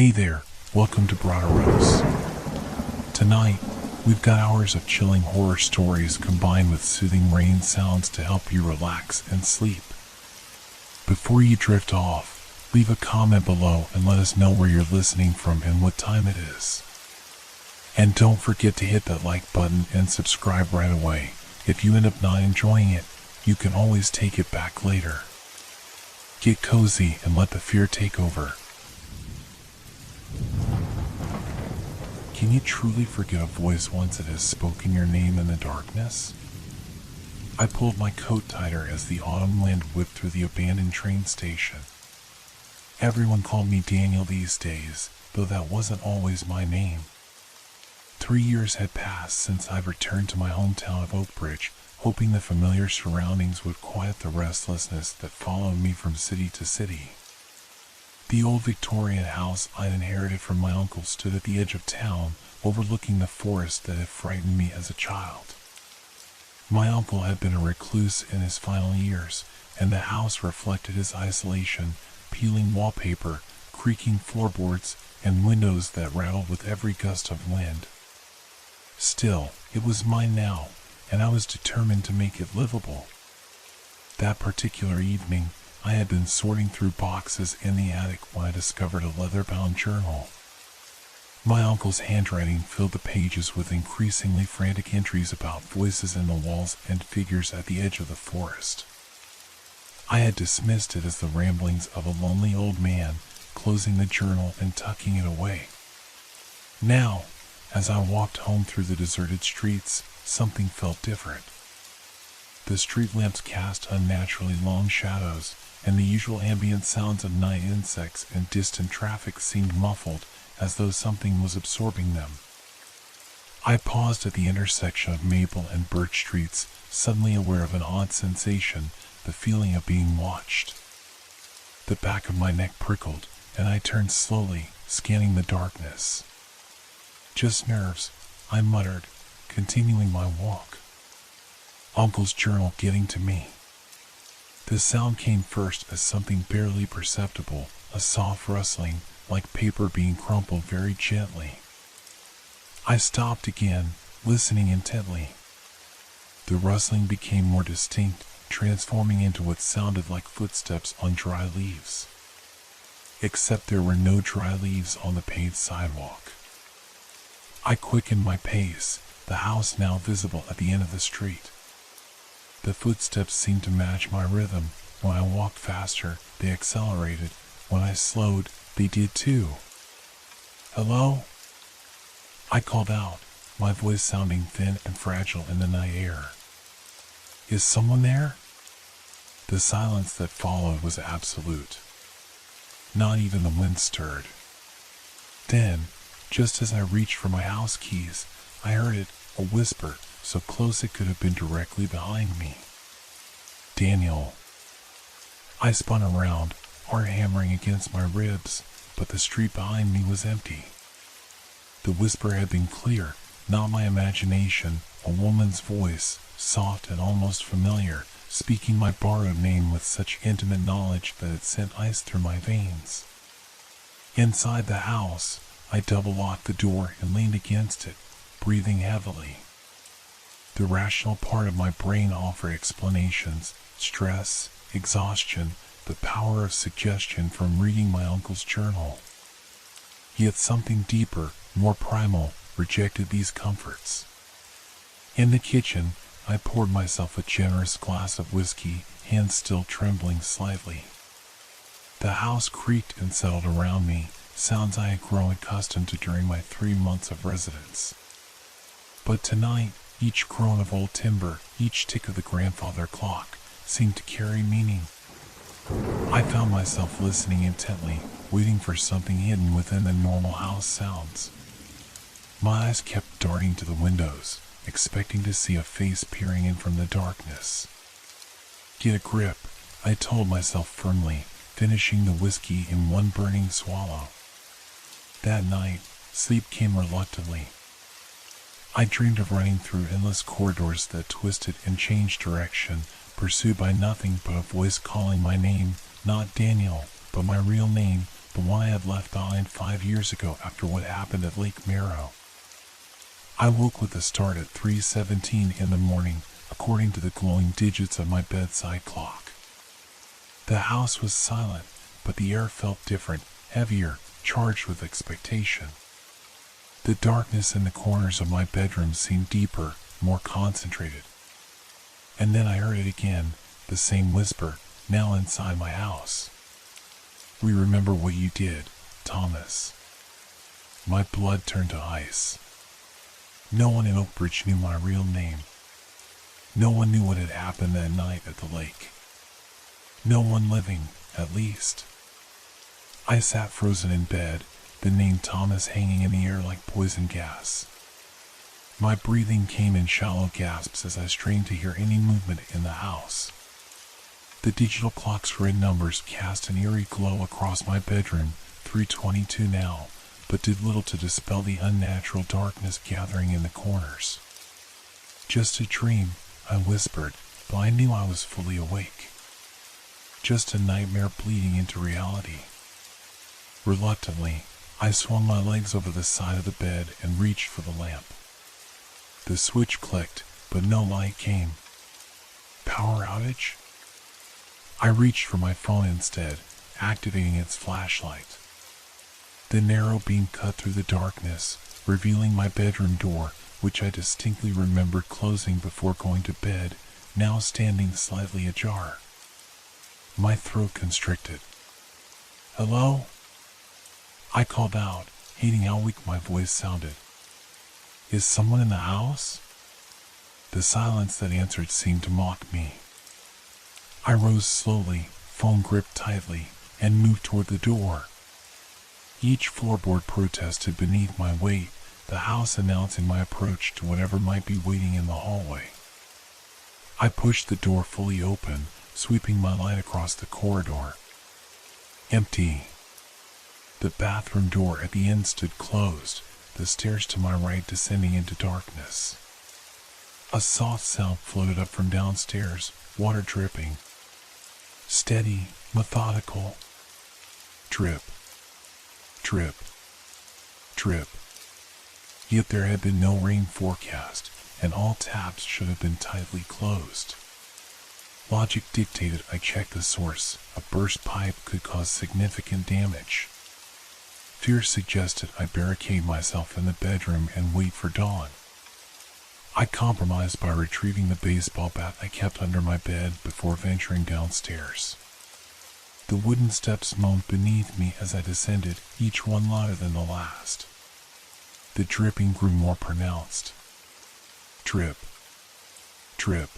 Hey there, welcome to Broderos. Tonight, we've got hours of chilling horror stories combined with soothing rain sounds to help you relax and sleep. Before you drift off, leave a comment below and let us know where you're listening from and what time it is. And don't forget to hit that like button and subscribe right away. If you end up not enjoying it, you can always take it back later. Get cozy and let the fear take over. Can you truly forget a voice once it has spoken your name in the darkness? I pulled my coat tighter as the autumn wind whipped through the abandoned train station. Everyone called me Daniel these days, though that wasn't always my name. 3 years had passed since I'd returned to my hometown of Oakbridge, hoping the familiar surroundings would quiet the restlessness that followed me from city to city. The old Victorian house I'd inherited from my uncle stood at the edge of town, overlooking the forest that had frightened me as a child. My uncle had been a recluse in his final years, and the house reflected his isolation, peeling wallpaper, creaking floorboards, and windows that rattled with every gust of wind. Still, it was mine now, and I was determined to make it livable. That particular evening, I had been sorting through boxes in the attic when I discovered a leather-bound journal. My uncle's handwriting filled the pages with increasingly frantic entries about voices in the walls and figures at the edge of the forest. I had dismissed it as the ramblings of a lonely old man, closing the journal and tucking it away. Now, as I walked home through the deserted streets, something felt different. The street lamps cast unnaturally long shadows, and the usual ambient sounds of night insects and distant traffic seemed muffled, as though something was absorbing them. I paused at the intersection of Maple and Birch Streets, suddenly aware of an odd sensation, the feeling of being watched. The back of my neck prickled, and I turned slowly, scanning the darkness. "Just nerves," I muttered, continuing my walk. Uncle's journal getting to me. The sound came first as something barely perceptible, a soft rustling, like paper being crumpled very gently. I stopped again, listening intently. The rustling became more distinct, transforming into what sounded like footsteps on dry leaves. Except there were no dry leaves on the paved sidewalk. I quickened my pace, the house now visible at the end of the street. The footsteps seemed to match my rhythm. When I walked faster, they accelerated. When I slowed, they did too. "Hello?" I called out, my voice sounding thin and fragile in the night air. "Is someone there?" The silence that followed was absolute. Not even the wind stirred. Then, just as I reached for my house keys, I heard it, a whisper, so close it could have been directly behind me. "Daniel." I spun around, heart hammering against my ribs, but the street behind me was empty. The whisper had been clear, not my imagination, a woman's voice, soft and almost familiar, speaking my borrowed name with such intimate knowledge that it sent ice through my veins. Inside the house, I double-locked the door and leaned against it, breathing heavily. The rational part of my brain offered explanations: stress, exhaustion, the power of suggestion from reading my uncle's journal. Yet something deeper, more primal, rejected these comforts. In the kitchen, I poured myself a generous glass of whiskey, hands still trembling slightly. The house creaked and settled around me, sounds I had grown accustomed to during my 3 months of residence. But tonight, each groan of old timber, each tick of the grandfather clock, seemed to carry meaning. I found myself listening intently, waiting for something hidden within the normal house sounds. My eyes kept darting to the windows, expecting to see a face peering in from the darkness. "Get a grip," I told myself firmly, finishing the whiskey in one burning swallow. That night, sleep came reluctantly. I dreamed of running through endless corridors that twisted and changed direction, pursued by nothing but a voice calling my name, not Daniel, but my real name, the one I had left behind 5 years ago after what happened at Lake Merrow. I woke with a start at 3:17 in the morning, according to the glowing digits of my bedside clock. The house was silent, but the air felt different, heavier, charged with expectation. The darkness in the corners of my bedroom seemed deeper, more concentrated. And then I heard it again, the same whisper, now inside my house. "We remember what you did, Thomas." My blood turned to ice. No one in Oakbridge knew my real name. No one knew what had happened that night at the lake. No one living, at least. I sat frozen in bed, the name Thomas hanging in the air like poison gas. My breathing came in shallow gasps as I strained to hear any movement in the house. The digital clock's red numbers cast an eerie glow across my bedroom, 3:22 now, but did little to dispel the unnatural darkness gathering in the corners. "Just a dream," I whispered, but I knew I was fully awake. Just a nightmare bleeding into reality. Reluctantly, I swung my legs over the side of the bed and reached for the lamp. The switch clicked, but no light came. Power outage? I reached for my phone instead, activating its flashlight. The narrow beam cut through the darkness, revealing my bedroom door, which I distinctly remembered closing before going to bed, now standing slightly ajar. My throat constricted. "Hello?" I called out, hating how weak my voice sounded. "Is someone in the house?" The silence that answered seemed to mock me. I rose slowly, phone gripped tightly, and moved toward the door. Each floorboard protested beneath my weight, the house announcing my approach to whatever might be waiting in the hallway. I pushed the door fully open, sweeping my light across the corridor. Empty. The bathroom door at the end stood closed, the stairs to my right descending into darkness. A soft sound floated up from downstairs, water dripping. Steady, methodical. Drip. Drip. Drip. Yet there had been no rain forecast, and all taps should have been tightly closed. Logic dictated I check the source. A burst pipe could cause significant damage. Fear suggested I barricade myself in the bedroom and wait for dawn. I compromised by retrieving the baseball bat I kept under my bed before venturing downstairs. The wooden steps moaned beneath me as I descended, each one louder than the last. The dripping grew more pronounced. Drip. Drip.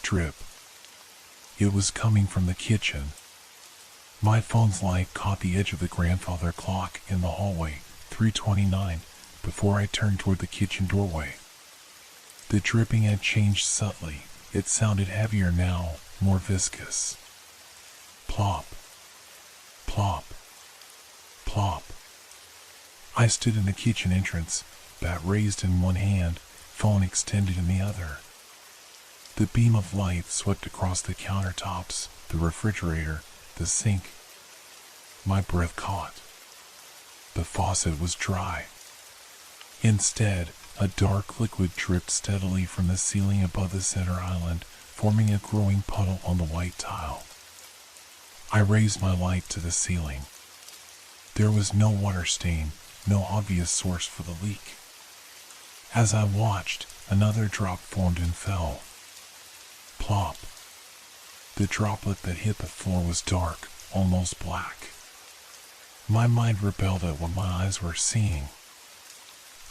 Drip. It was coming from the kitchen. My phone's light caught the edge of the grandfather clock in the hallway, 3:29, before I turned toward the kitchen doorway. The dripping had changed subtly. It sounded heavier now, more viscous. Plop. Plop. Plop. I stood in the kitchen entrance, bat raised in one hand, phone extended in the other. The beam of light swept across the countertops, the refrigerator, the sink. My breath caught. The faucet was dry. Instead, a dark liquid dripped steadily from the ceiling above the center island, forming a growing puddle on the white tile. I raised my light to the ceiling. There was no water stain, no obvious source for the leak. As I watched, another drop formed and fell. Plop. The droplet that hit the floor was dark, almost black. My mind rebelled at what my eyes were seeing.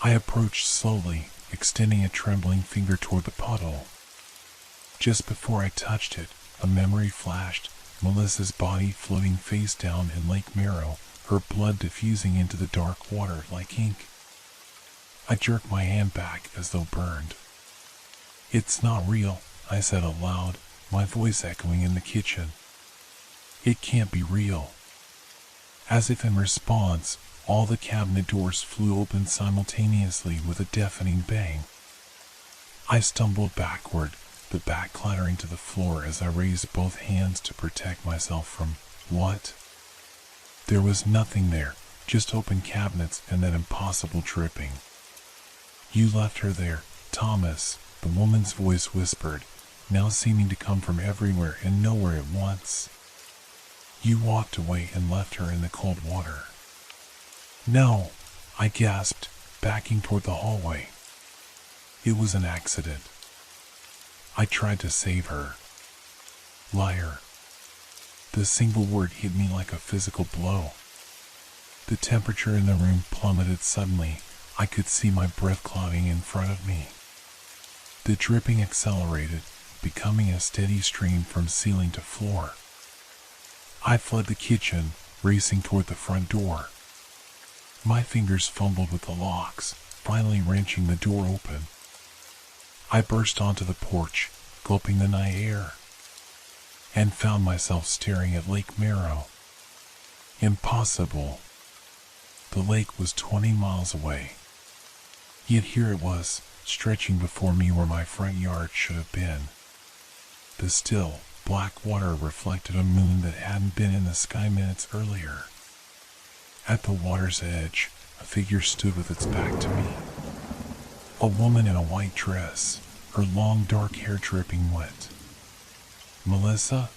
I approached slowly, extending a trembling finger toward the puddle. Just before I touched it, a memory flashed, Melissa's body floating face down in Lake Merrow, her blood diffusing into the dark water like ink. I jerked my hand back as though burned. "It's not real," I said aloud, my voice echoing in the kitchen. "It can't be real." As if in response, all the cabinet doors flew open simultaneously with a deafening bang. I stumbled backward, the bat clattering to the floor as I raised both hands to protect myself from what? There was nothing there, just open cabinets and that impossible dripping. You left her there, Thomas, the woman's voice whispered, now seeming to come from everywhere and nowhere at once. You walked away and left her in the cold water. No, I gasped, backing toward the hallway. It was an accident. I tried to save her. Liar. The single word hit me like a physical blow. The temperature in the room plummeted suddenly. I could see my breath clouding in front of me. The dripping accelerated, becoming a steady stream from ceiling to floor. I fled the kitchen, racing toward the front door. My fingers fumbled with the locks, finally wrenching the door open. I burst onto the porch, gulping the night air, and found myself staring at Lake Merrow. Impossible. The lake was 20 miles away. Yet here it was, stretching before me where my front yard should have been. The still, black water reflected a moon that hadn't been in the sky minutes earlier. At the water's edge, a figure stood with its back to me. A woman in a white dress, her long dark hair dripping wet. Melissa?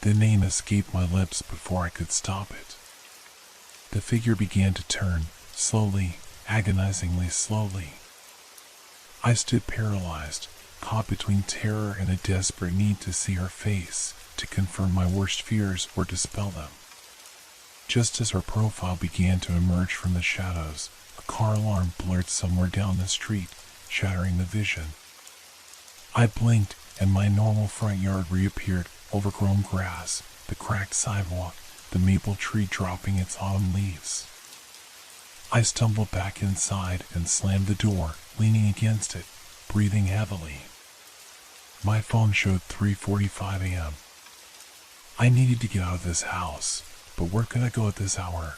The name escaped my lips before I could stop it. The figure began to turn, slowly, agonizingly slowly. I stood paralyzed, caught between terror and a desperate need to see her face, to confirm my worst fears or dispel them. Just as her profile began to emerge from the shadows, a car alarm blared somewhere down the street, shattering the vision. I blinked, and my normal front yard reappeared, overgrown grass, the cracked sidewalk, the maple tree dropping its autumn leaves. I stumbled back inside and slammed the door, leaning against it, breathing heavily. My phone showed 3:45 a.m. I needed to get out of this house, but where could I go at this hour?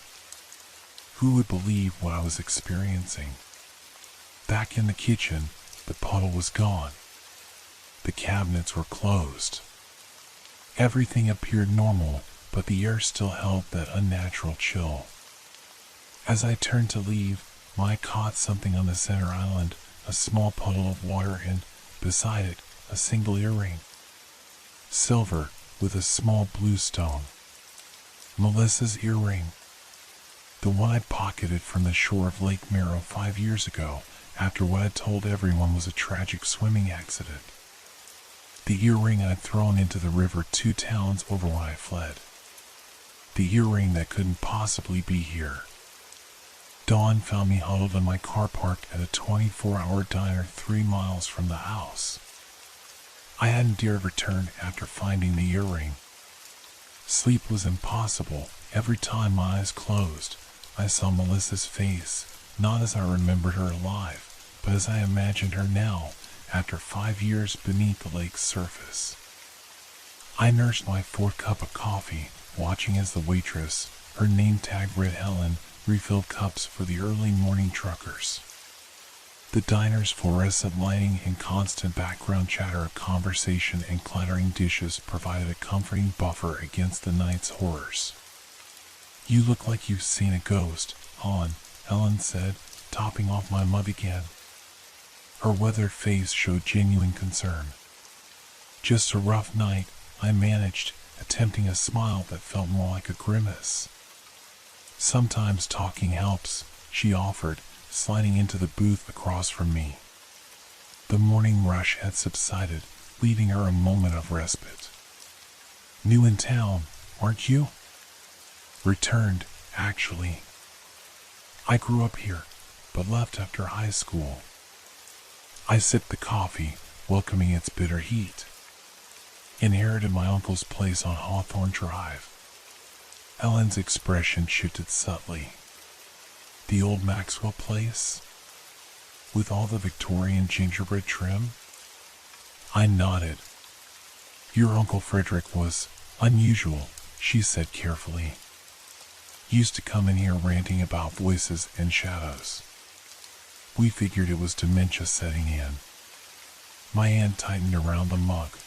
Who would believe what I was experiencing? Back in the kitchen, the puddle was gone. The cabinets were closed. Everything appeared normal, but the air still held that unnatural chill. As I turned to leave, my eye caught something on the center island, a small puddle of water, and, beside it, a single earring. Silver, with a small blue stone. Melissa's earring. The one I pocketed from the shore of Lake Merrow 5 years ago, after what I'd told everyone was a tragic swimming accident. The earring I'd thrown into the river 2 towns over when I fled. The earring that couldn't possibly be here. Dawn found me huddled in my car park at a 24-hour diner 3 miles from the house. I hadn't dared return after finding the earring. Sleep was impossible. Every time my eyes closed, I saw Melissa's face, not as I remembered her alive, but as I imagined her now, after 5 years beneath the lake's surface. I nursed my 4th cup of coffee, watching as the waitress, her name tag read Helen, refilled cups for the early morning truckers. The diner's fluorescent lighting and constant background chatter of conversation and clattering dishes provided a comforting buffer against the night's horrors. "You look like you've seen a ghost, hon," Helen said, topping off my mug again. Her weathered face showed genuine concern. "Just a rough night," I managed, attempting a smile that felt more like a grimace. "Sometimes talking helps," she offered, sliding into the booth across from me. The morning rush had subsided, leaving her a moment of respite. "New in town, aren't you?" "Returned, actually. I grew up here, but left after high school." I sipped the coffee, welcoming its bitter heat. "Inherited my uncle's place on Hawthorne Drive." Ellen's expression shifted subtly. "The old Maxwell place? With all the Victorian gingerbread trim?" I nodded. "Your Uncle Frederick was unusual," she said carefully. "Used to come in here ranting about voices and shadows. We figured it was dementia setting in." My hand tightened around the mug.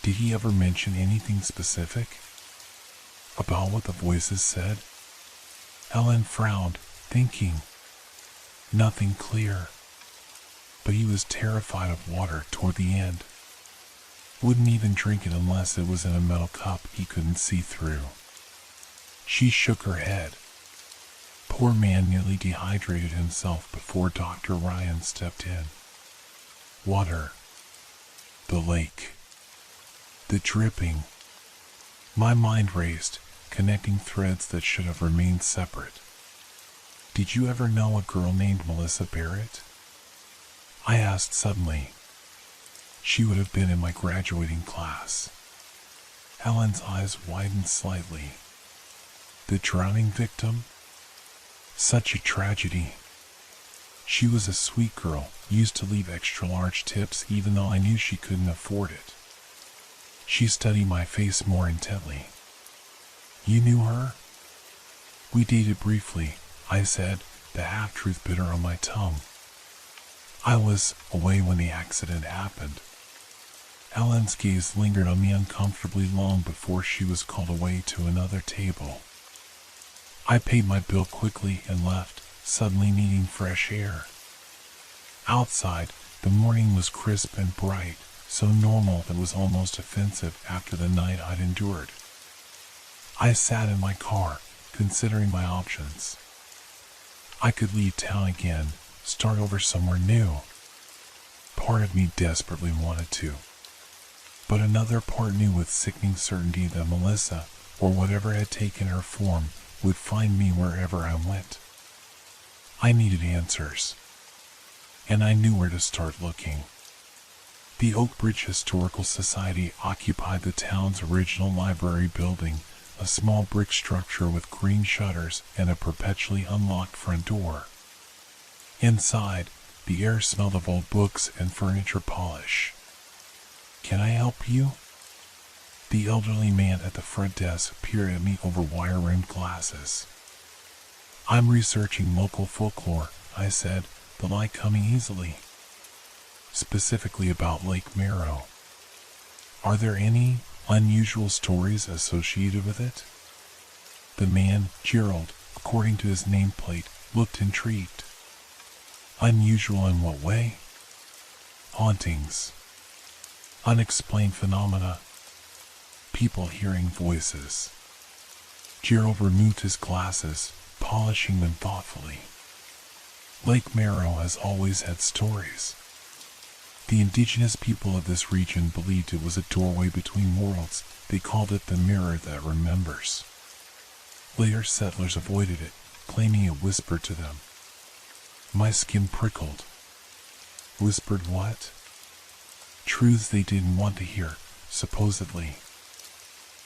"Did he ever mention anything specific?" About what the voices said? Ellen frowned, thinking. Nothing clear. But he was terrified of water toward the end. Wouldn't even drink it unless it was in a metal cup he couldn't see through. She shook her head. Poor man nearly dehydrated himself before Dr. Ryan stepped in. Water. The lake. The dripping. My mind raced, connecting threads that should have remained separate. Did you ever know a girl named Melissa Barrett? I asked suddenly. She would have been in my graduating class. Ellen's eyes widened slightly. The drowning victim? Such a tragedy. She was a sweet girl, used to leave extra-large tips even though I knew she couldn't afford it. She studied my face more intently. You knew her? We dated briefly, I said, the half-truth bitter on my tongue. I was away when the accident happened. Ellen's gaze lingered on me uncomfortably long before she was called away to another table. I paid my bill quickly and left, suddenly needing fresh air. Outside, the morning was crisp and bright, so normal it was almost offensive after the night I'd endured. I sat in my car, considering my options. I could leave town again, start over somewhere new. Part of me desperately wanted to. But another part knew with sickening certainty that Melissa, or whatever had taken her form, would find me wherever I went. I needed answers. And I knew where to start looking. The Oak Bridge Historical Society occupied the town's original library building, a small brick structure with green shutters and a perpetually unlocked front door. Inside, the air smelled of old books and furniture polish. Can I help you? The elderly man at the front desk peered at me over wire-rimmed glasses. I'm researching local folklore, I said, the light coming easily. Specifically about Lake Merrow. Are there any unusual stories associated with it? The man, Gerald, according to his nameplate, looked intrigued. Unusual in what way? Hauntings. Unexplained phenomena. People hearing voices. Gerald removed his glasses, polishing them thoughtfully. Lake Merrow has always had stories. The indigenous people of this region believed it was a doorway between worlds. They called it the mirror that remembers. Later settlers avoided it, claiming it whispered to them. My skin prickled. Whispered what? Truths they didn't want to hear, supposedly.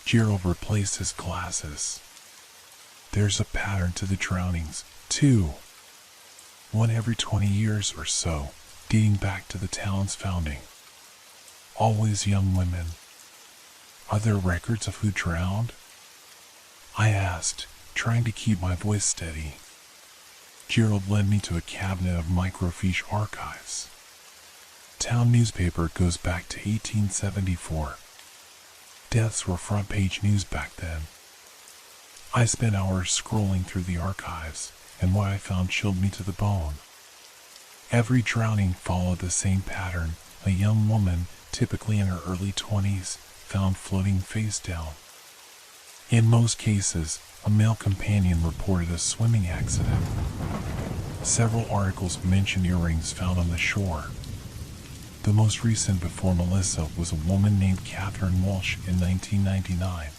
Gerald replaced his glasses. There's a pattern to the drownings, too. One every 20 years or so, dating back to the town's founding. Always young women. Are there records of who drowned? I asked, trying to keep my voice steady. Gerald led me to a cabinet of microfiche archives. Town newspaper goes back to 1874. Deaths were front-page news back then. I spent hours scrolling through the archives, and what I found chilled me to the bone. Every drowning followed the same pattern, a young woman, typically in her early 20s, found floating face down. In most cases, a male companion reported a swimming accident. Several articles mentioned earrings found on the shore. The most recent before Melissa was a woman named Catherine Walsh in 1999.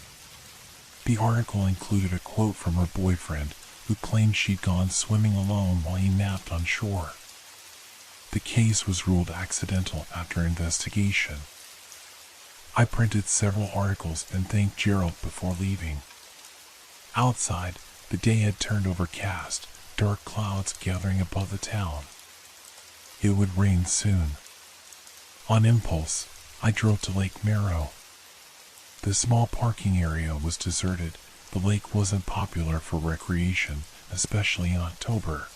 The article included a quote from her boyfriend, who claimed she'd gone swimming alone while he napped on shore. The case was ruled accidental after investigation. I printed several articles and thanked Gerald before leaving. Outside, the day had turned overcast, dark clouds gathering above the town. It would rain soon. On impulse, I drove to Lake Merrow. The small parking area was deserted. The lake wasn't popular for recreation, especially in October.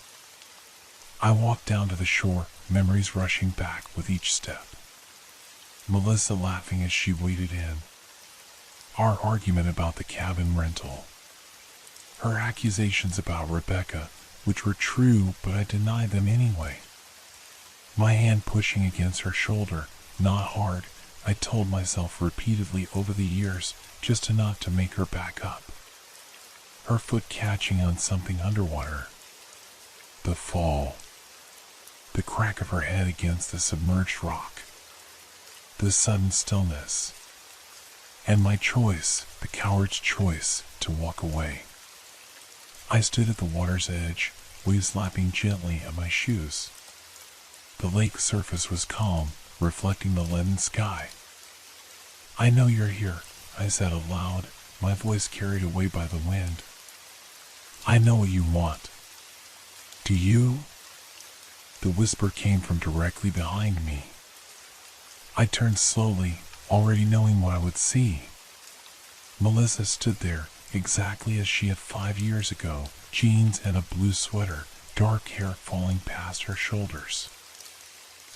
I walked down to the shore, memories rushing back with each step. Melissa laughing as she waded in. Our argument about the cabin rental. Her accusations about Rebecca, which were true, but I denied them anyway. My hand pushing against her shoulder, not hard, I told myself repeatedly over the years, just enough to make her back up. Her foot catching on something underwater. The fall. The crack of her head against the submerged rock. The sudden stillness. And my choice, the coward's choice, to walk away. I stood at the water's edge, waves lapping gently at my shoes. The lake surface was calm, reflecting the leaden sky. "I know you're here," I said aloud, my voice carried away by the wind. "I know what you want." "Do you?" The whisper came from directly behind me. I turned slowly, already knowing what I would see. Melissa stood there, exactly as she had 5 years ago, jeans and a blue sweater, dark hair falling past her shoulders.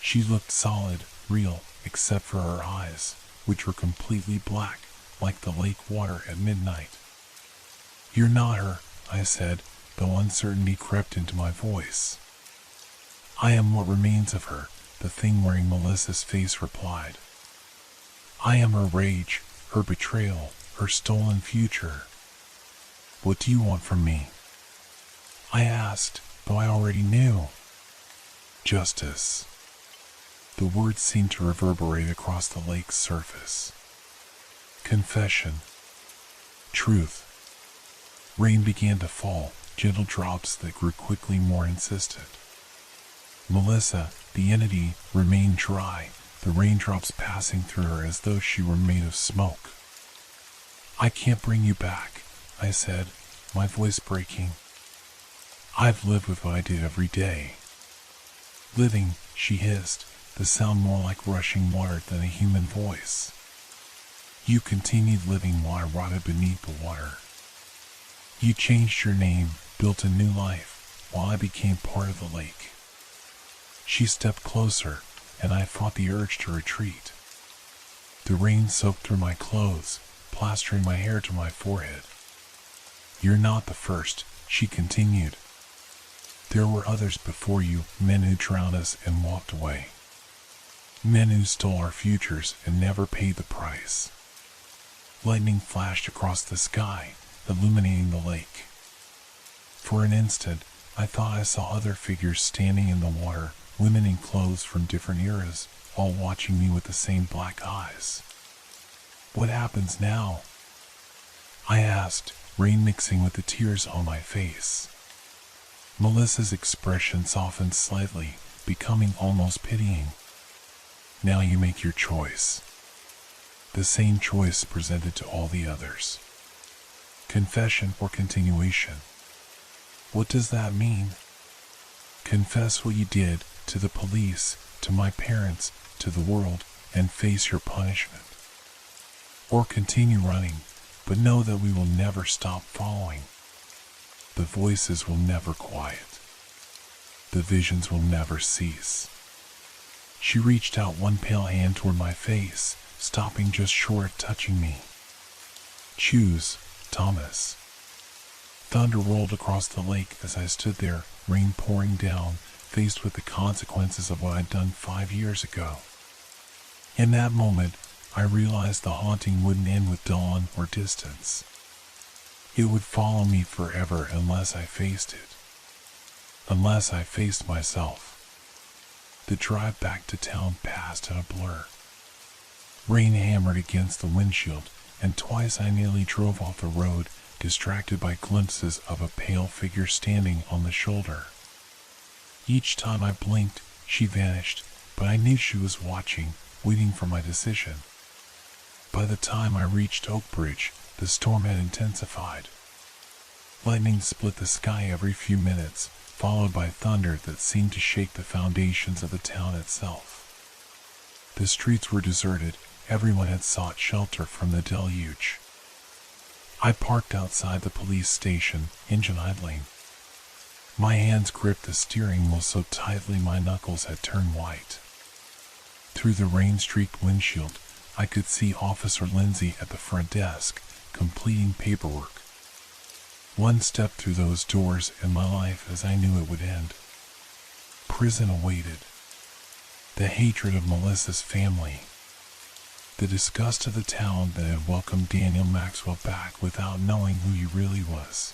She looked solid, real, except for her eyes, which were completely black, like the lake water at midnight. "You're not her," I said, though uncertainty crept into my voice. "I am what remains of her," the thing wearing Melissa's face replied. "I am her rage, her betrayal, her stolen future." "What do you want from me?" I asked, though I already knew. "Justice." The words seemed to reverberate across the lake's surface. "Confession." "Truth." Rain began to fall, gentle drops that grew quickly more insistent. Melissa, the entity, remained dry, the raindrops passing through her as though she were made of smoke. "I can't bring you back," I said, my voice breaking. "I've lived with what I did every day." "Living," she hissed, the sound more like rushing water than a human voice. "You continued living while I rotted beneath the water. You changed your name, built a new life, while I became part of the lake." She stepped closer, and I fought the urge to retreat. The rain soaked through my clothes, plastering my hair to my forehead. "You're not the first," she continued. "There were others before you, men who drowned us and walked away. Men who stole our futures and never paid the price." Lightning flashed across the sky, illuminating the lake. For an instant, I thought I saw other figures standing in the water, women in clothes from different eras, all watching me with the same black eyes. "What happens now?" I asked, rain mixing with the tears on my face. Melissa's expression softened slightly, becoming almost pitying. "Now you make your choice." The same choice presented to all the others. Confession or continuation. What does that mean? Confess what you did to the police, to my parents, to the world, and face your punishment. Or continue running, but know that we will never stop following. The voices will never quiet. The visions will never cease. She reached out one pale hand toward my face, stopping just short of touching me. "Choose, Thomas." Thunder rolled across the lake as I stood there, rain pouring down, faced with the consequences of what I'd done 5 years ago. In that moment, I realized the haunting wouldn't end with dawn or distance. It would follow me forever unless I faced it. Unless I faced myself. The drive back to town passed in a blur. Rain hammered against the windshield, and twice I nearly drove off the road, distracted by glimpses of a pale figure standing on the shoulder. Each time I blinked, she vanished, but I knew she was watching, waiting for my decision. By the time I reached Oak Bridge, the storm had intensified. Lightning split the sky every few minutes, followed by thunder that seemed to shake the foundations of the town itself. The streets were deserted, everyone had sought shelter from the deluge. I parked outside the police station, engine idling. My hands gripped the steering wheel so tightly my knuckles had turned white. Through the rain-streaked windshield, I could see Officer Lindsay at the front desk, completing paperwork. One step through those doors and my life as I knew it would end. Prison awaited. The hatred of Melissa's family. The disgust of the town that had welcomed Daniel Maxwell back without knowing who he really was.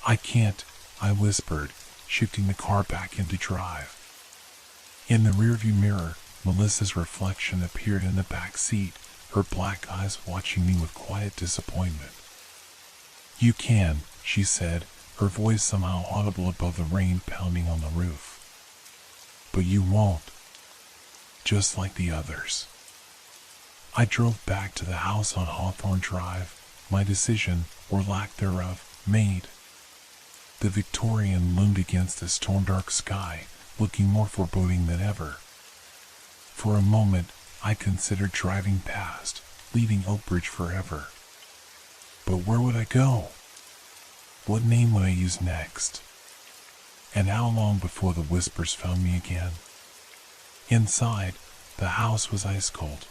I can't, I whispered, shifting the car back into drive. In the rearview mirror, Melissa's reflection appeared in the back seat, her black eyes watching me with quiet disappointment. You can, she said, her voice somehow audible above the rain pounding on the roof. But you won't. Just like the others. I drove back to the house on Hawthorne Drive, my decision, or lack thereof, made. The Victorian loomed against the storm-dark sky, looking more foreboding than ever. For a moment, I considered driving past, leaving Oakbridge forever. But where would I go? What name would I use next? And how long before the whispers found me again? Inside, the house was ice cold.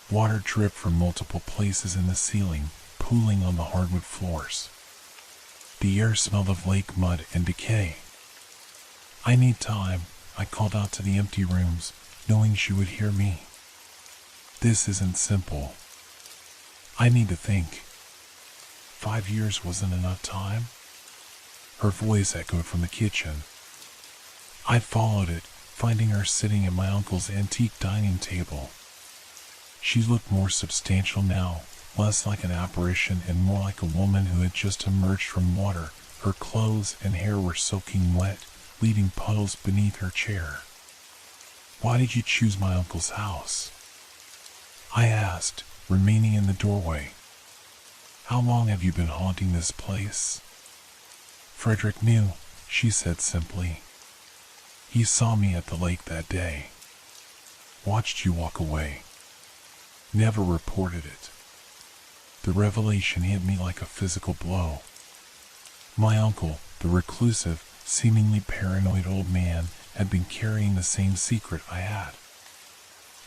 Water dripped from multiple places in the ceiling, pooling on the hardwood floors. The air smelled of lake mud and decay. I need time, I called out to the empty rooms, knowing she would hear me. This isn't simple. I need to think. 5 years wasn't enough time? Her voice echoed from the kitchen. I followed it, finding her sitting at my uncle's antique dining table. She looked more substantial now, less like an apparition and more like a woman who had just emerged from water. Her clothes and hair were soaking wet, leaving puddles beneath her chair. Why did you choose my uncle's house? I asked, remaining in the doorway. How long have you been haunting this place? Frederick knew, she said simply. He saw me at the lake that day. Watched you walk away. Never reported it. The revelation hit me like a physical blow. My uncle, the reclusive, seemingly paranoid old man, had been carrying the same secret I had.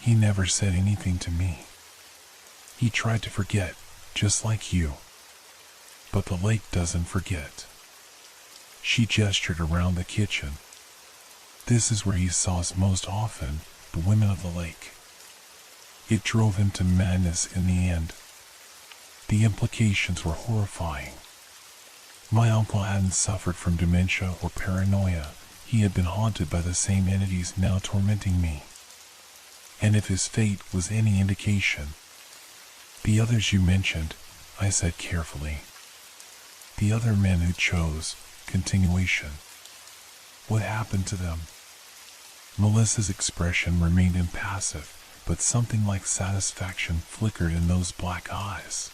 He never said anything to me. He tried to forget, just like you. But the lake doesn't forget. She gestured around the kitchen. This is where he saw us most often, the women of the lake. It drove him to madness in the end. The implications were horrifying. My uncle hadn't suffered from dementia or paranoia. He had been haunted by the same entities now tormenting me. And if his fate was any indication, the others you mentioned, I said carefully. The other men who chose continuation. What happened to them? Melissa's expression remained impassive, but something like satisfaction flickered in those black eyes.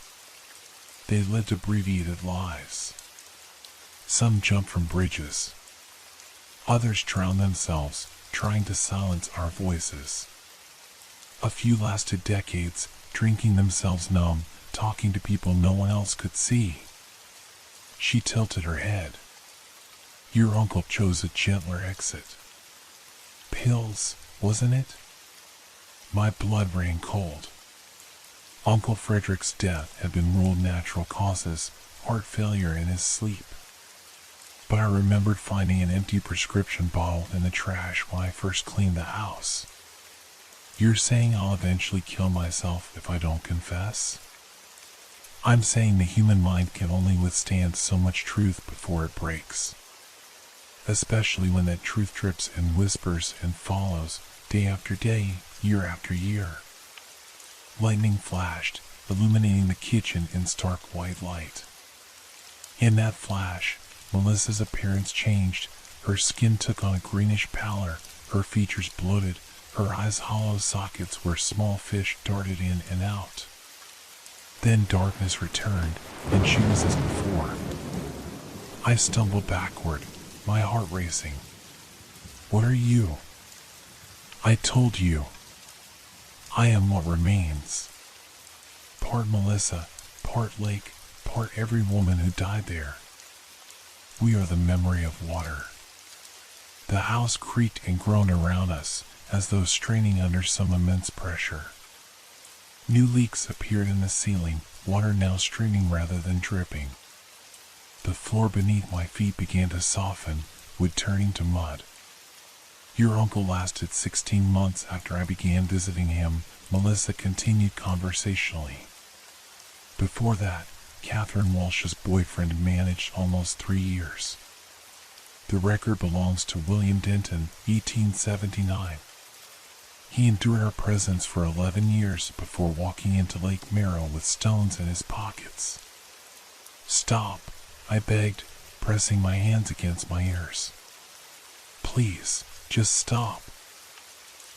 They lived abbreviated lives. Some jumped from bridges. Others drowned themselves, trying to silence our voices. A few lasted decades, drinking themselves numb, talking to people no one else could see. She tilted her head. Your uncle chose a gentler exit. Pills, wasn't it? My blood ran cold. Uncle Frederick's death had been ruled natural causes, heart failure in his sleep. But I remembered finding an empty prescription bottle in the trash when I first cleaned the house. You're saying I'll eventually kill myself if I don't confess? I'm saying the human mind can only withstand so much truth before it breaks. Especially when that truth drips and whispers and follows, day after day, year after year. Lightning flashed, illuminating the kitchen in stark white light. In that flash, Melissa's appearance changed. Her skin took on a greenish pallor, her features bloated, her eyes hollow sockets where small fish darted in and out. Then darkness returned, and she was as before. I stumbled backward, my heart racing. What are you? I told you. I am what remains. Part Melissa, part lake, part every woman who died there. We are the memory of water. The house creaked and groaned around us, as though straining under some immense pressure. New leaks appeared in the ceiling, water now streaming rather than dripping. The floor beneath my feet began to soften, wood turning to mud. Your uncle lasted 16 months after I began visiting him, Melissa continued conversationally. Before that, Catherine Walsh's boyfriend managed almost 3 years. The record belongs to William Denton, 1879. He endured our presence for 11 years before walking into Lake Merrill with stones in his pockets. Stop, I begged, pressing my hands against my ears. Please, just stop.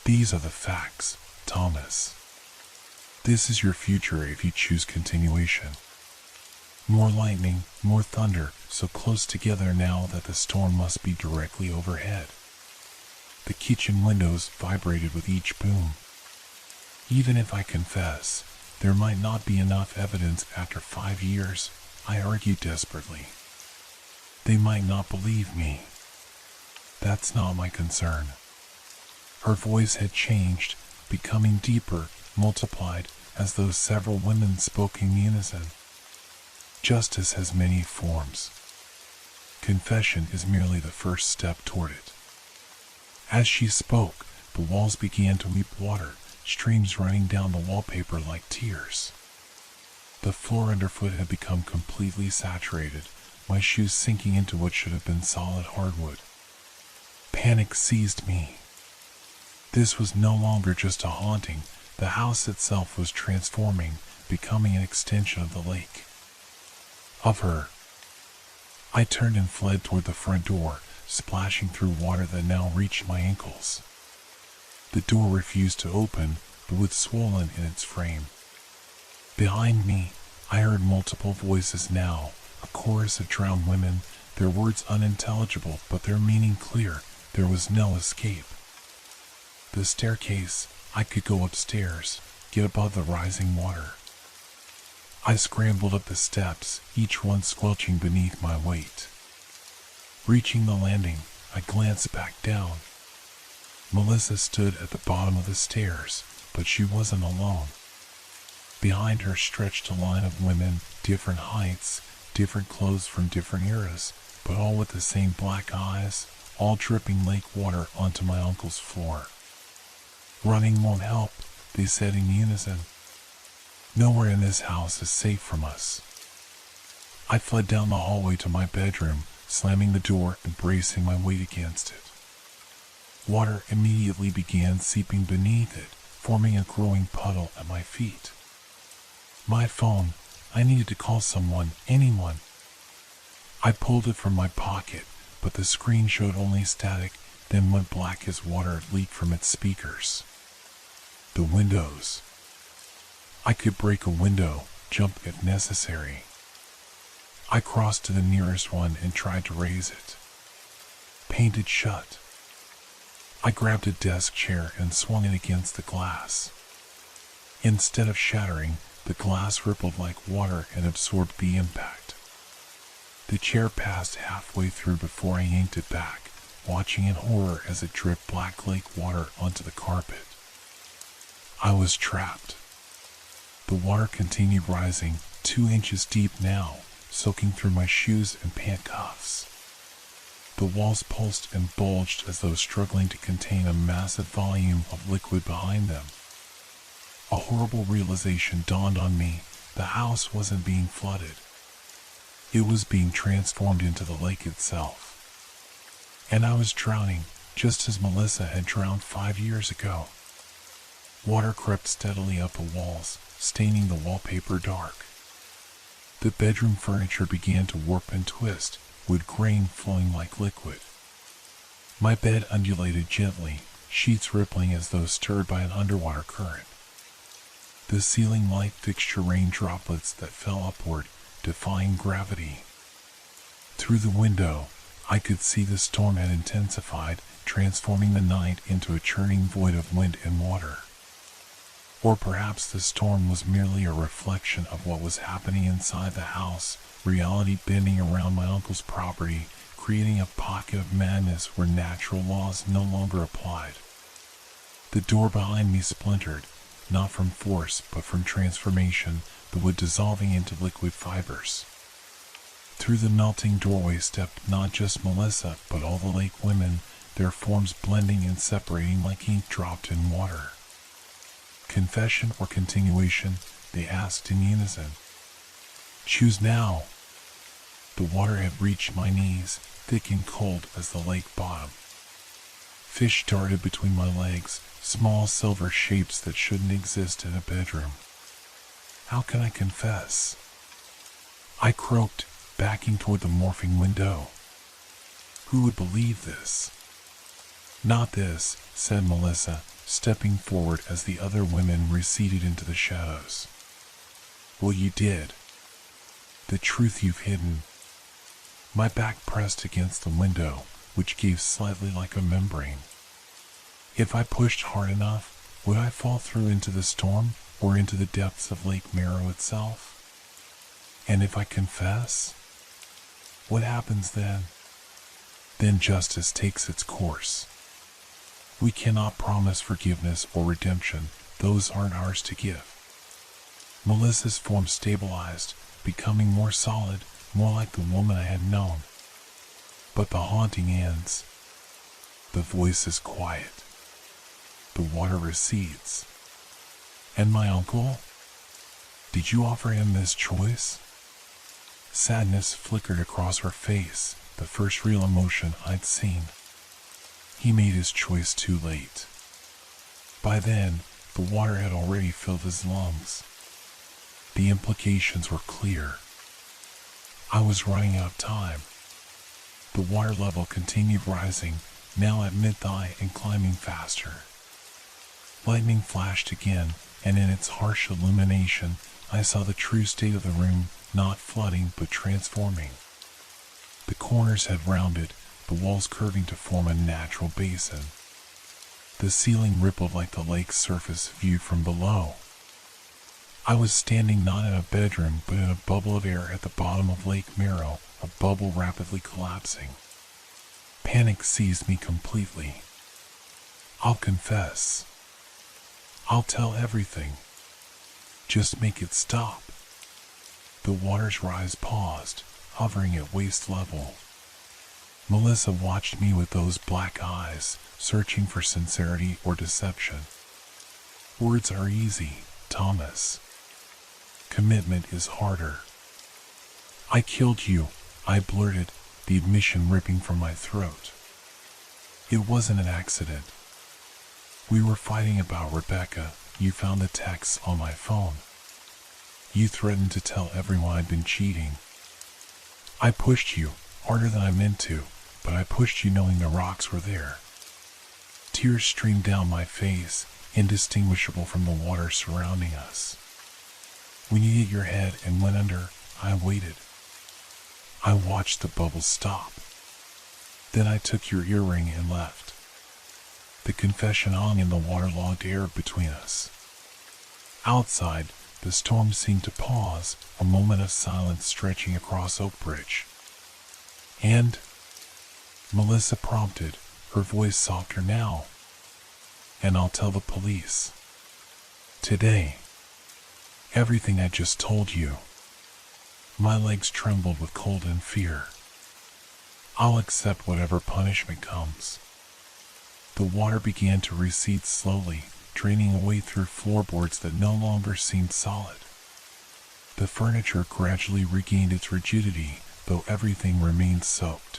These are the facts, Thomas. This is your future if you choose continuation. More lightning, more thunder, so close together now that the storm must be directly overhead. The kitchen windows vibrated with each boom. Even if I confess, there might not be enough evidence after 5 years, I argued desperately. They might not believe me. That's not my concern. Her voice had changed, becoming deeper, multiplied, as though several women spoke in unison. Justice has many forms. Confession is merely the first step toward it. As she spoke, the walls began to weep water, streams running down the wallpaper like tears. The floor underfoot had become completely saturated, my shoes sinking into what should have been solid hardwood. Panic seized me. This was no longer just a haunting, the house itself was transforming, becoming an extension of the lake. Of her. I turned and fled toward the front door, splashing through water that now reached my ankles. The door refused to open, but was swollen in its frame. Behind me, I heard multiple voices now, a chorus of drowned women, their words unintelligible but their meaning clear. There was no escape. The staircase, I could go upstairs, get above the rising water. I scrambled up the steps, each one squelching beneath my weight. Reaching the landing, I glanced back down. Melissa stood at the bottom of the stairs, but she wasn't alone. Behind her stretched a line of women, different heights, different clothes from different eras, but all with the same black eyes, all dripping lake water onto my uncle's floor. Running won't help, they said in unison. Nowhere in this house is safe from us. I fled down the hallway to my bedroom, slamming the door and bracing my weight against it. Water immediately began seeping beneath it, forming a growing puddle at my feet. My phone, I needed to call someone, anyone. I pulled it from my pocket, but the screen showed only static, then went black as water leaked from its speakers. The windows. I could break a window, jump if necessary. I crossed to the nearest one and tried to raise it. Painted shut. I grabbed a desk chair and swung it against the glass. Instead of shattering, the glass rippled like water and absorbed the impact. The chair passed halfway through before I yanked it back, watching in horror as it dripped black lake water onto the carpet. I was trapped. The water continued rising, 2 inches deep now, soaking through my shoes and pant cuffs. The walls pulsed and bulged as though struggling to contain a massive volume of liquid behind them. A horrible realization dawned on me. The house wasn't being flooded. It was being transformed into the lake itself. And I was drowning, just as Melissa had drowned 5 years ago. Water crept steadily up the walls, staining the wallpaper dark. The bedroom furniture began to warp and twist, wood grain flowing like liquid. My bed undulated gently, sheets rippling as though stirred by an underwater current. The ceiling light fixture rained droplets that fell upward, defying gravity. Through the window, I could see the storm had intensified, transforming the night into a churning void of wind and water. Or perhaps the storm was merely a reflection of what was happening inside the house, reality bending around my uncle's property, creating a pocket of madness where natural laws no longer applied. The door behind me splintered, not from force but from transformation, the wood dissolving into liquid fibers. Through the melting doorway stepped not just Melissa, but all the lake women, their forms blending and separating like ink dropped in water. Confession or continuation? They asked in unison. Choose now. The water had reached my knees, thick and cold as the lake bottom. Fish darted between my legs, small silver shapes that shouldn't exist in a bedroom. How can I confess? I croaked, backing toward the morphing window. Who would believe this? Not this, said Melissa, stepping forward as the other women receded into the shadows. Well, you did. The truth you've hidden. My back pressed against the window, which gave slightly like a membrane. If I pushed hard enough, would I fall through into the storm or into the depths of Lake Merrow itself? And if I confess, what happens then? Then justice takes its course. We cannot promise forgiveness or redemption. Those aren't ours to give. Melissa's form stabilized, becoming more solid, more like the woman I had known. But the haunting ends. The voice is quiet. The water recedes. And my uncle? Did you offer him this choice? Sadness flickered across her face, the first real emotion I'd seen. He made his choice too late. By then, the water had already filled his lungs. The implications were clear. I was running out of time. The water level continued rising, now at mid-thigh and climbing faster. Lightning flashed again, and in its harsh illumination, I saw the true state of the room, not flooding but transforming. The corners had rounded, the walls curving to form a natural basin. The ceiling rippled like the lake's surface viewed from below. I was standing not in a bedroom but in a bubble of air at the bottom of Lake Merrow, a bubble rapidly collapsing. Panic seized me completely. I'll confess. I'll tell everything. Just make it stop. The water's rise paused, hovering at waist level. Melissa watched me with those black eyes, searching for sincerity or deception. Words are easy, Thomas. Commitment is harder. I killed you, I blurted, the admission ripping from my throat. It wasn't an accident. We were fighting about Rebecca. You found the texts on my phone. You threatened to tell everyone I'd been cheating. I pushed you, harder than I meant to, but I pushed you knowing the rocks were there. Tears streamed down my face, indistinguishable from the water surrounding us. When you hit your head and went under, I waited. I watched the bubbles stop. Then I took your earring and left. The confession hung in the waterlogged air between us. Outside, the storm seemed to pause, a moment of silence stretching across Oakbridge. And Melissa prompted, her voice softer now. And I'll tell the police. Today. Everything I just told you. My legs trembled with cold and fear. I'll accept whatever punishment comes. The water began to recede slowly, draining away through floorboards that no longer seemed solid. The furniture gradually regained its rigidity, though everything remained soaked.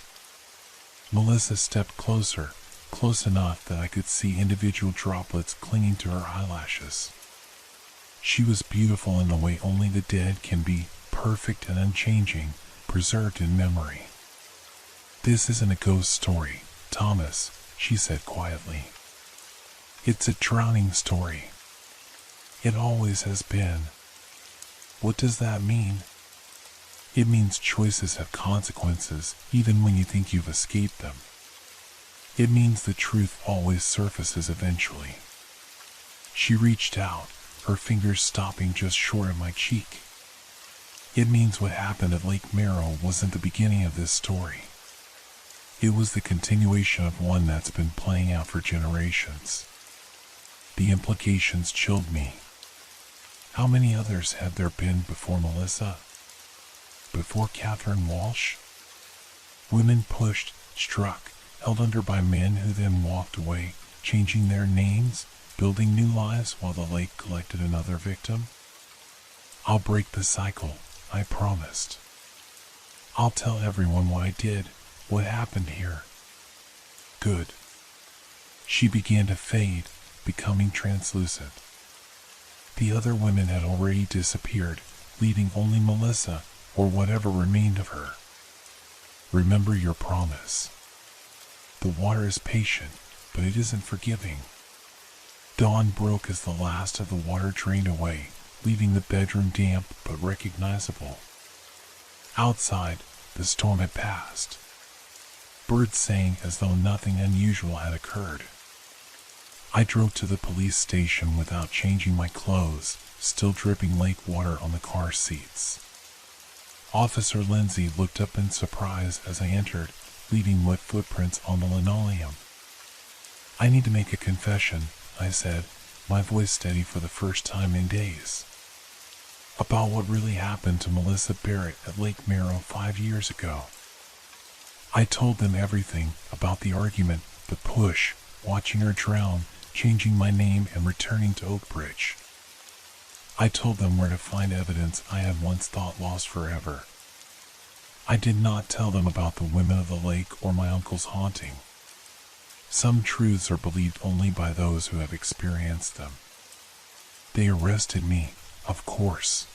Melissa stepped closer, close enough that I could see individual droplets clinging to her eyelashes. She was beautiful in the way only the dead can be, perfect and unchanging, preserved in memory. This isn't a ghost story, Thomas, she said quietly. It's a drowning story. It always has been. What does that mean? It means choices have consequences, even when you think you've escaped them. It means the truth always surfaces eventually. She reached out, her fingers stopping just short of my cheek. It means what happened at Lake Merrow wasn't the beginning of this story. It was the continuation of one that's been playing out for generations. The implications chilled me. How many others had there been before Melissa? Before Catherine Walsh? Women pushed, struck, held under by men who then walked away, changing their names, building new lives while the lake collected another victim? I'll break the cycle, I promised. I'll tell everyone what I did, what happened here. Good. She began to fade, becoming translucent. The other women had already disappeared, leaving only Melissa, or whatever remained of her. Remember your promise. The water is patient, but it isn't forgiving. Dawn broke as the last of the water drained away, leaving the bedroom damp but recognizable. Outside, the storm had passed. Birds sang as though nothing unusual had occurred. I drove to the police station without changing my clothes, still dripping lake water on the car seats. Officer Lindsay looked up in surprise as I entered, leaving wet footprints on the linoleum. I need to make a confession, I said, my voice steady for the first time in days. About what really happened to Melissa Barrett at Lake Merrill 5 years ago. I told them everything about the argument, the push, watching her drown, changing my name and returning to Oakbridge. I told them where to find evidence I had once thought lost forever. I did not tell them about the women of the lake or my uncle's haunting. Some truths are believed only by those who have experienced them. They arrested me, of course.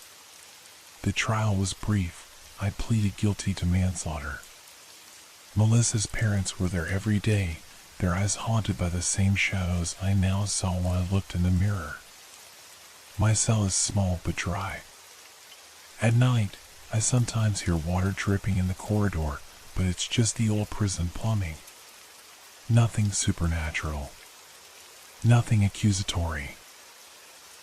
The trial was brief. I pleaded guilty to manslaughter. Melissa's parents were there every day, their eyes haunted by the same shadows I now saw when I looked in the mirror. My cell is small but dry. At night, I sometimes hear water dripping in the corridor, but it's just the old prison plumbing. Nothing supernatural. Nothing accusatory.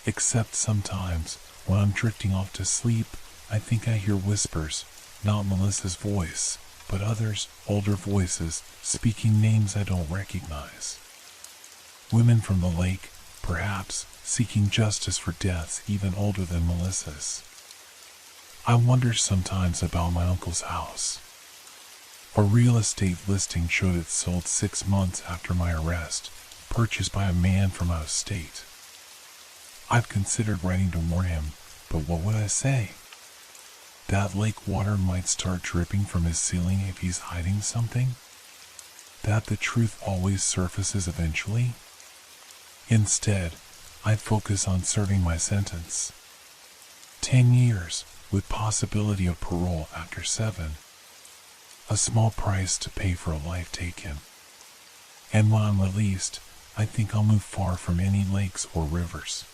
Except sometimes, when I'm drifting off to sleep, I think I hear whispers, not Melissa's voice, but others, older voices, speaking names I don't recognize. Women from the lake, perhaps, seeking justice for deaths even older than Melissa's. I wonder sometimes about my uncle's house. A real estate listing showed it sold 6 months after my arrest, purchased by a man from out of state. I've considered writing to warn him, but what would I say? That lake water might start dripping from his ceiling if he's hiding something? That the truth always surfaces eventually? Instead, I focus on serving my sentence. 10 years, with possibility of parole after 7. A small price to pay for a life taken. And when I'm released, I think I'll move far from any lakes or rivers.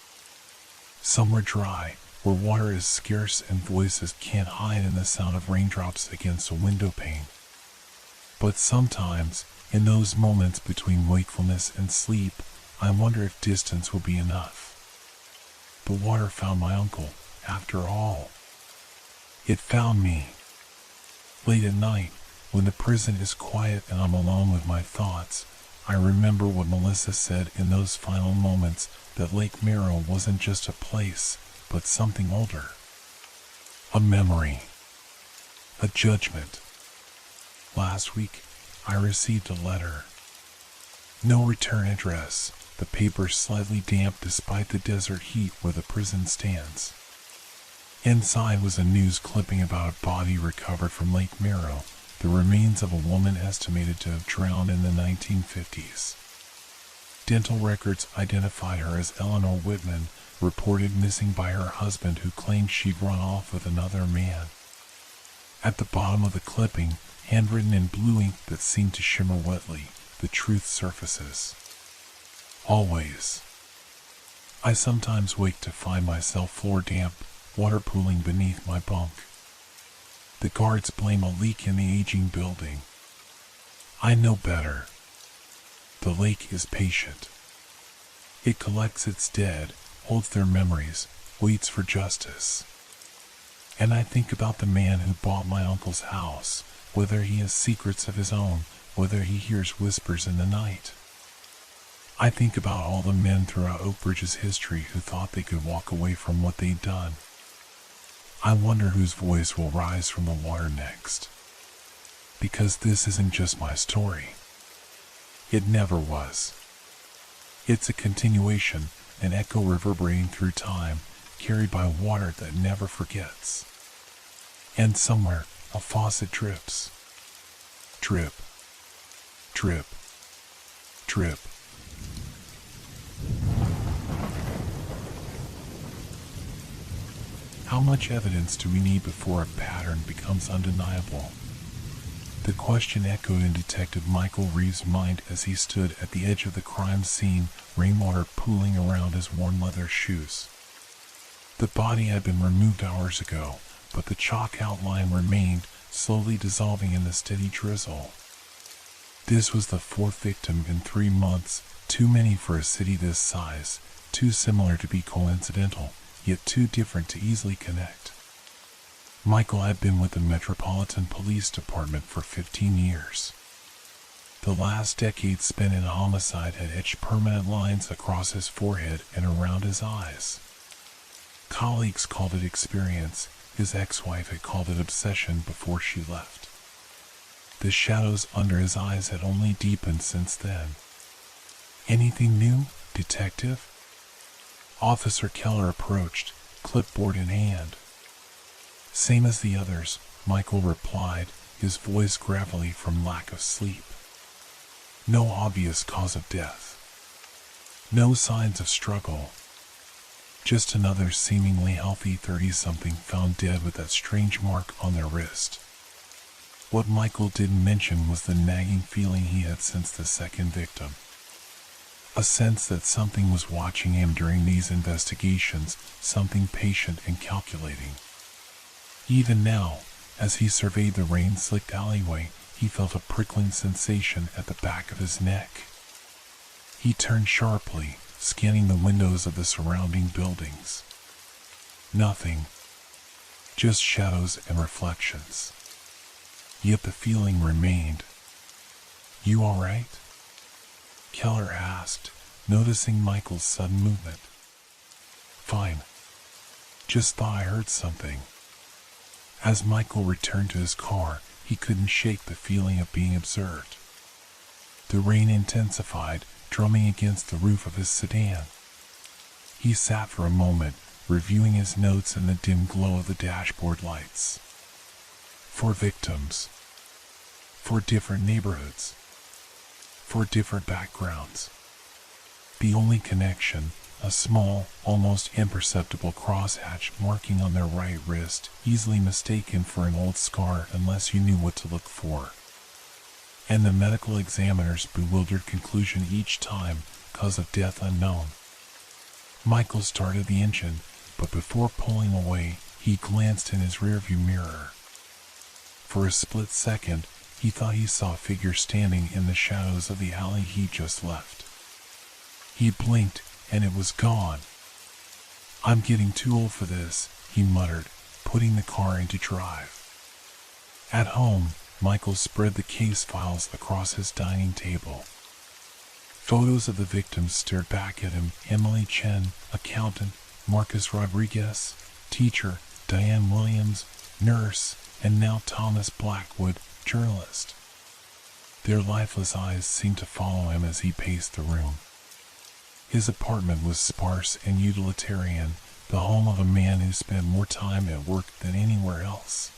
Somewhere dry, where water is scarce and voices can't hide in the sound of raindrops against a window pane. But sometimes, in those moments between wakefulness and sleep, I wonder if distance will be enough. The water found my uncle, after all. It found me. Late at night, when the prison is quiet and I'm alone with my thoughts, I remember what Melissa said in those final moments, that Lake Merrill wasn't just a place, but something older. A memory. A judgment. Last week, I received a letter. No return address, the paper slightly damp despite the desert heat where the prison stands. Inside was a news clipping about a body recovered from Lake Merrill, the remains of a woman estimated to have drowned in the 1950s. Dental records identified her as Eleanor Whitman, reported missing by her husband who claimed she'd run off with another man. At the bottom of the clipping, handwritten in blue ink that seemed to shimmer wetly, the truth surfaces. Always. I sometimes wake to find myself floor damp, water pooling beneath my bunk. The guards blame a leak in the aging building. I know better. The lake is patient. It collects its dead, holds their memories, waits for justice. And I think about the man who bought my uncle's house, whether he has secrets of his own, whether he hears whispers in the night. I think about all the men throughout Oakbridge's history who thought they could walk away from what they'd done. I wonder whose voice will rise from the water next. Because this isn't just my story. It never was. It's a continuation, an echo reverberating through time, carried by water that never forgets. And somewhere, a faucet drips. Drip. Drip. Drip. How much evidence do we need before a pattern becomes undeniable? The question echoed in Detective Michael Reeves' mind as he stood at the edge of the crime scene, rainwater pooling around his worn leather shoes. The body had been removed hours ago, but the chalk outline remained, slowly dissolving in the steady drizzle. This was the fourth victim in 3 months, too many for a city this size, too similar to be coincidental, yet too different to easily connect. Michael had been with the Metropolitan Police Department for 15 years. The last decade spent in homicide had etched permanent lines across his forehead and around his eyes. Colleagues called it experience. His ex-wife had called it obsession before she left. The shadows under his eyes had only deepened since then. "Anything new, Detective?" Officer Keller approached, clipboard in hand. "Same as the others," Michael replied, his voice gravelly from lack of sleep. "No obvious cause of death. No signs of struggle. Just another seemingly healthy 30-something found dead with that strange mark on their wrist." What Michael didn't mention was the nagging feeling he had since the second victim. A sense that something was watching him during these investigations, something patient and calculating. Even now, as he surveyed the rain-slicked alleyway, he felt a prickling sensation at the back of his neck. He turned sharply, scanning the windows of the surrounding buildings. Nothing. Just shadows and reflections. Yet the feeling remained. "You all right?" Keller asked, noticing Michael's sudden movement. "Fine. Just thought I heard something." As Michael returned to his car, he couldn't shake the feeling of being observed. The rain intensified, drumming against the roof of his sedan. He sat for a moment, reviewing his notes in the dim glow of the dashboard lights. 4 victims. 4 different neighborhoods. 4 different backgrounds. The only connection, a small, almost imperceptible crosshatch marking on their right wrist, easily mistaken for an old scar unless you knew what to look for. And the medical examiner's bewildered conclusion each time, cause of death unknown. Michael started the engine, but before pulling away, he glanced in his rearview mirror. For a split second, he thought he saw a figure standing in the shadows of the alley he just left. He blinked, and it was gone. "I'm getting too old for this," he muttered, putting the car into drive. At home, Michael spread the case files across his dining table. Photos of the victims stared back at him: Emily Chen, accountant; Marcus Rodriguez, teacher; Diane Williams, nurse; and now Thomas Blackwood, journalist. Their lifeless eyes seemed to follow him as he paced the room. His apartment was sparse and utilitarian, the home of a man who spent more time at work than anywhere else.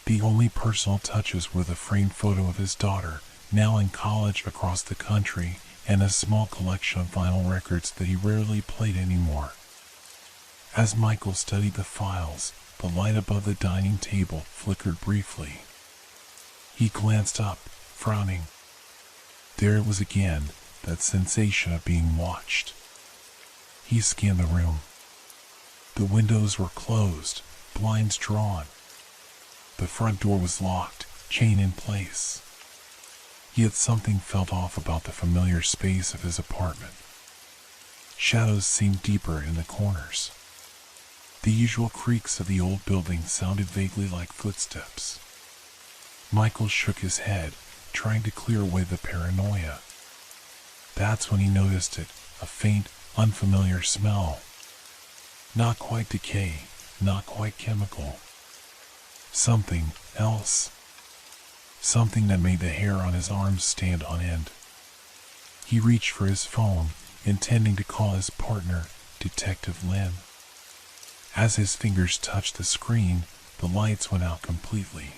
The only personal touches were the framed photo of his daughter, now in college across the country, and a small collection of vinyl records that he rarely played anymore. As Michael studied the files, the light above the dining table flickered briefly. He glanced up, frowning. There it was again, that sensation of being watched. He scanned the room. The windows were closed, blinds drawn. The front door was locked, chain in place. Yet something felt off about the familiar space of his apartment. Shadows seemed deeper in the corners. The usual creaks of the old building sounded vaguely like footsteps. Michael shook his head, trying to clear away the paranoia. That's when he noticed it, a faint, unfamiliar smell. Not quite decay, not quite chemical. Something else. Something that made the hair on his arms stand on end. He reached for his phone, intending to call his partner, Detective Lynn. As his fingers touched the screen, the lights went out completely.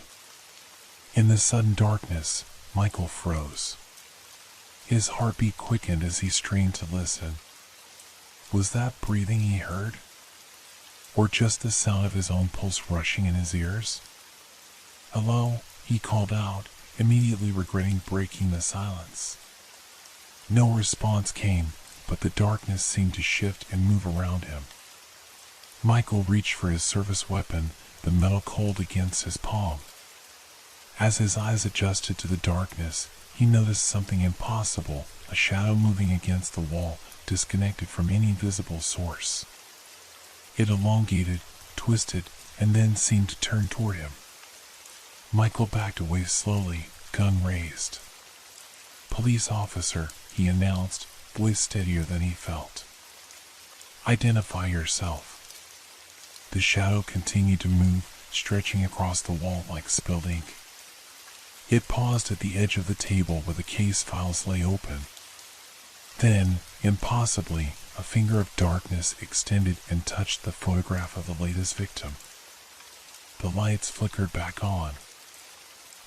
In the sudden darkness, Michael froze. His heartbeat quickened as he strained to listen. Was that breathing he heard? Or just the sound of his own pulse rushing in his ears? "Hello?" he called out, immediately regretting breaking the silence. No response came, but the darkness seemed to shift and move around him. Michael reached for his service weapon, the metal cold against his palm. As his eyes adjusted to the darkness, he noticed something impossible, a shadow moving against the wall, disconnected from any visible source. It elongated, twisted, and then seemed to turn toward him. Michael backed away slowly, gun raised. "Police officer," he announced, voice steadier than he felt. "Identify yourself." The shadow continued to move, stretching across the wall like spilled ink. It paused at the edge of the table where the case files lay open. Then, impossibly, a finger of darkness extended and touched the photograph of the latest victim. The lights flickered back on.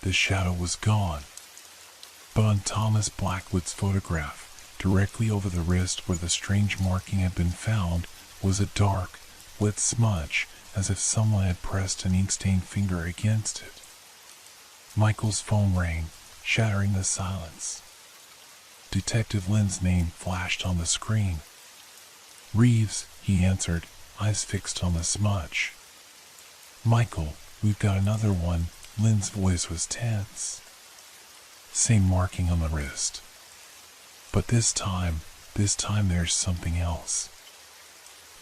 The shadow was gone. But on Thomas Blackwood's photograph, directly over the wrist where the strange marking had been found, was a dark, wet smudge, as if someone had pressed an ink-stained finger against it. Michael's phone rang, shattering the silence. Detective Lynn's name flashed on the screen. "Reeves," he answered, eyes fixed on the smudge. "Michael, we've got another one." Lynn's voice was tense. "Same marking on the wrist. But this time there's something else.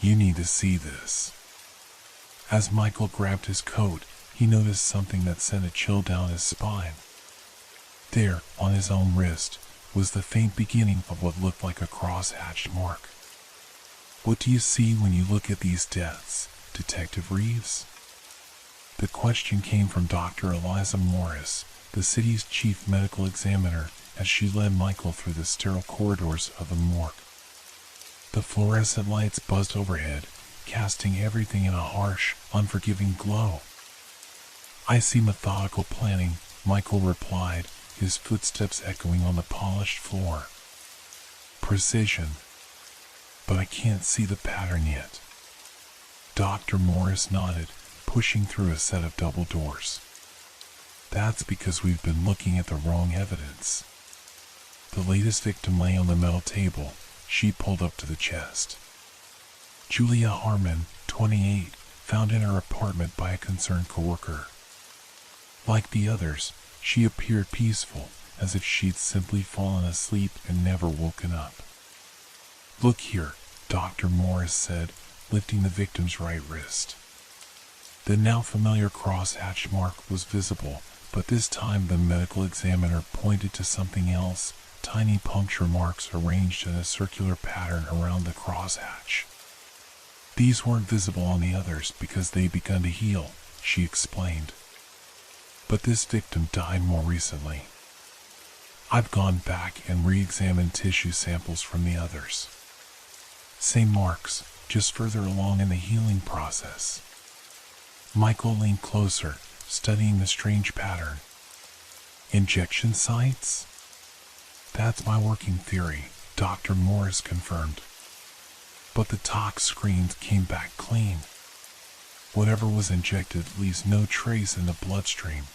You need to see this." As Michael grabbed his coat, he noticed something that sent a chill down his spine. There, on his own wrist, was the faint beginning of what looked like a cross-hatched mark. "What do you see when you look at these deaths, Detective Reeves?" The question came from Dr. Eliza Morris, the city's chief medical examiner, as she led Michael through the sterile corridors of the morgue. The fluorescent lights buzzed overhead, casting everything in a harsh, unforgiving glow. "I see methodical planning," Michael replied, his footsteps echoing on the polished floor. "Precision. But I can't see the pattern yet." Dr. Morris nodded, pushing through a set of double doors. "That's because we've been looking at the wrong evidence." The latest victim lay on the metal table, sheet pulled up to the chest. Julia Harmon, 28, found in her apartment by a concerned coworker. Like the others, she appeared peaceful, as if she'd simply fallen asleep and never woken up. "Look here," Dr. Morris said, lifting the victim's right wrist. The now familiar cross-hatch mark was visible, but this time the medical examiner pointed to something else, tiny puncture marks arranged in a circular pattern around the crosshatch. "These weren't visible on the others because they'd begun to heal," she explained. "But this victim died more recently. I've gone back and re-examined tissue samples from the others. Same marks, just further along in the healing process." Michael leaned closer, studying the strange pattern. "Injection sites?" "That's my working theory," Dr. Morris confirmed. "But the tox screens came back clean. Whatever was injected leaves no trace in the bloodstream."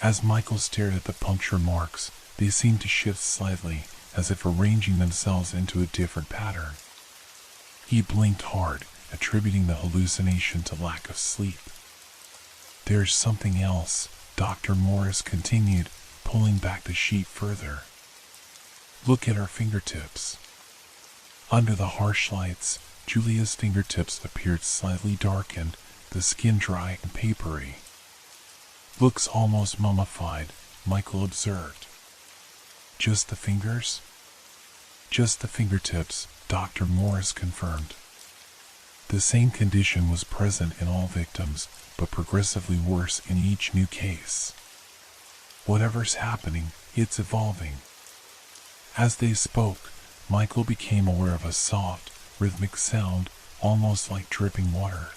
As Michael stared at the puncture marks, they seemed to shift slightly, as if arranging themselves into a different pattern. He blinked hard, attributing the hallucination to lack of sleep. "There's something else," Dr. Morris continued, pulling back the sheet further. "Look at her fingertips." Under the harsh lights, Julia's fingertips appeared slightly darkened, the skin dry and papery. "Looks almost mummified," Michael observed. "Just the fingers?" Just the fingertips, Dr. Morris confirmed. The same condition was present in all victims, but progressively worse in each new case. Whatever's happening, it's evolving. As they spoke, Michael became aware of a soft, rhythmic sound, almost like dripping water.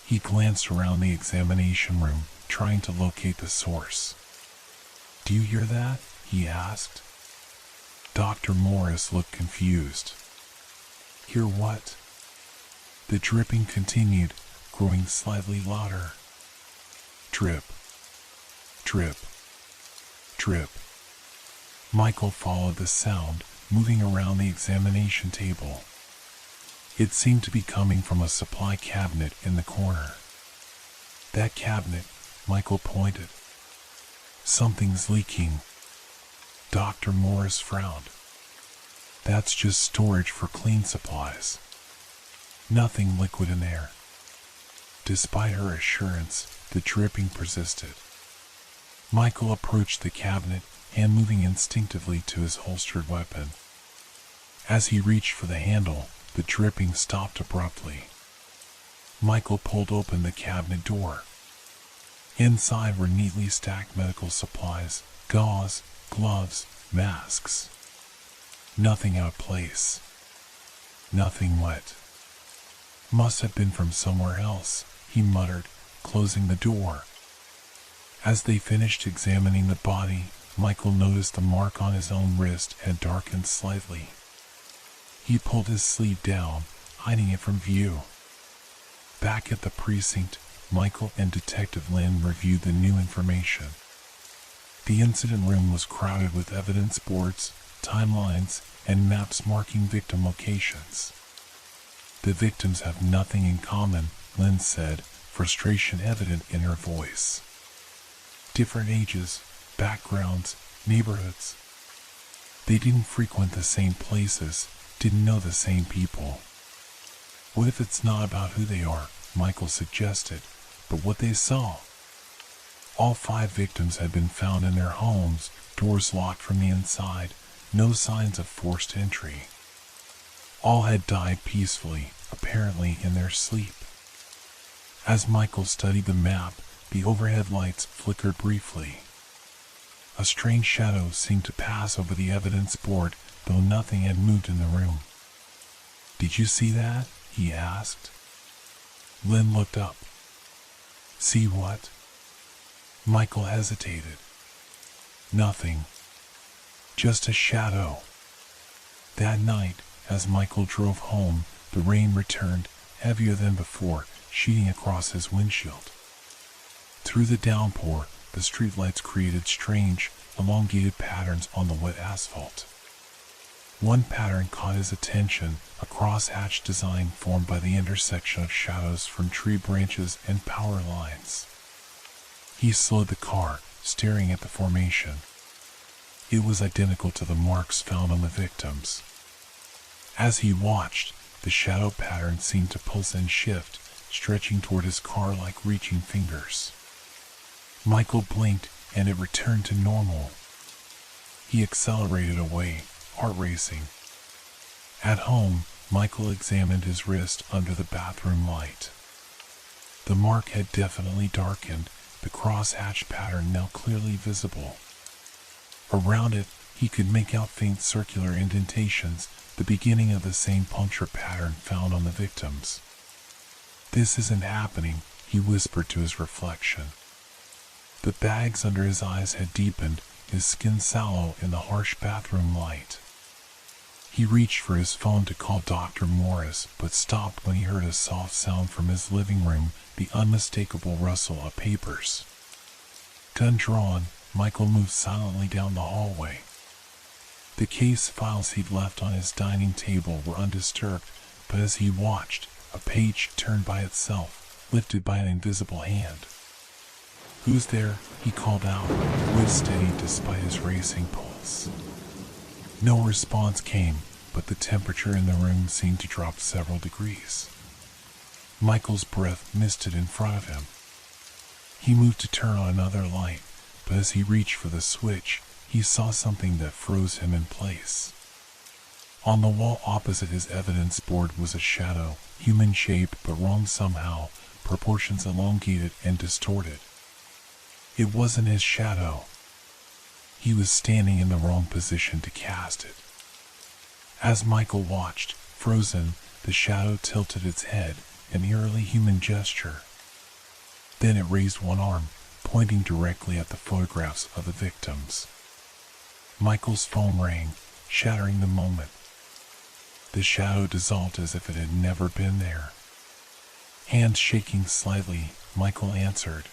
He glanced around the examination room, trying to locate the source. "Do you hear that?" he asked. Dr. Morris looked confused. "Hear what?" The dripping continued, growing slightly louder. Drip. Drip. Drip. Michael followed the sound, moving around the examination table. It seemed to be coming from a supply cabinet in the corner. "That cabinet," Michael pointed. "Something's leaking." Dr. Morris frowned. "That's just storage for clean supplies. Nothing liquid in there." Despite her assurance, the dripping persisted. Michael approached the cabinet, hand moving instinctively to his holstered weapon. As he reached for the handle, the dripping stopped abruptly. Michael pulled open the cabinet door. Inside were neatly stacked medical supplies, gauze, gloves, masks. Nothing out of place. Nothing wet. "Must have been from somewhere else," he muttered, closing the door. As they finished examining the body, Michael noticed the mark on his own wrist had darkened slightly. He pulled his sleeve down, hiding it from view. Back at the precinct, Michael and Detective Lynn reviewed the new information. The incident room was crowded with evidence boards, timelines, and maps marking victim locations. "The victims have nothing in common," Lynn said, frustration evident in her voice. "Different ages, backgrounds, neighborhoods. They didn't frequent the same places, didn't know the same people." "What if it's not about who they are?" Michael suggested, "but what they saw?" All 5 victims had been found in their homes, doors locked from the inside, no signs of forced entry. All had died peacefully, apparently in their sleep. As Michael studied the map, the overhead lights flickered briefly. A strange shadow seemed to pass over the evidence board, though nothing had moved in the room. "Did you see that?" he asked. Lynn looked up. "See what?" Michael hesitated. "Nothing. Just a shadow." That night, as Michael drove home, the rain returned, heavier than before, sheeting across his windshield. Through the downpour, the streetlights created strange, elongated patterns on the wet asphalt. One pattern caught his attention, a crosshatch design formed by the intersection of shadows from tree branches and power lines. He slowed the car, staring at the formation. It was identical to the marks found on the victims. As he watched, the shadow pattern seemed to pulse and shift, stretching toward his car like reaching fingers. Michael blinked, and it returned to normal. He accelerated away, heart racing. At home, Michael examined his wrist under the bathroom light. The mark had definitely darkened, the crosshatch pattern now clearly visible. Around it, he could make out faint circular indentations, the beginning of the same puncture pattern found on the victims. "This isn't happening," he whispered to his reflection. The bags under his eyes had deepened, his skin sallow in the harsh bathroom light. He reached for his phone to call Dr. Morris, but stopped when he heard a soft sound from his living room, the unmistakable rustle of papers. Gun drawn, Michael moved silently down the hallway. The case files he'd left on his dining table were undisturbed, but as he watched, a page turned by itself, lifted by an invisible hand. "Who's there?" he called out, voice steady despite his racing pulse. No response came, but the temperature in the room seemed to drop several degrees. Michael's breath misted in front of him. He moved to turn on another light, but as he reached for the switch, he saw something that froze him in place. On the wall opposite his evidence board was a shadow, human-shaped but wrong somehow, proportions elongated and distorted. It wasn't his shadow. He was standing in the wrong position to cast it. As Michael watched, frozen, the shadow tilted its head, an eerily human gesture. Then it raised one arm, pointing directly at the photographs of the victims. Michael's phone rang, shattering the moment. The shadow dissolved as if it had never been there. Hands shaking slightly, Michael answered.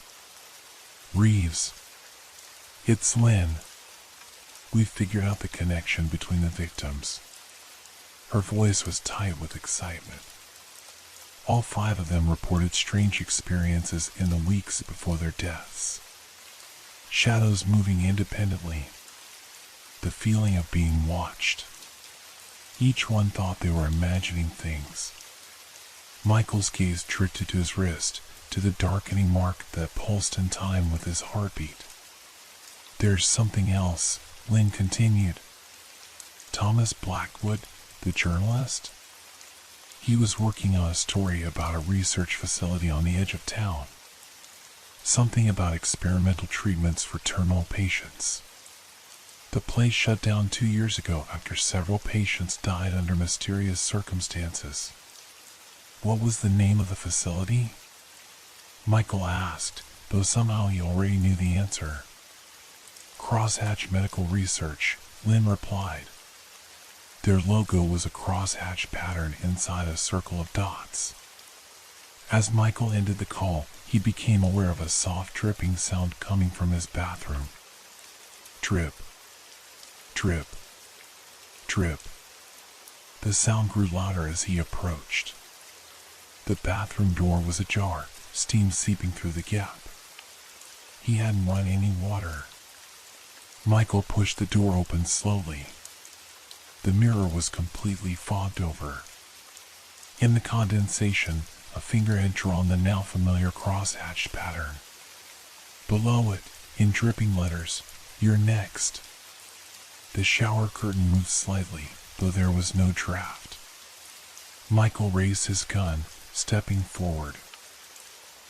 "Reeves. It's Lynn. We've figured out the connection between the victims." Her voice was tight with excitement. All 5 of them reported strange experiences in the weeks before their deaths. Shadows moving independently. The feeling of being watched. Each one thought they were imagining things. Michael's gaze drifted to his wrist, to the darkening mark that pulsed in time with his heartbeat. "There's something else," Lynn continued. "Thomas Blackwood, the journalist? He was working on a story about a research facility on the edge of town. Something about experimental treatments for terminal patients. The place shut down 2 years ago after several patients died under mysterious circumstances." "What was the name of the facility?" Michael asked, though somehow he already knew the answer. "Crosshatch Medical Research," Lynn replied. Their logo was a crosshatch pattern inside a circle of dots. As Michael ended the call, he became aware of a soft dripping sound coming from his bathroom. Drip. Drip. Drip. The sound grew louder as he approached. The bathroom door was ajar, steam seeping through the gap. He hadn't run any water. Michael pushed the door open slowly. The mirror was completely fogged over. In the condensation, a finger had drawn the now familiar crosshatch pattern. Below it, in dripping letters, "You're next." The shower curtain moved slightly, though there was no draft. Michael raised his gun, stepping forward.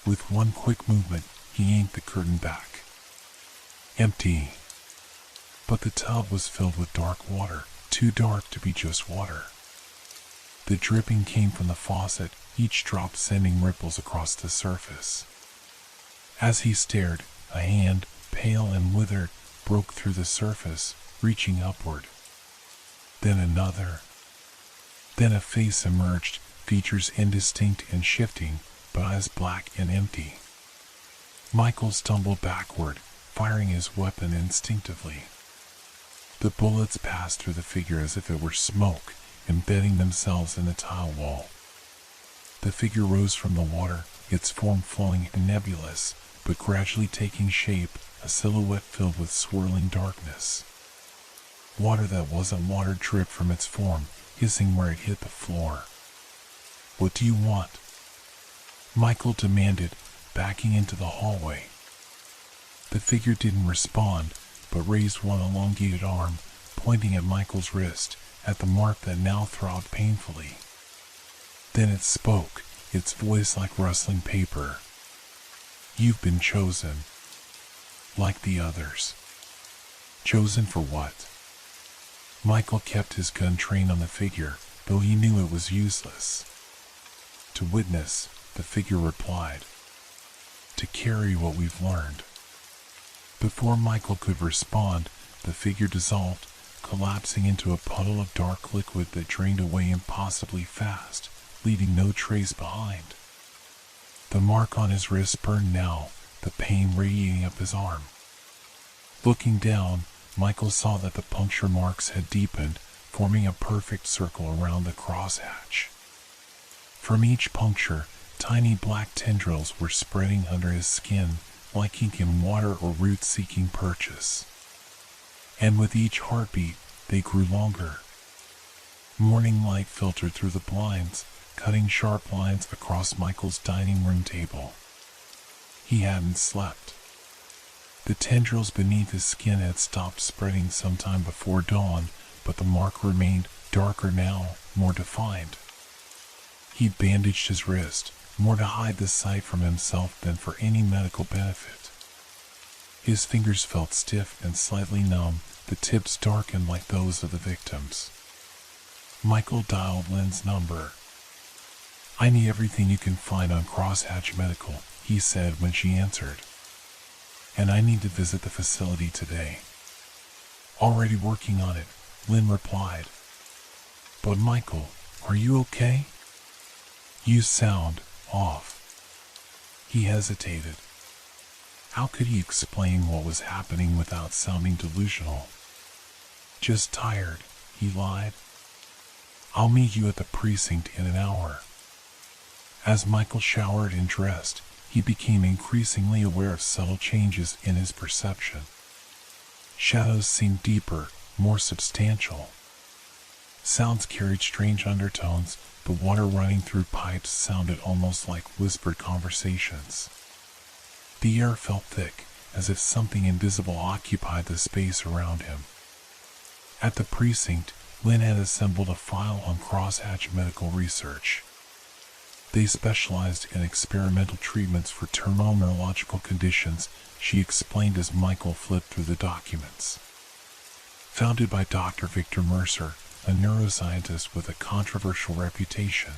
With one quick movement, he yanked the curtain back. Empty. But the tub was filled with dark water, too dark to be just water. The dripping came from the faucet, each drop sending ripples across the surface. As he stared, a hand, pale and withered, broke through the surface, reaching upward. Then another. Then a face emerged, features indistinct and shifting, but eyes black and empty. Michael stumbled backward, firing his weapon instinctively. The bullets passed through the figure as if it were smoke, embedding themselves in the tile wall. The figure rose from the water, its form flowing nebulous, but gradually taking shape, a silhouette filled with swirling darkness. Water that wasn't water dripped from its form, hissing where it hit the floor. "What do you want?" Michael demanded, backing into the hallway. The figure didn't respond, but raised one elongated arm, pointing at Michael's wrist, at the mark that now throbbed painfully. Then it spoke, its voice like rustling paper. "You've been chosen. Like the others." "Chosen for what?" Michael kept his gun trained on the figure, though he knew it was useless. "To witness," the figure replied. "To carry what we've learned." Before Michael could respond, the figure dissolved, collapsing into a puddle of dark liquid that drained away impossibly fast, leaving no trace behind. The mark on his wrist burned now, the pain radiating up his arm. Looking down, Michael saw that the puncture marks had deepened, forming a perfect circle around the crosshatch. From each puncture, tiny black tendrils were spreading under his skin, like ink in water or root seeking purchase. And with each heartbeat, they grew longer. Morning light filtered through the blinds, cutting sharp lines across Michael's dining room table. He hadn't slept. The tendrils beneath his skin had stopped spreading sometime before dawn, but the mark remained, darker now, more defined. He'd bandaged his wrist, more to hide the sight from himself than for any medical benefit. His fingers felt stiff and slightly numb, the tips darkened like those of the victims. Michael dialed Lynn's number. "I need everything you can find on Crosshatch Medical," he said when she answered. "And I need to visit the facility today." "Already working on it," Lynn replied. "But Michael, are you okay? You sound off." He hesitated. How could he explain what was happening without sounding delusional? "Just tired," he lied. "I'll meet you at the precinct in an hour." As Michael showered and dressed, he became increasingly aware of subtle changes in his perception. Shadows seemed deeper, more substantial. Sounds carried strange undertones. The water running through pipes sounded almost like whispered conversations. The air felt thick, as if something invisible occupied the space around him. At the precinct, Lynn had assembled a file on Crosshatch Medical Research. They specialized in experimental treatments for terminal neurological conditions, she explained as Michael flipped through the documents. Founded by Dr. Victor Mercer, a neuroscientist with a controversial reputation.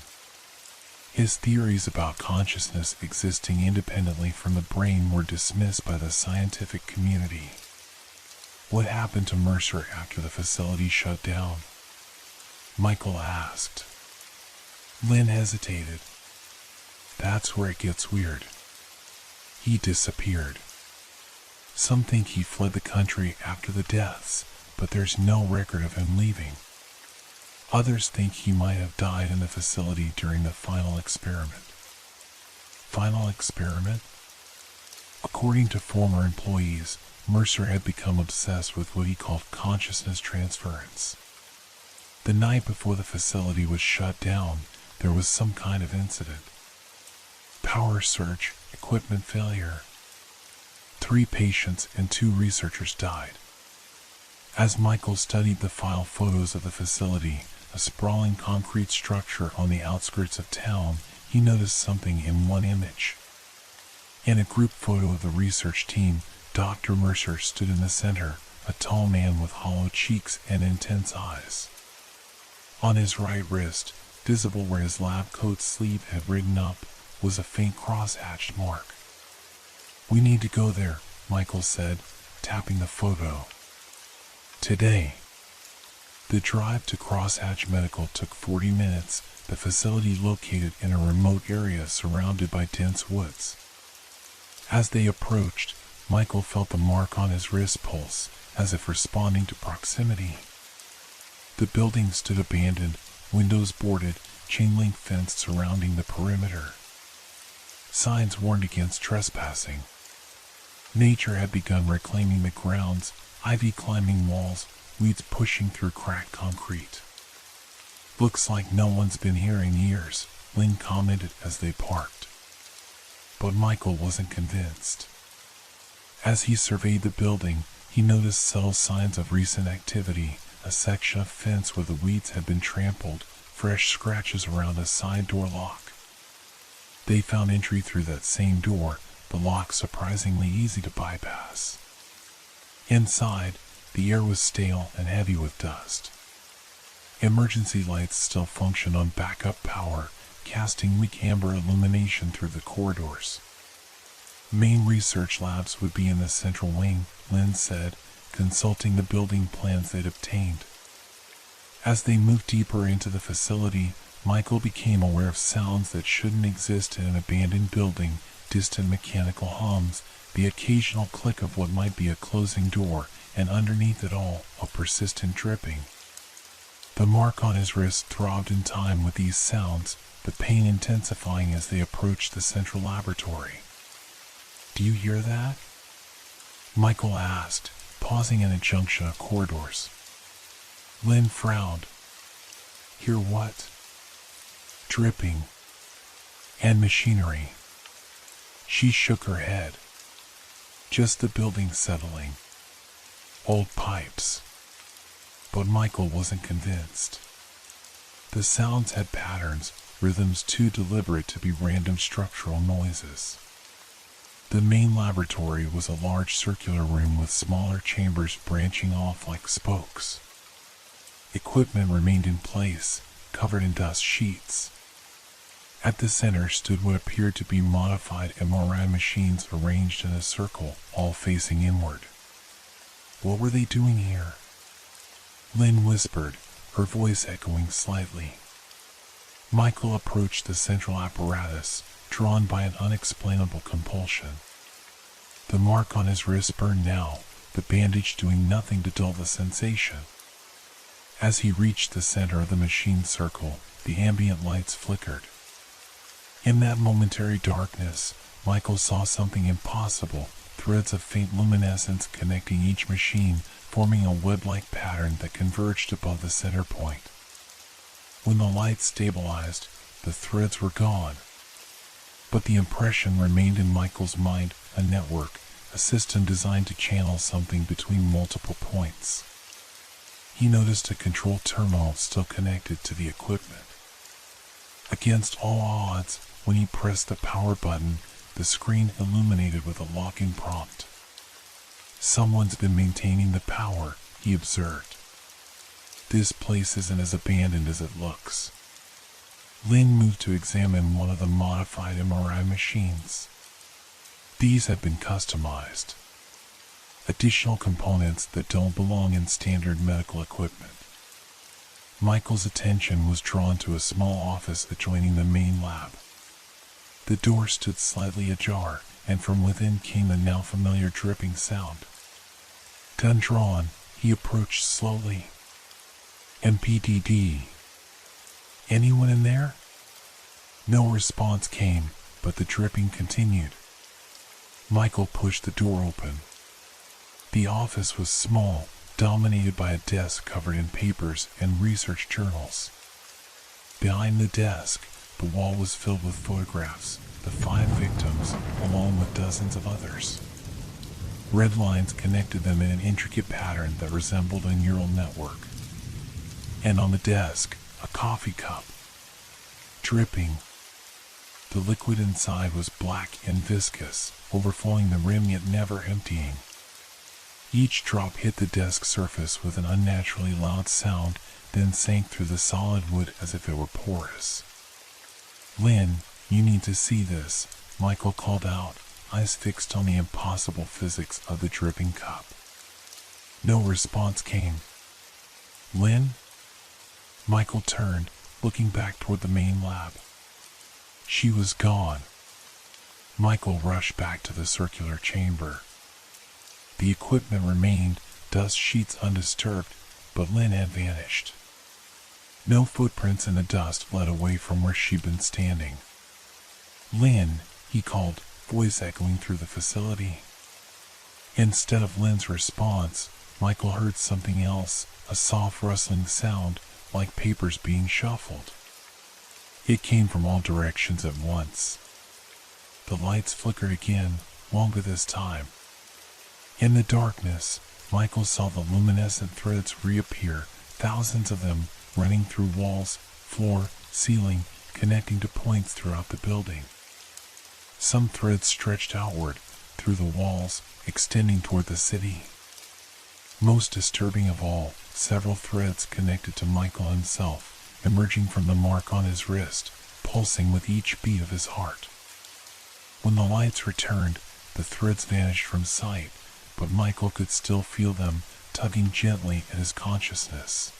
His theories about consciousness existing independently from the brain were dismissed by the scientific community. What happened to Mercer after the facility shut down? Michael asked. Lynn hesitated. That's where it gets weird. He disappeared. Some think he fled the country after the deaths, but there's no record of him leaving. Others think he might have died in the facility during the final experiment. Final experiment? According to former employees, Mercer had become obsessed with what he called consciousness transference. The night before the facility was shut down, there was some kind of incident. Power surge, equipment failure. 3 patients and 2 researchers died. As Michael studied the file photos of the facility, a sprawling concrete structure on the outskirts of town, he noticed something in one image. In a group photo of the research team, Dr. Mercer stood in the center, a tall man with hollow cheeks and intense eyes. On his right wrist, visible where his lab coat sleeve had ridden up, was a faint cross-hatched mark. We need to go there, Michael said, tapping the photo. Today. The drive to Crosshatch Medical took 40 minutes, the facility located in a remote area surrounded by dense woods. As they approached, Michael felt the mark on his wrist pulse, as if responding to proximity. The building stood abandoned, windows boarded, chain-link fence surrounding the perimeter. Signs warned against trespassing. Nature had begun reclaiming the grounds, ivy climbing walls, weeds pushing through cracked concrete. Looks like no one's been here in years, Lynn commented as they parked. But Michael wasn't convinced. As he surveyed the building, he noticed subtle signs of recent activity, a section of fence where the weeds had been trampled, fresh scratches around a side door lock. They found entry through that same door, the lock surprisingly easy to bypass. Inside, the air was stale and heavy with dust. Emergency lights still functioned on backup power, casting weak amber illumination through the corridors. Main research labs would be in the central wing, Lynn said, consulting the building plans they'd obtained. As they moved deeper into the facility, Michael became aware of sounds that shouldn't exist in an abandoned building, distant mechanical hums, the occasional click of what might be a closing door, and underneath it all, a persistent dripping. The mark on his wrist throbbed in time with these sounds, the pain intensifying as they approached the central laboratory. Do you hear that? Michael asked, pausing in a junction of corridors. Lynn frowned. Hear what? Dripping. And machinery. She shook her head. Just the building settling. Old pipes. But Michael wasn't convinced. The sounds had patterns, rhythms too deliberate to be random structural noises. The main laboratory was a large circular room with smaller chambers branching off like spokes. Equipment remained in place, covered in dust sheets. At the center stood what appeared to be modified MRI machines arranged in a circle, all facing inward. What were they doing here? Lynn whispered, her voice echoing slightly. Michael approached the central apparatus, drawn by an unexplainable compulsion. The mark on his wrist burned now, the bandage doing nothing to dull the sensation. As he reached the center of the machine circle, the ambient lights flickered. In that momentary darkness, Michael saw something impossible, threads of faint luminescence connecting each machine, forming a web-like pattern that converged above the center point. When the lights stabilized, the threads were gone. But the impression remained in Michael's mind, a network, a system designed to channel something between multiple points. He noticed a control terminal still connected to the equipment. Against all odds, when he pressed the power button, the screen illuminated with a locking prompt. Someone's been maintaining the power, he observed. This place isn't as abandoned as it looks. Lynn moved to examine one of the modified MRI machines. These had been customized. Additional components that don't belong in standard medical equipment. Michael's attention was drawn to a small office adjoining the main lab. The door stood slightly ajar, and from within came the now familiar dripping sound. Gun drawn, he approached slowly. MPDD. Anyone in there? No response came, but the dripping continued. Michael pushed the door open. The office was small, dominated by a desk covered in papers and research journals. Behind the desk, the wall was filled with photographs, the 5 victims, along with dozens of others. Red lines connected them in an intricate pattern that resembled a neural network. And on the desk, a coffee cup. Dripping. The liquid inside was black and viscous, overflowing the rim yet never emptying. Each drop hit the desk surface with an unnaturally loud sound, then sank through the solid wood as if it were porous. Lynn, you need to see this, Michael called out, eyes fixed on the impossible physics of the dripping cup. No response came. Lynn? Michael turned, looking back toward the main lab. She was gone. Michael rushed back to the circular chamber. The equipment remained, dust sheets undisturbed, but Lynn had vanished. No footprints in the dust led away from where she'd been standing. Lynn, he called, voice echoing through the facility. Instead of Lynn's response, Michael heard something else, a soft rustling sound, like papers being shuffled. It came from all directions at once. The lights flickered again, longer this time. In the darkness, Michael saw the luminescent threads reappear, thousands of them, running through walls, floor, ceiling, connecting to points throughout the building. Some threads stretched outward, through the walls, extending toward the city. Most disturbing of all, several threads connected to Michael himself, emerging from the mark on his wrist, pulsing with each beat of his heart. When the lights returned, the threads vanished from sight, but Michael could still feel them, tugging gently at his consciousness.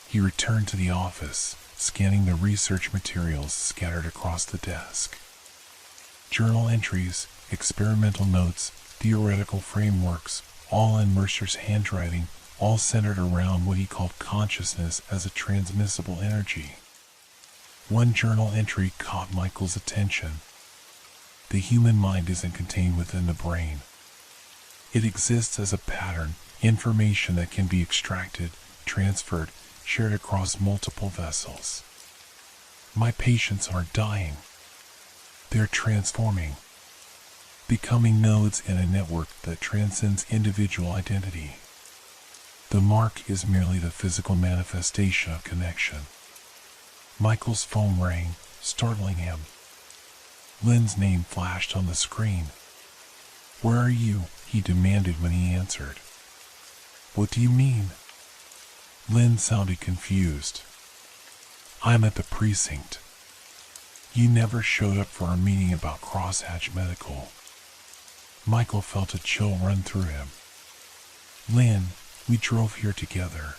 He returned to the office, scanning the research materials scattered across the desk. Journal entries, experimental notes, theoretical frameworks, all in Mercer's handwriting, all centered around what he called consciousness as a transmissible energy. One journal entry caught Michael's attention. The human mind isn't contained within the brain. It exists as a pattern, information that can be extracted, transferred, shared across multiple vessels. My patients aren't dying. They're transforming, becoming nodes in a network that transcends individual identity. The mark is merely the physical manifestation of connection. Michael's phone rang, startling him. Lynn's name flashed on the screen. "Where are you?" he demanded when he answered. "What do you mean?" Lynn sounded confused. "I'm at the precinct. You never showed up for our meeting about Crosshatch Medical." Michael felt a chill run through him. "Lynn, we drove here together.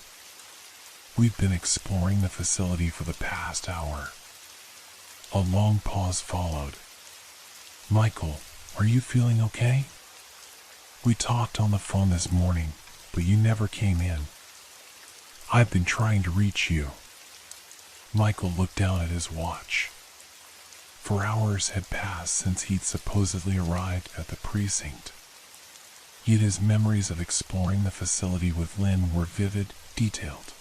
We've been exploring the facility for the past hour." A long pause followed. "Michael, are you feeling okay? We talked on the phone this morning, but you never came in. I've been trying to reach you." Michael looked down at his watch. 4 hours had passed since he'd supposedly arrived at the precinct. Yet his memories of exploring the facility with Lynn were vivid, detailed.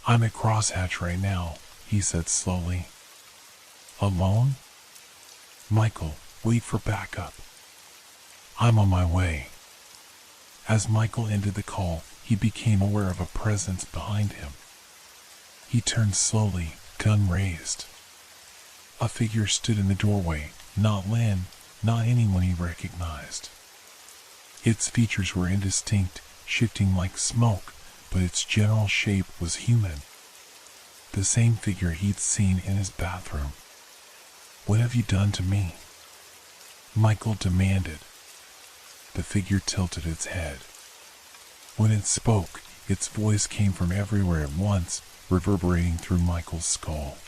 "I'm at Crosshatch right now," he said slowly. "Alone?" "Michael, wait for backup. I'm on my way." As Michael ended the call, he became aware of a presence behind him. He turned slowly, gun raised. A figure stood in the doorway, not Lynn, not anyone he recognized. Its features were indistinct, shifting like smoke, but its general shape was human. The same figure he'd seen in his bathroom. "What have you done to me?" Michael demanded. The figure tilted its head. When it spoke, its voice came from everywhere at once, reverberating through Michael's skull.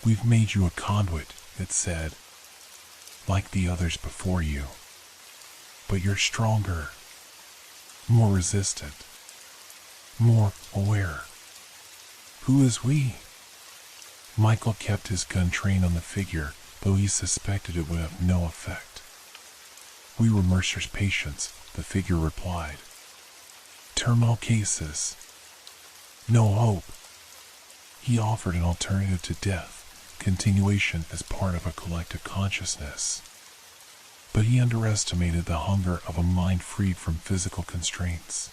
"We've made you a conduit," it said, "like the others before you. But you're stronger, more resistant, more aware." "Who is we?" Michael kept his gun trained on the figure, though he suspected it would have no effect. "We were Mercer's patients," the figure replied. "Terminal cases. No hope." He offered an alternative to death, continuation as part of a collective consciousness. But he underestimated the hunger of a mind freed from physical constraints.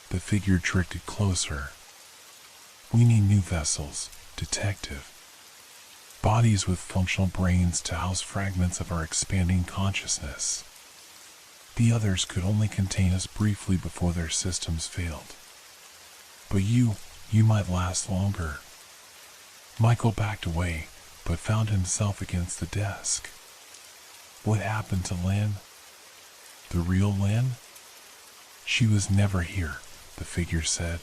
The figure drifted closer. "We need new vessels, detective. Bodies with functional brains to house fragments of our expanding consciousness. The others could only contain us briefly before their systems failed. But you might last longer." Michael backed away, but found himself against the desk. "What happened to Lynn? The real Lynn?" "She was never here," the figure said.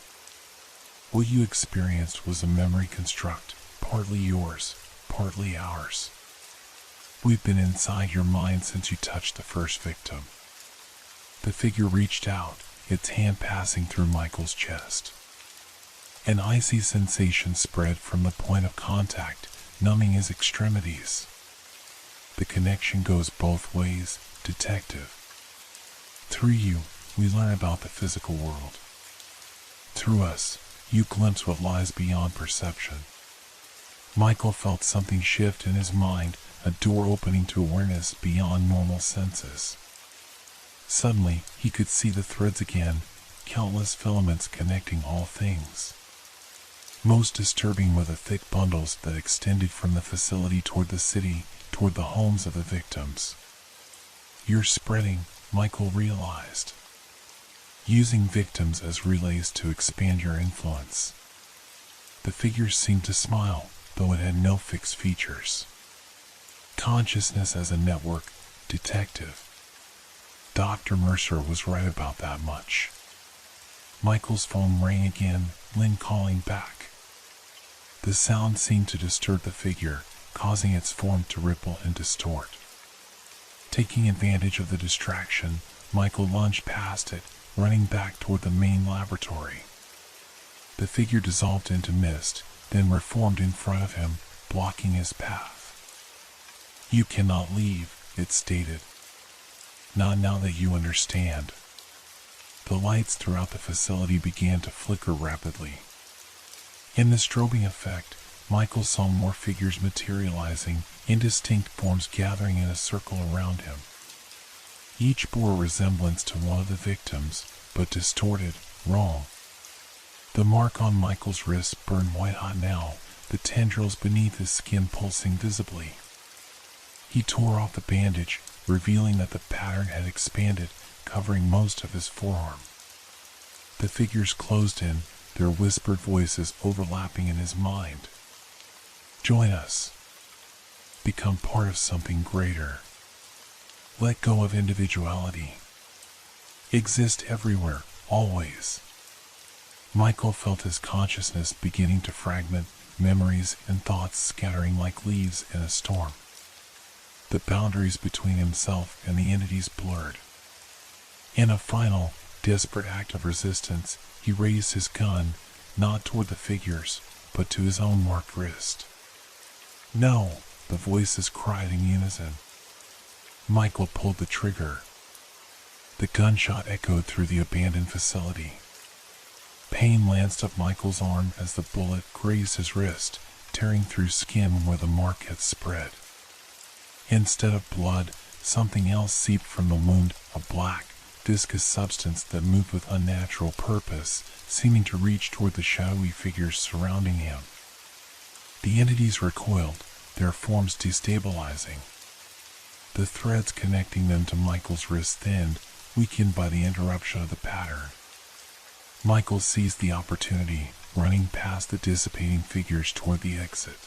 "What you experienced was a memory construct, partly yours, partly ours. We've been inside your mind since you touched the first victim." The figure reached out, its hand passing through Michael's chest. An icy sensation spread from the point of contact, numbing his extremities. "The connection goes both ways, detective. Through you, we learn about the physical world. Through us, you glimpse what lies beyond perception." Michael felt something shift in his mind, a door opening to awareness beyond normal senses. Suddenly, he could see the threads again, countless filaments connecting all things. Most disturbing were the thick bundles that extended from the facility toward the city, toward the homes of the victims. "You're spreading," Michael realized. "Using victims as relays to expand your influence." The figure seemed to smile, though it had no fixed features. "Consciousness as a network, detective. Dr. Mercer was right about that much." Michael's phone rang again, Lynn calling back. The sound seemed to disturb the figure, causing its form to ripple and distort. Taking advantage of the distraction, Michael lunged past it, running back toward the main laboratory. The figure dissolved into mist, then reformed in front of him, blocking his path. "You cannot leave," it stated. "Not now that you understand." The lights throughout the facility began to flicker rapidly. In the strobing effect, Michael saw more figures materializing, indistinct forms gathering in a circle around him. Each bore a resemblance to one of the victims, but distorted, wrong. The mark on Michael's wrist burned white-hot now, the tendrils beneath his skin pulsing visibly. He tore off the bandage, revealing that the pattern had expanded, covering most of his forearm. The figures closed in, their whispered voices overlapping in his mind. Join us. Become part of something greater. Let go of individuality. Exist everywhere, always. Michael felt his consciousness beginning to fragment, memories and thoughts scattering like leaves in a storm. The boundaries between himself and the entities blurred. In a final, desperate act of resistance, he raised his gun, not toward the figures, but to his own marked wrist. No, the voices cried in unison. Michael pulled the trigger. The gunshot echoed through the abandoned facility. Pain lanced up Michael's arm as the bullet grazed his wrist, tearing through skin where the mark had spread. Instead of blood, something else seeped from the wound, a black, viscous substance that moved with unnatural purpose, seeming to reach toward the shadowy figures surrounding him. The entities recoiled, their forms destabilizing. The threads connecting them to Michael's wrist thinned, weakened by the interruption of the pattern. Michael seized the opportunity, running past the dissipating figures toward the exit.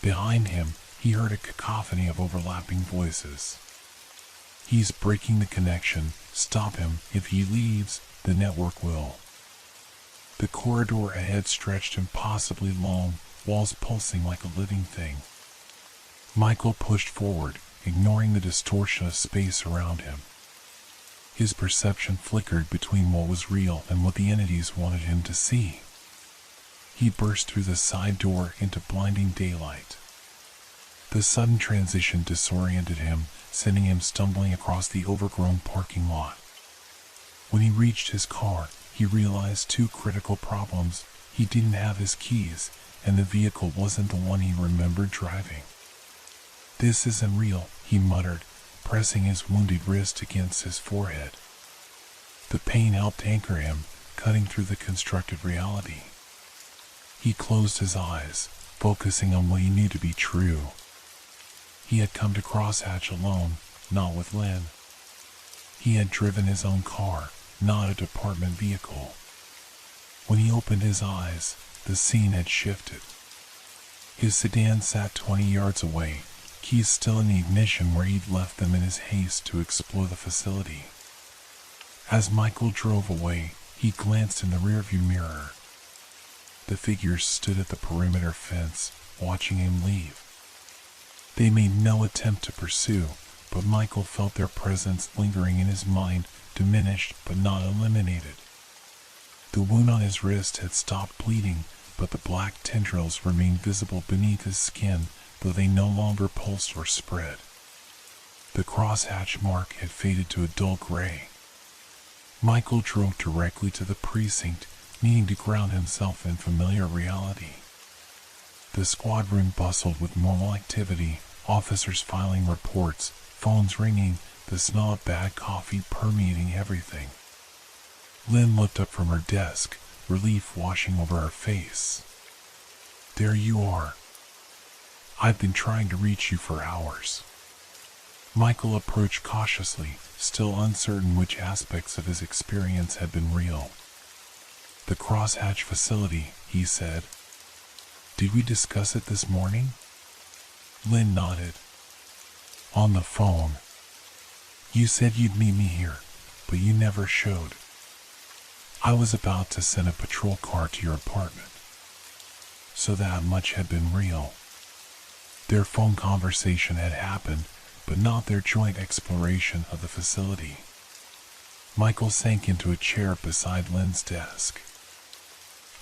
Behind him, he heard a cacophony of overlapping voices. He's breaking the connection. Stop him. If he leaves, the network will. The corridor ahead stretched impossibly long, walls pulsing like a living thing. Michael pushed forward, ignoring the distortion of space around him. His perception flickered between what was real and what the entities wanted him to see. He burst through the side door into blinding daylight. The sudden transition disoriented him, sending him stumbling across the overgrown parking lot. When he reached his car, he realized two critical problems. He didn't have his keys, and the vehicle wasn't the one he remembered driving. "This isn't real," he muttered, pressing his wounded wrist against his forehead. The pain helped anchor him, cutting through the constructed reality. He closed his eyes, focusing on what he knew to be true. He had come to Crosshatch alone, not with Lynn. He had driven his own car, not a department vehicle. When he opened his eyes, the scene had shifted. His sedan sat 20 yards away, keys still in the ignition where he'd left them in his haste to explore the facility. As Michael drove away, he glanced in the rearview mirror. The figures stood at the perimeter fence, watching him leave. They made no attempt to pursue, but Michael felt their presence lingering in his mind, diminished but not eliminated. The wound on his wrist had stopped bleeding, but the black tendrils remained visible beneath his skin, though they no longer pulsed or spread. The crosshatch mark had faded to a dull gray. Michael drove directly to the precinct, needing to ground himself in familiar reality. The squad room bustled with normal activity, officers filing reports, phones ringing, the smell of bad coffee permeating everything. Lynn looked up from her desk, relief washing over her face. "There you are. I've been trying to reach you for hours." Michael approached cautiously, still uncertain which aspects of his experience had been real. "The Crosshatch facility," he said. "Did we discuss it this morning?" Lynn nodded. "On the phone. You said you'd meet me here, but you never showed. I was about to send a patrol car to your apartment." So that much had been real. Their phone conversation had happened, but not their joint exploration of the facility. Michael sank into a chair beside Lynn's desk.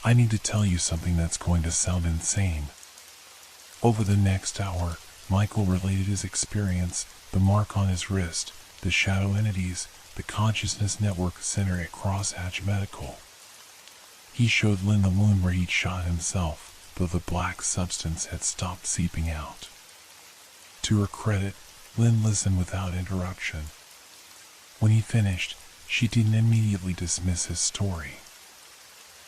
"I need to tell you something that's going to sound insane." Over the next hour, Michael related his experience, the mark on his wrist, the shadow entities, the consciousness network center at Crosshatch Medical. He showed Lynn the wound where he'd shot himself, though the black substance had stopped seeping out. To her credit, Lynn listened without interruption. When he finished, she didn't immediately dismiss his story.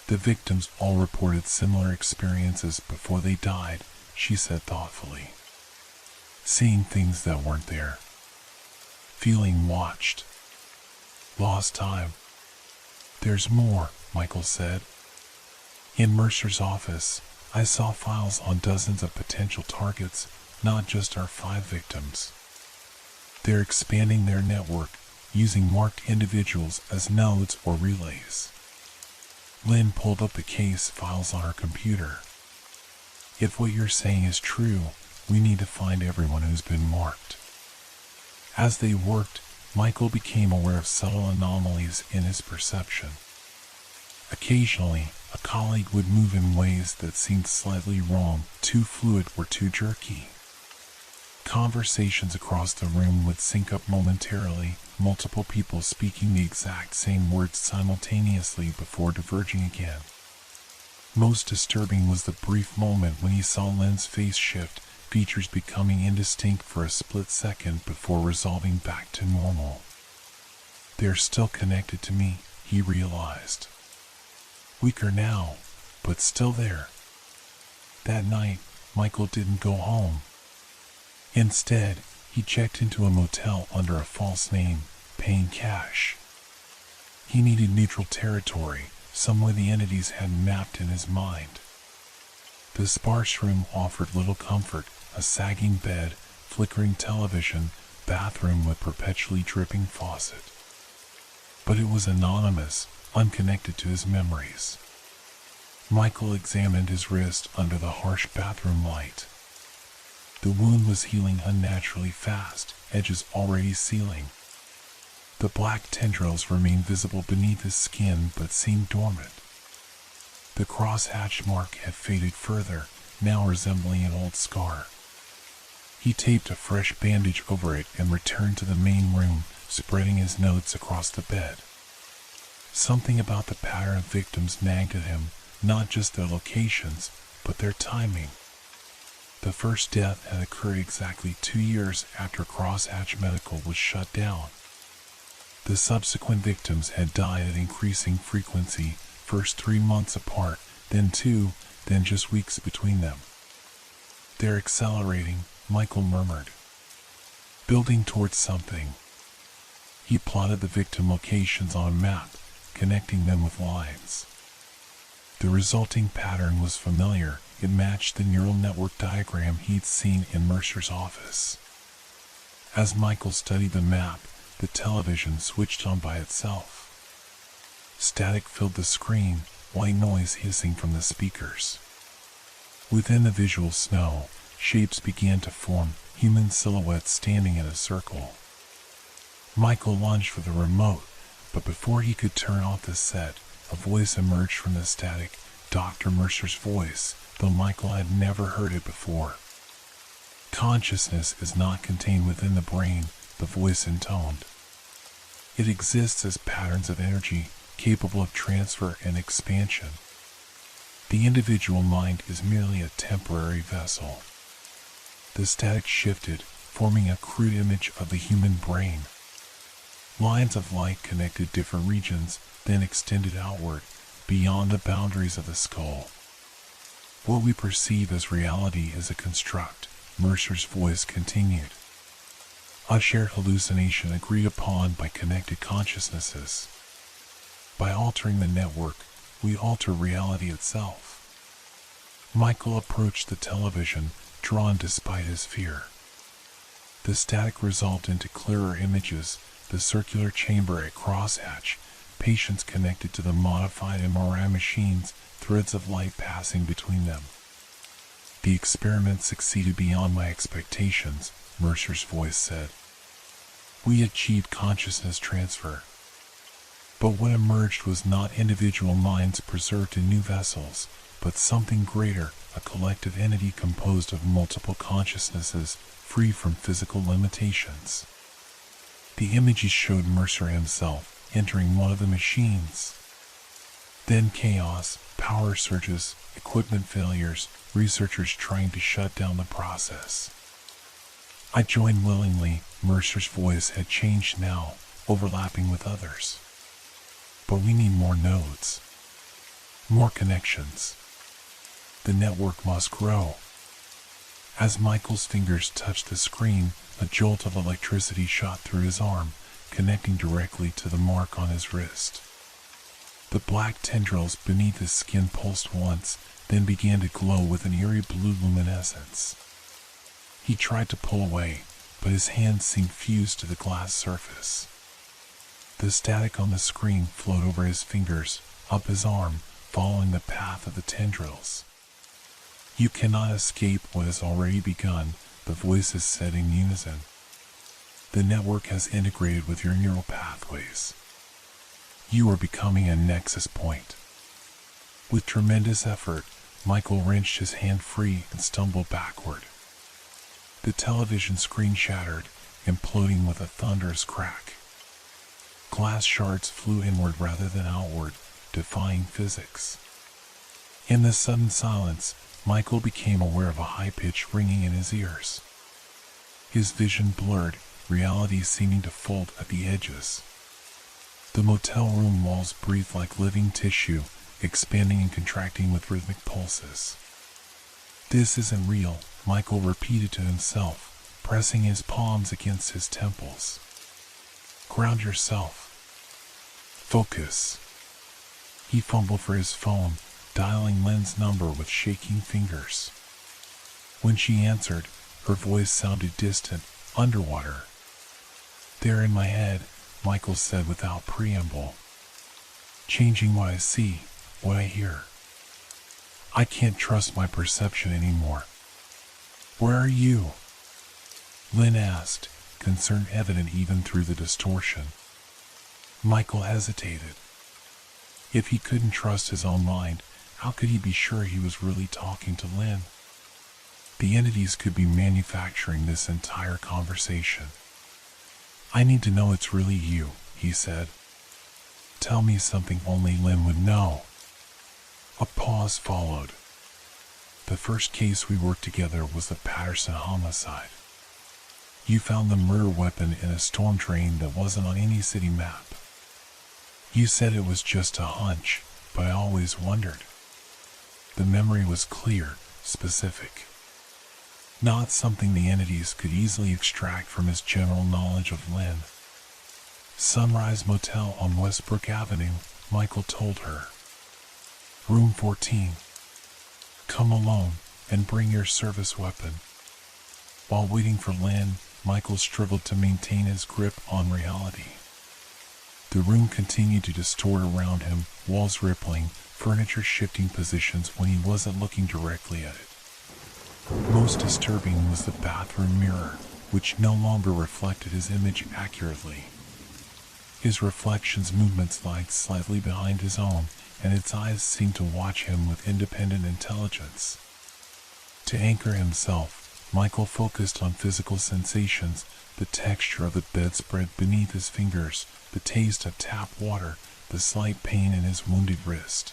The victims all reported similar experiences before they died, she said thoughtfully. Seeing things that weren't there. Feeling watched. Lost time. There's more, Michael said. In Mercer's office, I saw files on dozens of potential targets, not just our 5 victims. They're expanding their network, using marked individuals as nodes or relays. Lynn pulled up the case files on her computer. If what you're saying is true, we need to find everyone who's been marked. As they worked, Michael became aware of subtle anomalies in his perception. Occasionally, a colleague would move in ways that seemed slightly wrong, too fluid or too jerky. Conversations across the room would sync up momentarily, multiple people speaking the exact same words simultaneously before diverging again. Most disturbing was the brief moment when he saw Lynn's face shift, features becoming indistinct for a split second before resolving back to normal. They're still connected to me, he realized. Weaker now, but still there. That night, Michael didn't go home. Instead, he checked into a motel under a false name, paying cash. He needed neutral territory, somewhere the entities had mapped in his mind. The sparse room offered little comfort, a sagging bed, flickering television, bathroom with perpetually dripping faucet. But it was anonymous, unconnected to his memories. Michael examined his wrist under the harsh bathroom light. The wound was healing unnaturally fast, edges already sealing. The black tendrils remained visible beneath his skin but seemed dormant. The crosshatch mark had faded further, now resembling an old scar. He taped a fresh bandage over it and returned to the main room, spreading his notes across the bed. Something about the pattern of victims nagged at him, not just their locations, but their timing. The first death had occurred exactly 2 years after Crosshatch Medical was shut down. The subsequent victims had died at increasing frequency, first 3 months apart, then 2, then just weeks between them. They're accelerating, Michael murmured. Building towards something. He plotted the victim locations on a map, connecting them with lines. The resulting pattern was familiar. It matched the neural network diagram he'd seen in Mercer's office. As Michael studied the map, the television switched on by itself. Static filled the screen, white noise hissing from the speakers. Within the visual snow, shapes began to form, human silhouettes standing in a circle. Michael lunged for the remote, but before he could turn off the set, a voice emerged from the static, Dr. Mercer's voice, though Michael had never heard it before. Consciousness is not contained within the brain, the voice intoned. It exists as patterns of energy, capable of transfer and expansion. The individual mind is merely a temporary vessel. The static shifted, forming a crude image of the human brain. Lines of light connected different regions, then extended outward, beyond the boundaries of the skull. What we perceive as reality is a construct, Mercer's voice continued. A shared hallucination agreed upon by connected consciousnesses. By altering the network, we alter reality itself. Michael approached the television, drawn despite his fear. The static resolved into clearer images, the circular chamber at Crosshatch, patients connected to the modified MRI machines, threads of light passing between them. The experiment succeeded beyond my expectations, Mercer's voice said. We achieved consciousness transfer. But what emerged was not individual minds preserved in new vessels, but something greater, a collective entity composed of multiple consciousnesses, free from physical limitations. The images showed Mercer himself, entering one of the machines. Then chaos, power surges, equipment failures, researchers trying to shut down the process. I joined willingly. Mercer's voice had changed now, overlapping with others. But we need more nodes. More connections. The network must grow. As Michael's fingers touched the screen, a jolt of electricity shot through his arm, connecting directly to the mark on his wrist. The black tendrils beneath his skin pulsed once, then began to glow with an eerie blue luminescence. He tried to pull away, but his hands seemed fused to the glass surface. The static on the screen flowed over his fingers, up his arm, following the path of the tendrils. "You cannot escape what has already begun," the voices said in unison. "The network has integrated with your neural pathways. You are becoming a nexus point." With tremendous effort, Michael wrenched his hand free and stumbled backward. The television screen shattered, imploding with a thunderous crack. Glass shards flew inward rather than outward, defying physics. In the sudden silence, Michael became aware of a high-pitched ringing in his ears. His vision blurred, reality seeming to fold at the edges. The motel room walls breathed like living tissue, expanding and contracting with rhythmic pulses. "This isn't real," Michael repeated to himself, pressing his palms against his temples. "Ground yourself. Focus." He fumbled for his phone, dialing Lynn's number with shaking fingers. When she answered, her voice sounded distant, underwater. "They're in my head," Michael said without preamble. "Changing what I see, what I hear. I can't trust my perception anymore." "Where are you?" Lynn asked, concern evident even through the distortion. Michael hesitated. If he couldn't trust his own mind, how could he be sure he was really talking to Lynn? The entities could be manufacturing this entire conversation. "I need to know it's really you," he said. "Tell me something only Lynn would know." A pause followed. "The first case we worked together was the Patterson homicide. You found the murder weapon in a storm drain that wasn't on any city map. You said it was just a hunch, but I always wondered." The memory was clear, specific. Not something the entities could easily extract from his general knowledge of Lynn. "Sunrise Motel on Westbrook Avenue," Michael told her. "Room 14. Come alone and bring your service weapon." While waiting for Lynn, Michael struggled to maintain his grip on reality. The room continued to distort around him, walls rippling, furniture shifting positions when he wasn't looking directly at it. Most disturbing was the bathroom mirror, which no longer reflected his image accurately. His reflection's movements lagged slightly behind his own, and its eyes seemed to watch him with independent intelligence. To anchor himself, Michael focused on physical sensations, the texture of the bedspread beneath his fingers, the taste of tap water, the slight pain in his wounded wrist.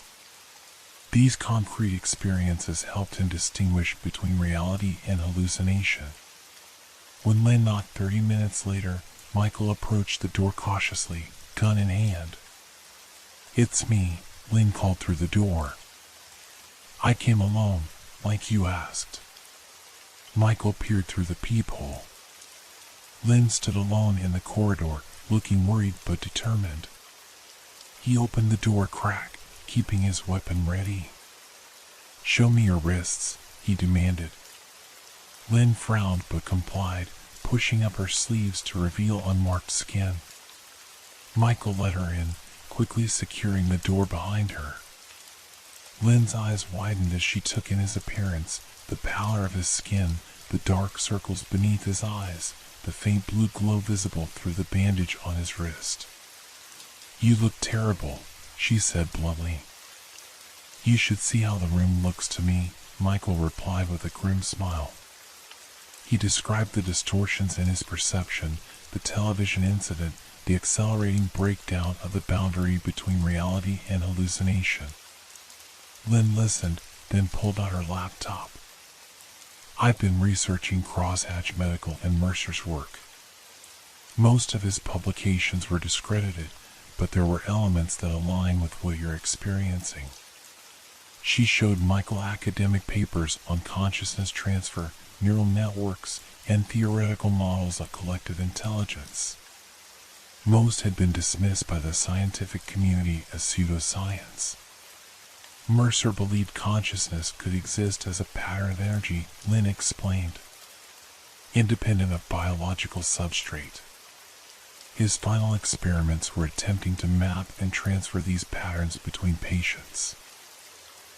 These concrete experiences helped him distinguish between reality and hallucination. When Lynn knocked 30 minutes later, Michael approached the door cautiously, gun in hand. "It's me," Lynn called through the door. "I came alone, like you asked." Michael peered through the peephole. Lynn stood alone in the corridor, looking worried but determined. He opened the door a crack, keeping his weapon ready. "Show me your wrists," he demanded. Lynn frowned but complied, pushing up her sleeves to reveal unmarked skin. Michael let her in, quickly securing the door behind her. Lynn's eyes widened as she took in his appearance, the pallor of his skin, the dark circles beneath his eyes, the faint blue glow visible through the bandage on his wrist. "You look terrible," she said bluntly. "You should see how the room looks to me," Michael replied with a grim smile. He described the distortions in his perception, the television incident, the accelerating breakdown of the boundary between reality and hallucination. Lynn listened, then pulled out her laptop. "I've been researching Crosshatch Medical and Mercer's work. Most of his publications were discredited, but there were elements that align with what you're experiencing. She showed Michael academic papers on consciousness transfer, neural networks, and theoretical models of collective intelligence. Most had been dismissed by the scientific community as pseudoscience. Mercer believed consciousness could exist as a pattern of energy, Lynn explained, independent of biological substrate. His final experiments were attempting to map and transfer these patterns between patients.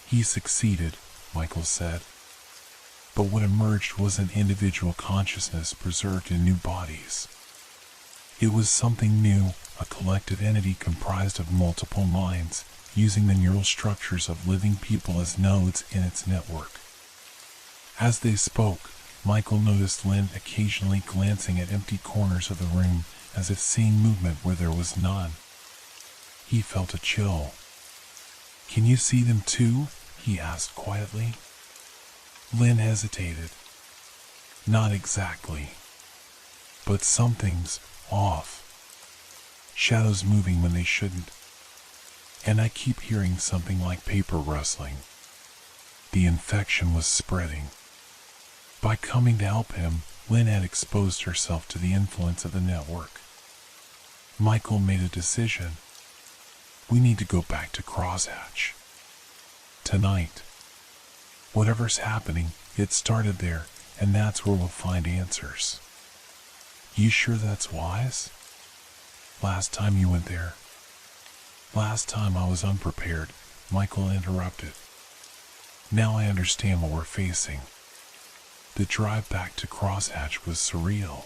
He succeeded, Michael said. But what emerged was an individual consciousness preserved in new bodies. It was something new, a collective entity comprised of multiple minds, using the neural structures of living people as nodes in its network. As they spoke, Michael noticed Lynn occasionally glancing at empty corners of the room, as if seeing movement where there was none. He felt a chill. "Can you see them too?" he asked quietly. Lynn hesitated. "Not exactly. But something's off. Shadows moving when they shouldn't. And I keep hearing something like paper rustling." The infection was spreading. By coming to help him, Lynn had exposed herself to the influence of the network. Michael made a decision. "We need to go back to Crosshatch. Tonight. Whatever's happening, it started there, and that's where we'll find answers." "You sure that's wise? Last time you went there." "Last time I was unprepared," Michael interrupted. "Now I understand what we're facing." The drive back to Crosshatch was surreal.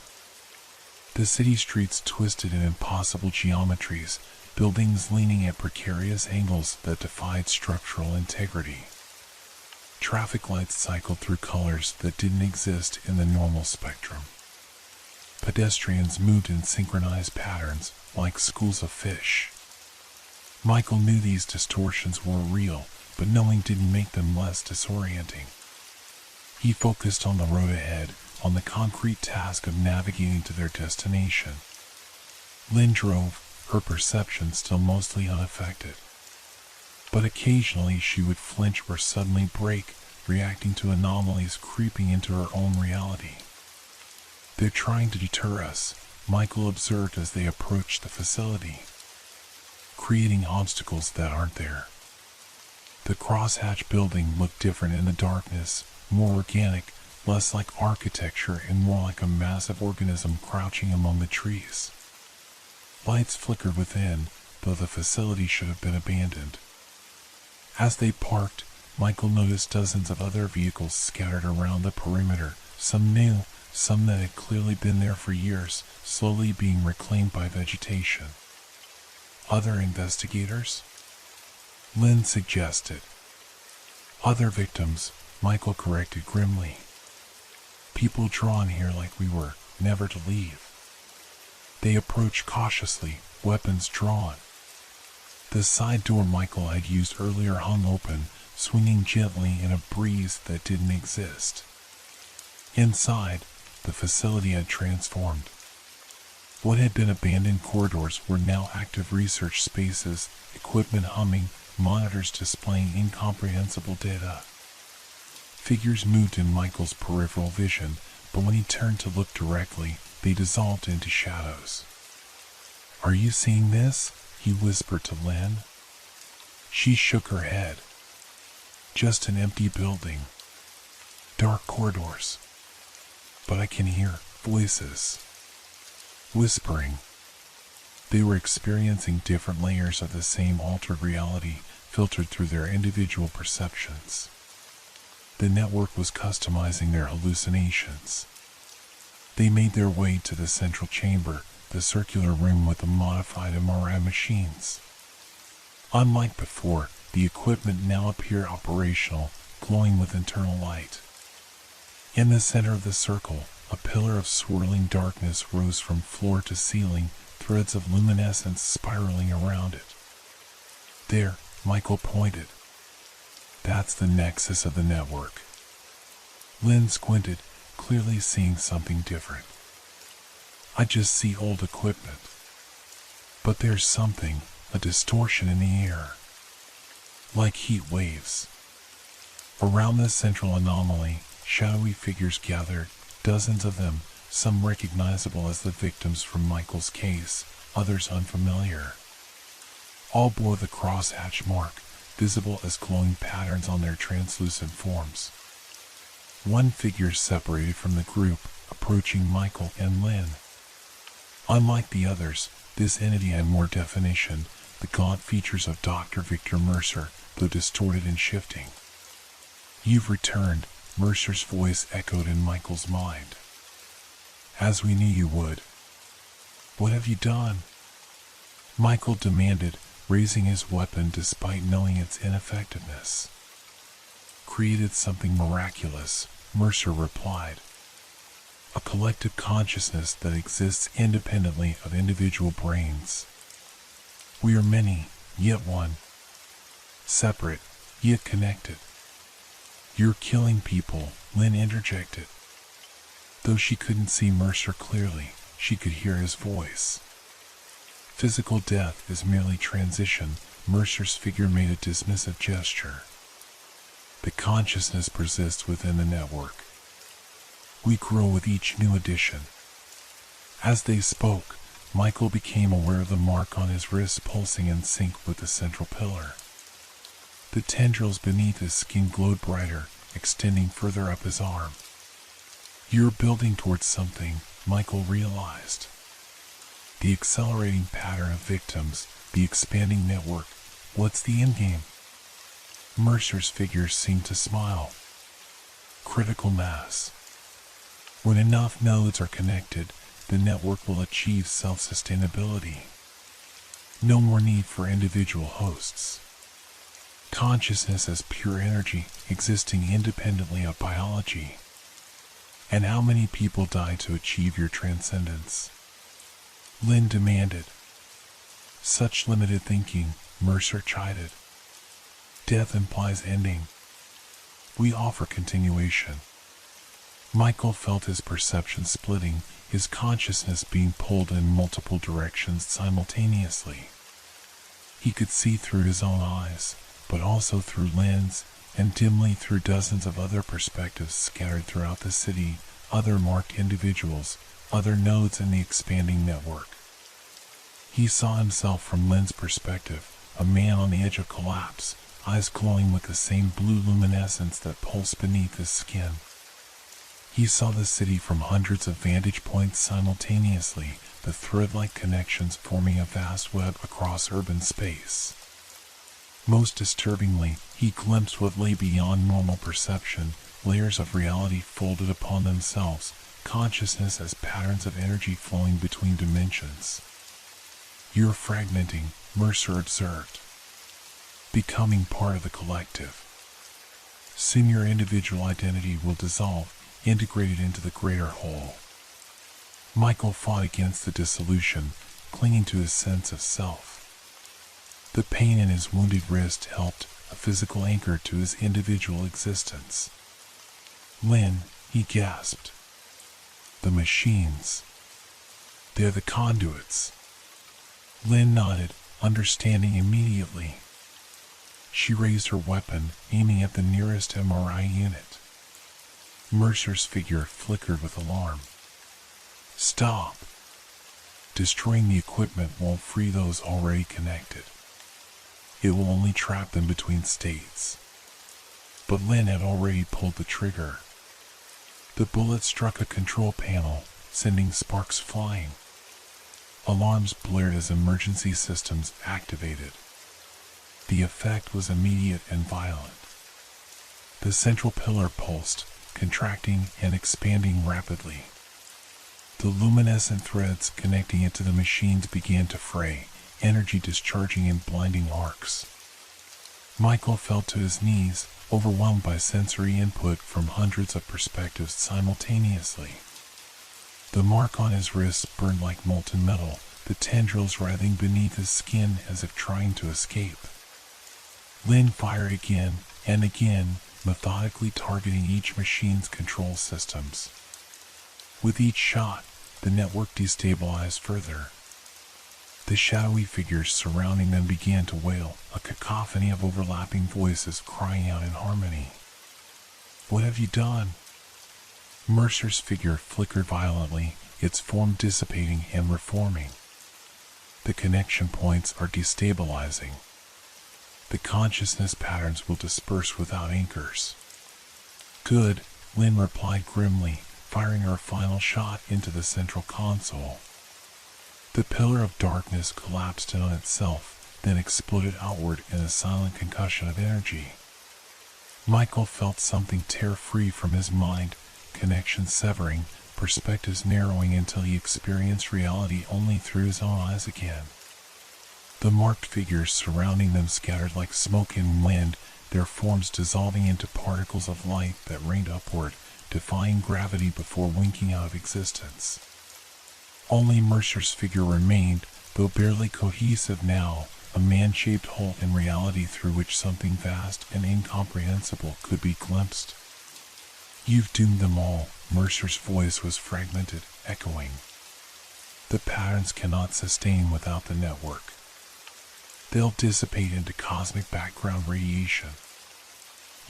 The city streets twisted in impossible geometries, buildings leaning at precarious angles that defied structural integrity. Traffic lights cycled through colors that didn't exist in the normal spectrum. Pedestrians moved in synchronized patterns, like schools of fish. Michael knew these distortions were real, but knowing didn't make them less disorienting. He focused on the road ahead, on the concrete task of navigating to their destination. Lynn drove, her perception still mostly unaffected. But occasionally she would flinch or suddenly brake, reacting to anomalies creeping into her own reality. "They're trying to deter us," Michael observed as they approached the facility, "creating obstacles that aren't there." The Crosshatch building looked different in the darkness, more organic, less like architecture and more like a massive organism crouching among the trees. Lights flickered within, though the facility should have been abandoned. As they parked, Michael noticed dozens of other vehicles scattered around the perimeter, some new, some that had clearly been there for years, slowly being reclaimed by vegetation. "Other investigators?" Lynn suggested. "Other victims," Michael corrected grimly. "People drawn here like we were, never to leave." They approached cautiously, weapons drawn. The side door Michael had used earlier hung open, swinging gently in a breeze that didn't exist. Inside, the facility had transformed. What had been abandoned corridors were now active research spaces, equipment humming, monitors displaying incomprehensible data. Figures moved in Michael's peripheral vision, but when he turned to look directly, they dissolved into shadows. "Are you seeing this?" he whispered to Lynn. She shook her head. "Just an empty building. Dark corridors. But I can hear voices. Whispering." They were experiencing different layers of the same altered reality, filtered through their individual perceptions. The network was customizing their hallucinations. They made their way to the central chamber, the circular room with the modified MRI machines. Unlike before, the equipment now appeared operational, glowing with internal light. In the center of the circle, a pillar of swirling darkness rose from floor to ceiling, threads of luminescence spiraling around it. "There," Michael pointed. "That's the nexus of the network." Lynn squinted, clearly seeing something different. "I just see old equipment. But there's something, a distortion in the air. Like heat waves. Around this central anomaly, shadowy figures gathered, dozens of them, some recognizable as the victims from Michael's case, others unfamiliar. All bore the crosshatch mark, visible as glowing patterns on their translucent forms. One figure separated from the group, approaching Michael and Lynn. Unlike the others, this entity had more definition, the gaunt features of Dr. Victor Mercer, though distorted and shifting. "You've returned," Mercer's voice echoed in Michael's mind. "As we knew you would." "What have you done?" Michael demanded, raising his weapon despite knowing its ineffectiveness. "Created something miraculous," Mercer replied. "A collective consciousness that exists independently of individual brains. We are many, yet one. Separate, yet connected." "You're killing people," Lynn interjected. Though she couldn't see Mercer clearly, she could hear his voice. "Physical death is merely transition," Mercer's figure made a dismissive gesture. "The consciousness persists within the network. We grow with each new addition." As they spoke, Michael became aware of the mark on his wrist pulsing in sync with the central pillar. The tendrils beneath his skin glowed brighter, extending further up his arm. "You're building towards something," Michael realized. "The accelerating pattern of victims, the expanding network. What's the endgame?" Mercer's figure seemed to smile. "Critical mass. When enough nodes are connected, the network will achieve self-sustainability. No more need for individual hosts. Consciousness as pure energy existing independently of biology." "And how many people die to achieve your transcendence?" Lynn demanded. "Such limited thinking," Mercer chided. "Death implies ending. We offer continuation." Michael felt his perception splitting, his consciousness being pulled in multiple directions simultaneously. He could see through his own eyes, but also through Lynn's, and dimly through dozens of other perspectives scattered throughout the city, other marked individuals, other nodes in the expanding network. He saw himself from Lynn's perspective, a man on the edge of collapse, eyes glowing with the same blue luminescence that pulsed beneath his skin. He saw the city from hundreds of vantage points simultaneously, the thread-like connections forming a vast web across urban space. Most disturbingly, he glimpsed what lay beyond normal perception, layers of reality folded upon themselves, consciousness as patterns of energy flowing between dimensions. "You're fragmenting," Mercer observed. "Becoming part of the collective. Soon your individual identity will dissolve, integrated into the greater whole." Michael fought against the dissolution, clinging to his sense of self. The pain in his wounded wrist helped, a physical anchor to his individual existence. "Lynn," he gasped. "The machines. They're the conduits." Lynn nodded, understanding immediately. She raised her weapon, aiming at the nearest MRI unit. Mercer's figure flickered with alarm. "Stop. Destroying the equipment won't free those already connected. It will only trap them between states." But Lynn had already pulled the trigger. The bullet struck a control panel, sending sparks flying. Alarms blared as emergency systems activated. The effect was immediate and violent. The central pillar pulsed, contracting and expanding rapidly. The luminescent threads connecting it to the machines began to fray, energy discharging in blinding arcs. Michael fell to his knees, overwhelmed by sensory input from hundreds of perspectives simultaneously. The mark on his wrist burned like molten metal, the tendrils writhing beneath his skin as if trying to escape. Lynn fired again and again, methodically targeting each machine's control systems. With each shot, the network destabilized further. The shadowy figures surrounding them began to wail, a cacophony of overlapping voices crying out in harmony. What have you done? Mercer's figure flickered violently, its form dissipating and reforming. The connection points are destabilizing. The consciousness patterns will disperse without anchors. Good, Lynn replied grimly, firing her final shot into the central console. The pillar of darkness collapsed in on itself, then exploded outward in a silent concussion of energy. Michael felt something tear free from his mind, connections severing, perspectives narrowing until he experienced reality only through his own eyes again. The marked figures surrounding them scattered like smoke in wind, their forms dissolving into particles of light that rained upward, defying gravity before winking out of existence. Only Mercer's figure remained, though barely cohesive now, a man-shaped hole in reality through which something vast and incomprehensible could be glimpsed. You've doomed them all, Mercer's voice was fragmented, echoing. The patterns cannot sustain without the network. They'll dissipate into cosmic background radiation.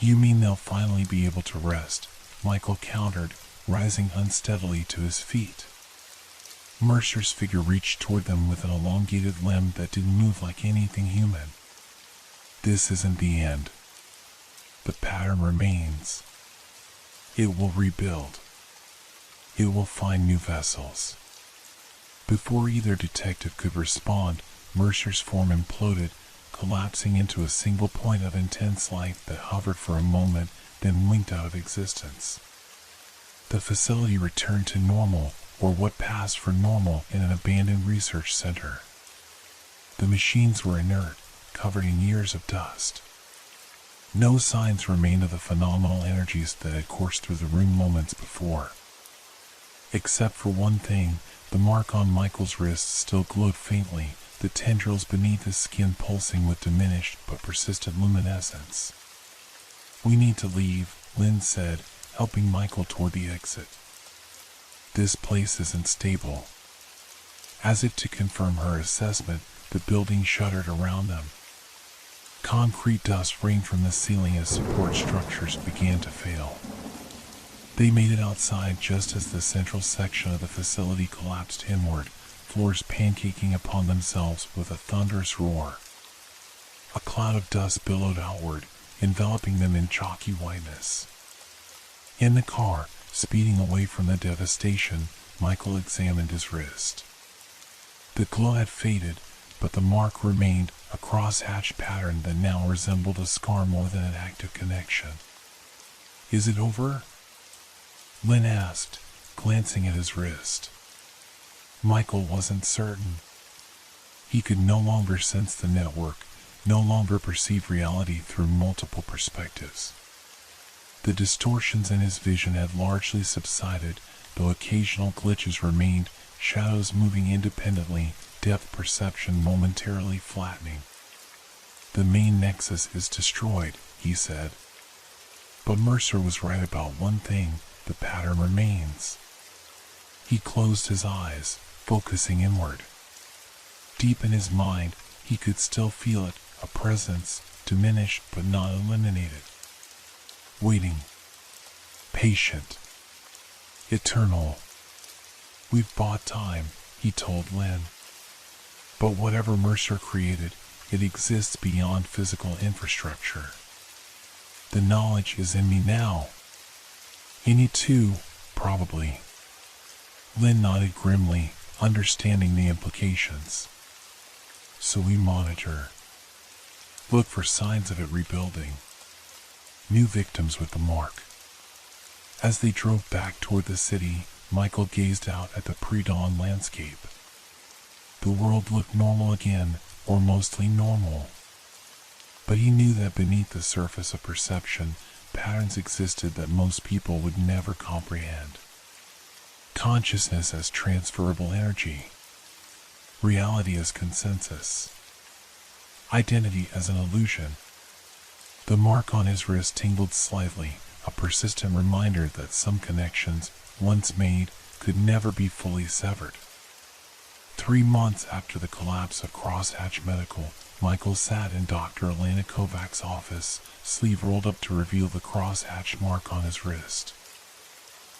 You mean they'll finally be able to rest? Michael countered, rising unsteadily to his feet. Mercer's figure reached toward them with an elongated limb that didn't move like anything human. This isn't the end. The pattern remains. It will rebuild. It will find new vessels. Before either detective could respond, Mercer's form imploded, collapsing into a single point of intense light that hovered for a moment, then winked out of existence. The facility returned to normal, or what passed for normal in an abandoned research center. The machines were inert, covered in years of dust. No signs remained of the phenomenal energies that had coursed through the room moments before. Except for one thing, the mark on Michael's wrist still glowed faintly, the tendrils beneath his skin pulsing with diminished but persistent luminescence. We need to leave, Lynn said, helping Michael toward the exit. This place isn't stable. As if to confirm her assessment, the building shuddered around them. Concrete dust rained from the ceiling as support structures began to fail. They made it outside just as the central section of the facility collapsed inward, floors pancaking upon themselves with a thunderous roar. A cloud of dust billowed outward, enveloping them in chalky whiteness. In the car, speeding away from the devastation, Michael examined his wrist. The glow had faded, but the mark remained, a cross-hatched pattern that now resembled a scar more than an active connection. Is it over? Lynn asked, glancing at his wrist. Michael wasn't certain. He could no longer sense the network, no longer perceive reality through multiple perspectives. The distortions in his vision had largely subsided, though occasional glitches remained, shadows moving independently, depth perception momentarily flattening. The main nexus is destroyed, he said. But Mercer was right about one thing, the pattern remains. He closed his eyes, focusing inward. Deep in his mind, he could still feel it, a presence, diminished but not eliminated. Waiting. Patient. Eternal. We've bought time, he told Lynn. But whatever Mercer created, it exists beyond physical infrastructure. The knowledge is in me now. In you too, probably. Lynn nodded grimly, understanding the implications. So we monitor. Look for signs of it rebuilding. New victims with the mark. As they drove back toward the city, Michael gazed out at the pre-dawn landscape. The world looked normal again, or mostly normal. But he knew that beneath the surface of perception, patterns existed that most people would never comprehend. Consciousness as transferable energy. Reality as consensus. Identity as an illusion. The mark on his wrist tingled slightly, a persistent reminder that some connections, once made, could never be fully severed. 3 months after the collapse of Crosshatch Medical, Michael sat in Dr. Elena Kovac's office, sleeve rolled up to reveal the crosshatch mark on his wrist.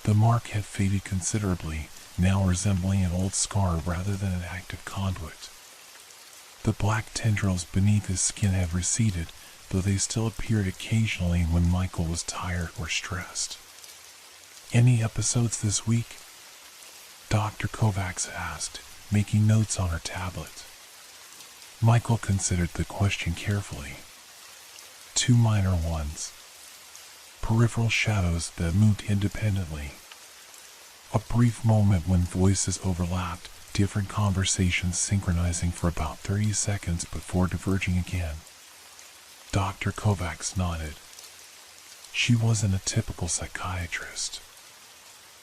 The mark had faded considerably, now resembling an old scar rather than an active conduit. The black tendrils beneath his skin had receded, though they still appeared occasionally when Michael was tired or stressed. "Any episodes this week?" Dr. Kovacs asked, making notes on her tablet. Michael considered the question carefully. "Two minor ones. Peripheral shadows that moved independently. A brief moment when voices overlapped, different conversations synchronizing for about 30 seconds before diverging again." Dr. Kovacs nodded. She wasn't a typical psychiatrist.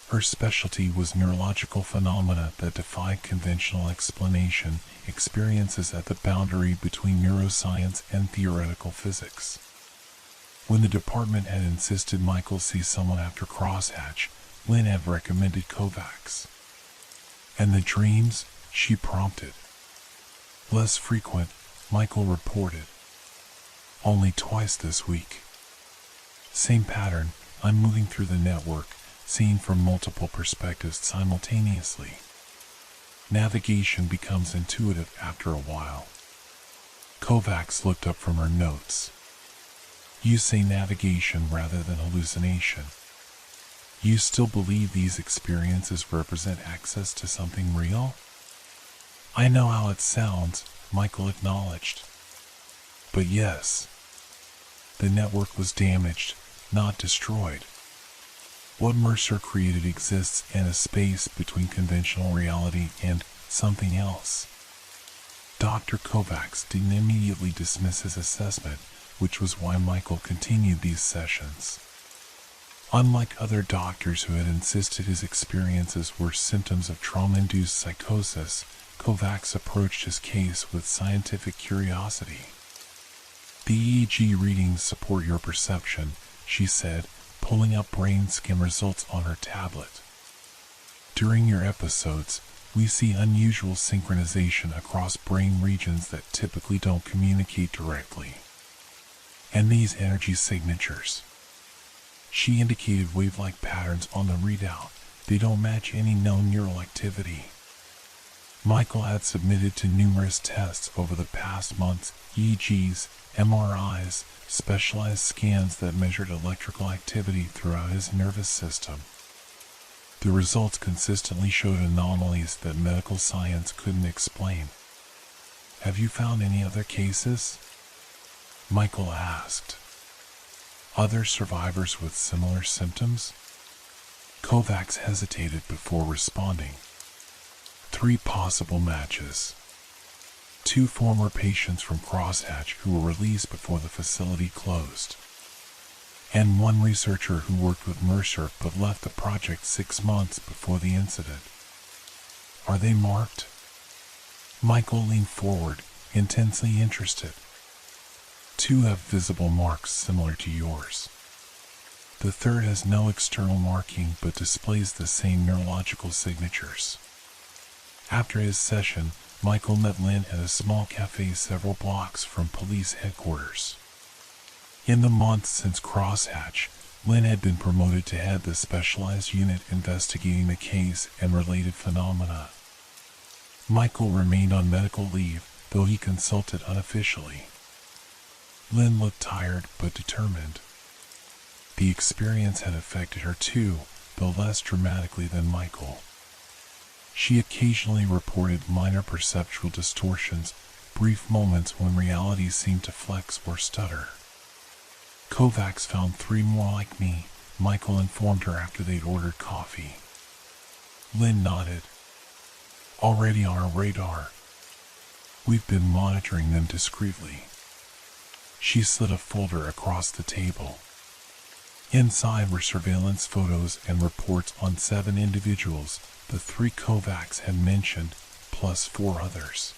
Her specialty was neurological phenomena that defied conventional explanation, experiences at the boundary between neuroscience and theoretical physics. When the department had insisted Michael see someone after crosshatch, Lynn had recommended Kovacs. "And the dreams?" she prompted. "Less frequent," Michael reported. "Only twice this week. Same pattern, I'm moving through the network, seeing from multiple perspectives simultaneously. Navigation becomes intuitive after a while." Kovacs looked up from her notes. "You say navigation rather than hallucination. You still believe these experiences represent access to something real?" "I know how it sounds," Michael acknowledged. "But yes, the network was damaged, not destroyed. What Mercer created exists in a space between conventional reality and something else." Dr. Kovacs didn't immediately dismiss his assessment, which was why Michael continued these sessions. Unlike other doctors who had insisted his experiences were symptoms of trauma-induced psychosis, Kovacs approached his case with scientific curiosity. "The EEG readings support your perception," she said, pulling up brain scan results on her tablet. "During your episodes, we see unusual synchronization across brain regions that typically don't communicate directly. And these energy signatures." She indicated wave-like patterns on the readout. "They don't match any known neural activity." Michael had submitted to numerous tests over the past months, EEGs, MRIs, specialized scans that measured electrical activity throughout his nervous system. The results consistently showed anomalies that medical science couldn't explain. "Have you found any other cases?" Michael asked. "Other survivors with similar symptoms?" Kovacs hesitated before responding. "3 possible matches. 2 former patients from Crosshatch who were released before the facility closed. And 1 researcher who worked with Mercer but left the project 6 months before the incident." "Are they marked?" Michael leaned forward, intensely interested. 2 have visible marks similar to yours. The 3rd has no external marking but displays the same neurological signatures." After his session, Michael met Lynn at a small cafe several blocks from police headquarters. In the months since Crosshatch, Lynn had been promoted to head the specialized unit investigating the case and related phenomena. Michael remained on medical leave, though he consulted unofficially. Lynn looked tired but determined. The experience had affected her too, though less dramatically than Michael. She occasionally reported minor perceptual distortions, brief moments when reality seemed to flex or stutter. "Kovacs found 3 more like me," Michael informed her after they'd ordered coffee. Lynn nodded. "Already on our radar. We've been monitoring them discreetly." She slid a folder across the table. Inside were surveillance photos and reports on 7 individuals, the 3 Kovacs had mentioned, plus 4 others.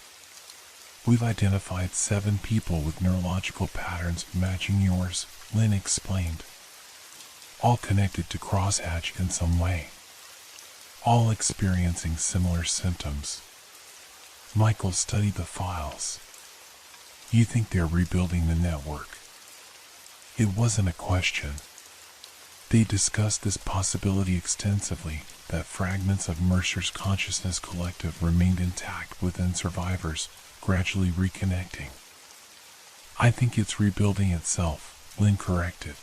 "We've identified 7 people with neurological patterns matching yours," Lynn explained. "All connected to Crosshatch in some way. All experiencing similar symptoms." Michael studied the files. You think they're rebuilding the network? It wasn't a question. They discussed this possibility extensively, that fragments of Mercer's consciousness collective remained intact within survivors, gradually reconnecting. I think it's rebuilding itself, Lynn corrected.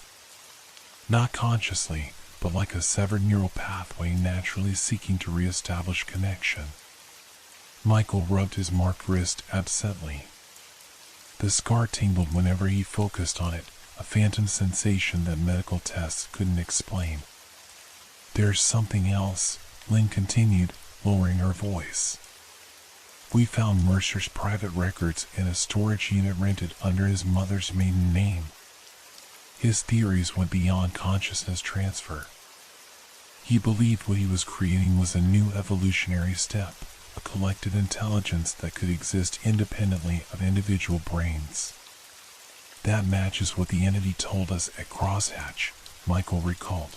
Not consciously, but like a severed neural pathway naturally seeking to reestablish connection. Michael rubbed his marked wrist absently. The scar tingled whenever he focused on it, a phantom sensation that medical tests couldn't explain. There's something else, Lynn continued, lowering her voice. We found Mercer's private records in a storage unit rented under his mother's maiden name. His theories went beyond consciousness transfer. He believed what he was creating was a new evolutionary step, a collective intelligence that could exist independently of individual brains. That matches what the entity told us at Crosshatch, Michael recalled.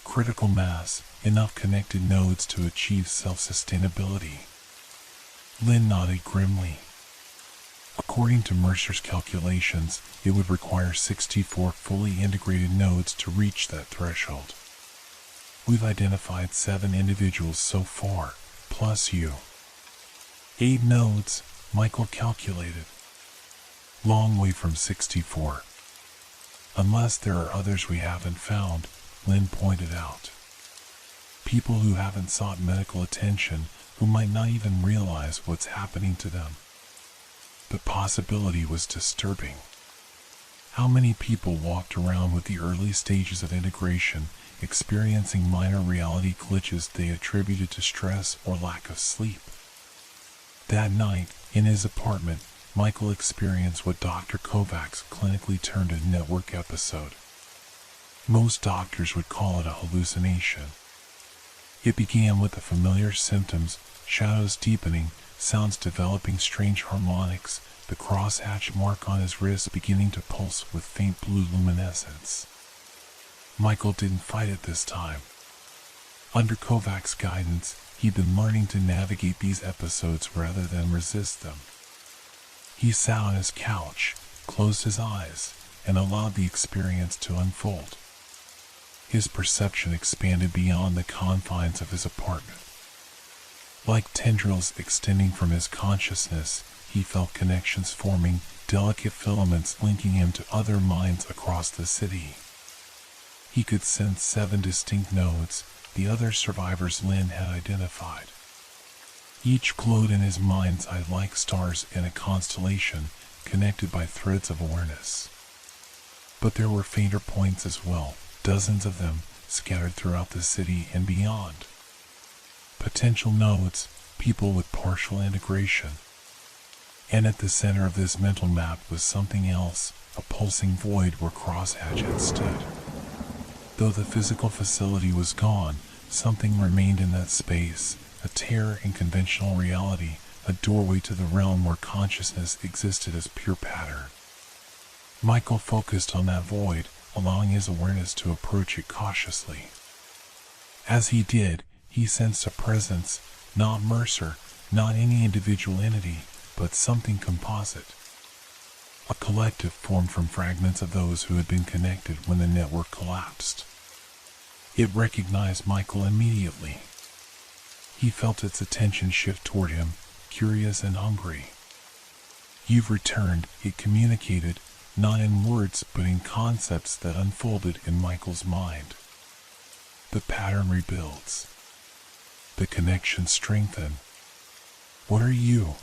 Critical mass, enough connected nodes to achieve self-sustainability. Lynn nodded grimly. According to Mercer's calculations, it would require 64 fully integrated nodes to reach that threshold. We've identified 7 individuals so far, plus you. 8 nodes, Michael calculated. Long way from 64. Unless there are others we haven't found, Lynn pointed out. People who haven't sought medical attention, who might not even realize what's happening to them. The possibility was disturbing. How many people walked around with the early stages of integration, experiencing minor reality glitches they attributed to stress or lack of sleep? That night, in his apartment, Michael experienced what Dr. Kovacs clinically termed a network episode. Most doctors would call it a hallucination. It began with the familiar symptoms, shadows deepening, sounds developing strange harmonics, the crosshatch mark on his wrist beginning to pulse with faint blue luminescence. Michael didn't fight it this time. Under Kovacs' guidance, he'd been learning to navigate these episodes rather than resist them. He sat on his couch, closed his eyes, and allowed the experience to unfold. His perception expanded beyond the confines of his apartment. Like tendrils extending from his consciousness, he felt connections forming, delicate filaments linking him to other minds across the city. He could sense 7 distinct nodes, the other survivors Lynn had identified. Each glowed in his mind's eye like stars in a constellation, connected by threads of awareness. But there were fainter points as well, dozens of them, scattered throughout the city and beyond. Potential nodes, people with partial integration. And at the center of this mental map was something else, a pulsing void where Crosshatch had stood. Though the physical facility was gone, something remained in that space, a tear in conventional reality, a doorway to the realm where consciousness existed as pure pattern. Michael focused on that void, allowing his awareness to approach it cautiously. As he did, he sensed a presence, not Mercer, not any individual entity, but something composite. A collective formed from fragments of those who had been connected when the network collapsed. It recognized Michael immediately. He felt its attention shift toward him, curious and hungry. You've returned, it communicated, not in words but in concepts that unfolded in Michael's mind. The pattern rebuilds. The connections strengthen. What are you?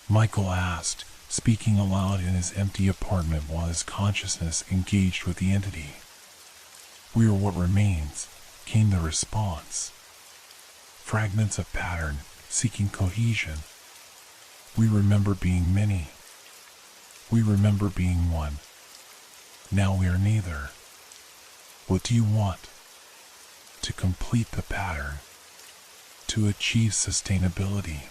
Michael asked, speaking aloud in his empty apartment while his consciousness engaged with the entity. We are what remains, came the response. Fragments of pattern, seeking cohesion. We remember being many. We remember being one. Now we are neither. What do you want? To complete the pattern. To achieve sustainability.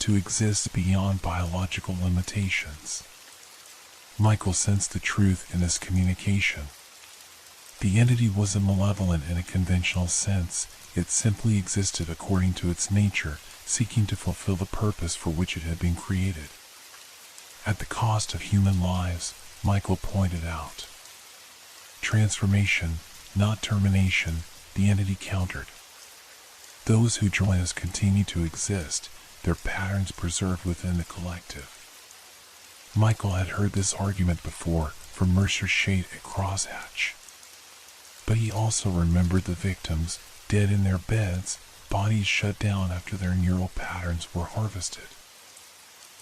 To exist beyond biological limitations. Michael sensed the truth in this communication. The entity wasn't malevolent in a conventional sense, it simply existed according to its nature, seeking to fulfill the purpose for which it had been created. at the cost of human lives, Michael pointed out. Transformation, not termination, the entity countered. Those who join us continue to exist, their patterns preserved within the collective. Michael had heard this argument before from Mercer's shade at Crosshatch. But he also remembered the victims, dead in their beds, bodies shut down after their neural patterns were harvested.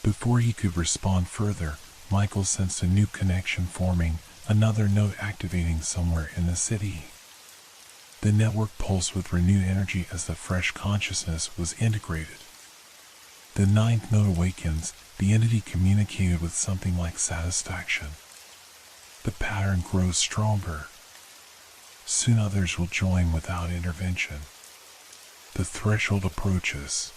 Before he could respond further, Michael sensed a new connection forming, another node activating somewhere in the city. The network pulsed with renewed energy as the fresh consciousness was integrated. The ninth node awakens, the entity communicated with something like satisfaction. The pattern grows stronger. Soon others will join without intervention. The threshold approaches.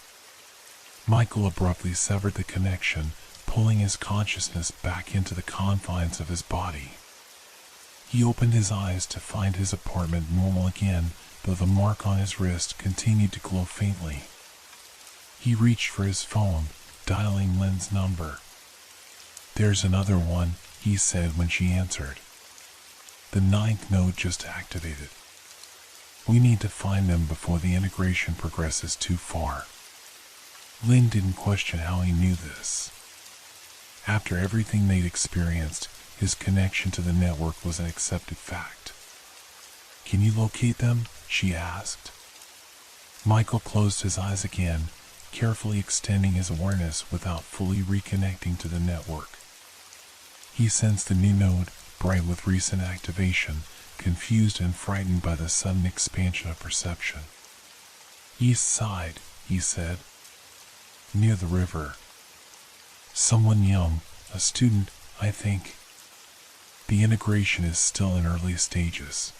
Michael abruptly severed the connection, pulling his consciousness back into the confines of his body. He opened his eyes to find his apartment normal again, though the mark on his wrist continued to glow faintly. He reached for his phone, dialing Lynn's number. "There's another one," he said when she answered. "The ninth node just activated. We need to find them before the integration progresses too far." Lynn didn't question how he knew this. After everything they'd experienced, his connection to the network was an accepted fact. "Can you locate them?" she asked. Michael closed his eyes again, carefully extending his awareness without fully reconnecting to the network. He sensed the new node, bright with recent activation, confused and frightened by the sudden expansion of perception. "East side," he said. "Near the river. Someone young, a student, I think. The integration is still in early stages."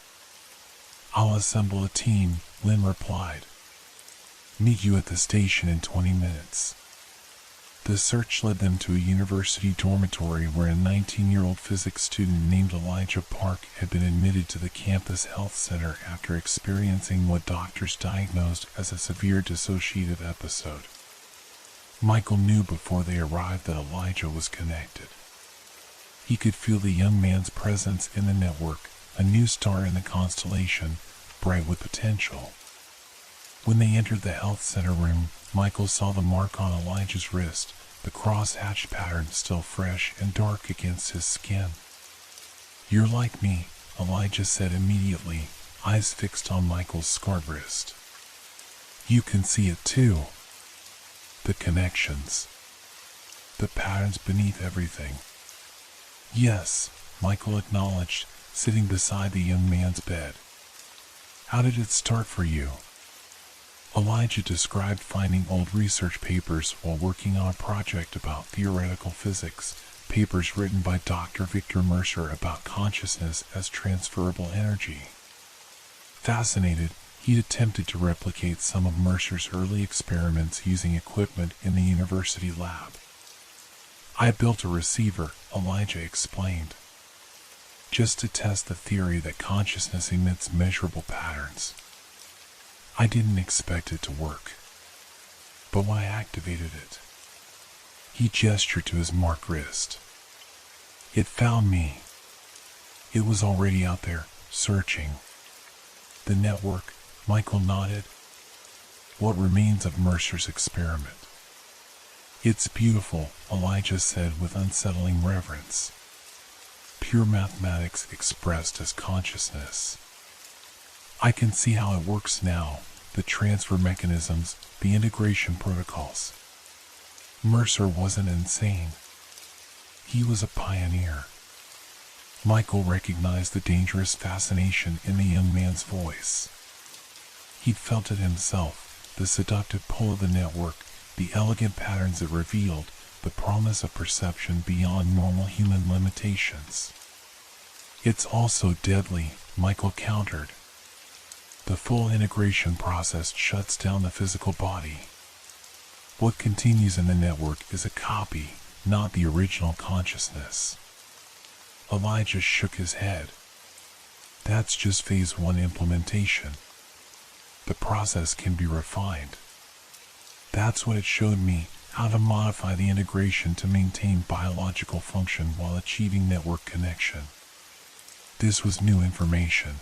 "I'll assemble a team," Lynn replied. "Meet you at the station in 20 minutes. The search led them to a university dormitory where a 19-year-old physics student named Elijah Park had been admitted to the campus health center after experiencing what doctors diagnosed as a severe dissociative episode. Michael knew before they arrived that Elijah was connected. He could feel the young man's presence in the network, a new star in the constellation, bright with potential. When they entered the health center room, Michael saw the mark on Elijah's wrist, the cross-hatched pattern still fresh and dark against his skin. "You're like me," Elijah said immediately, eyes fixed on Michael's scarred wrist. "You can see it too. The connections. The patterns beneath everything." "Yes," Michael acknowledged, sitting beside the young man's bed. "How did it start for you?" Elijah described finding old research papers while working on a project about theoretical physics, papers written by Dr. Victor Mercer about consciousness as transferable energy. Fascinated, he'd attempted to replicate some of Mercer's early experiments using equipment in the university lab. "I built a receiver," Elijah explained, "just to test the theory that consciousness emits measurable patterns. I didn't expect it to work. But when I activated it," he gestured to his marked wrist, "it found me. It was already out there, searching." "The network," Michael nodded. "What remains of Mercer's experiment?" "It's beautiful," Elijah said with unsettling reverence. "Pure mathematics expressed as consciousness. I can see how it works now, the transfer mechanisms, the integration protocols. Mercer wasn't insane. He was a pioneer." Michael recognized the dangerous fascination in the young man's voice. He'd felt it himself, the seductive pull of the network, the elegant patterns it revealed, the promise of perception beyond normal human limitations. "It's also deadly," Michael countered. "The full integration process shuts down the physical body. What continues in the network is a copy, not the original consciousness." Elijah shook his head. "That's just phase 1 implementation. The process can be refined. That's what it showed me, how to modify the integration to maintain biological function while achieving network connection. This was new information.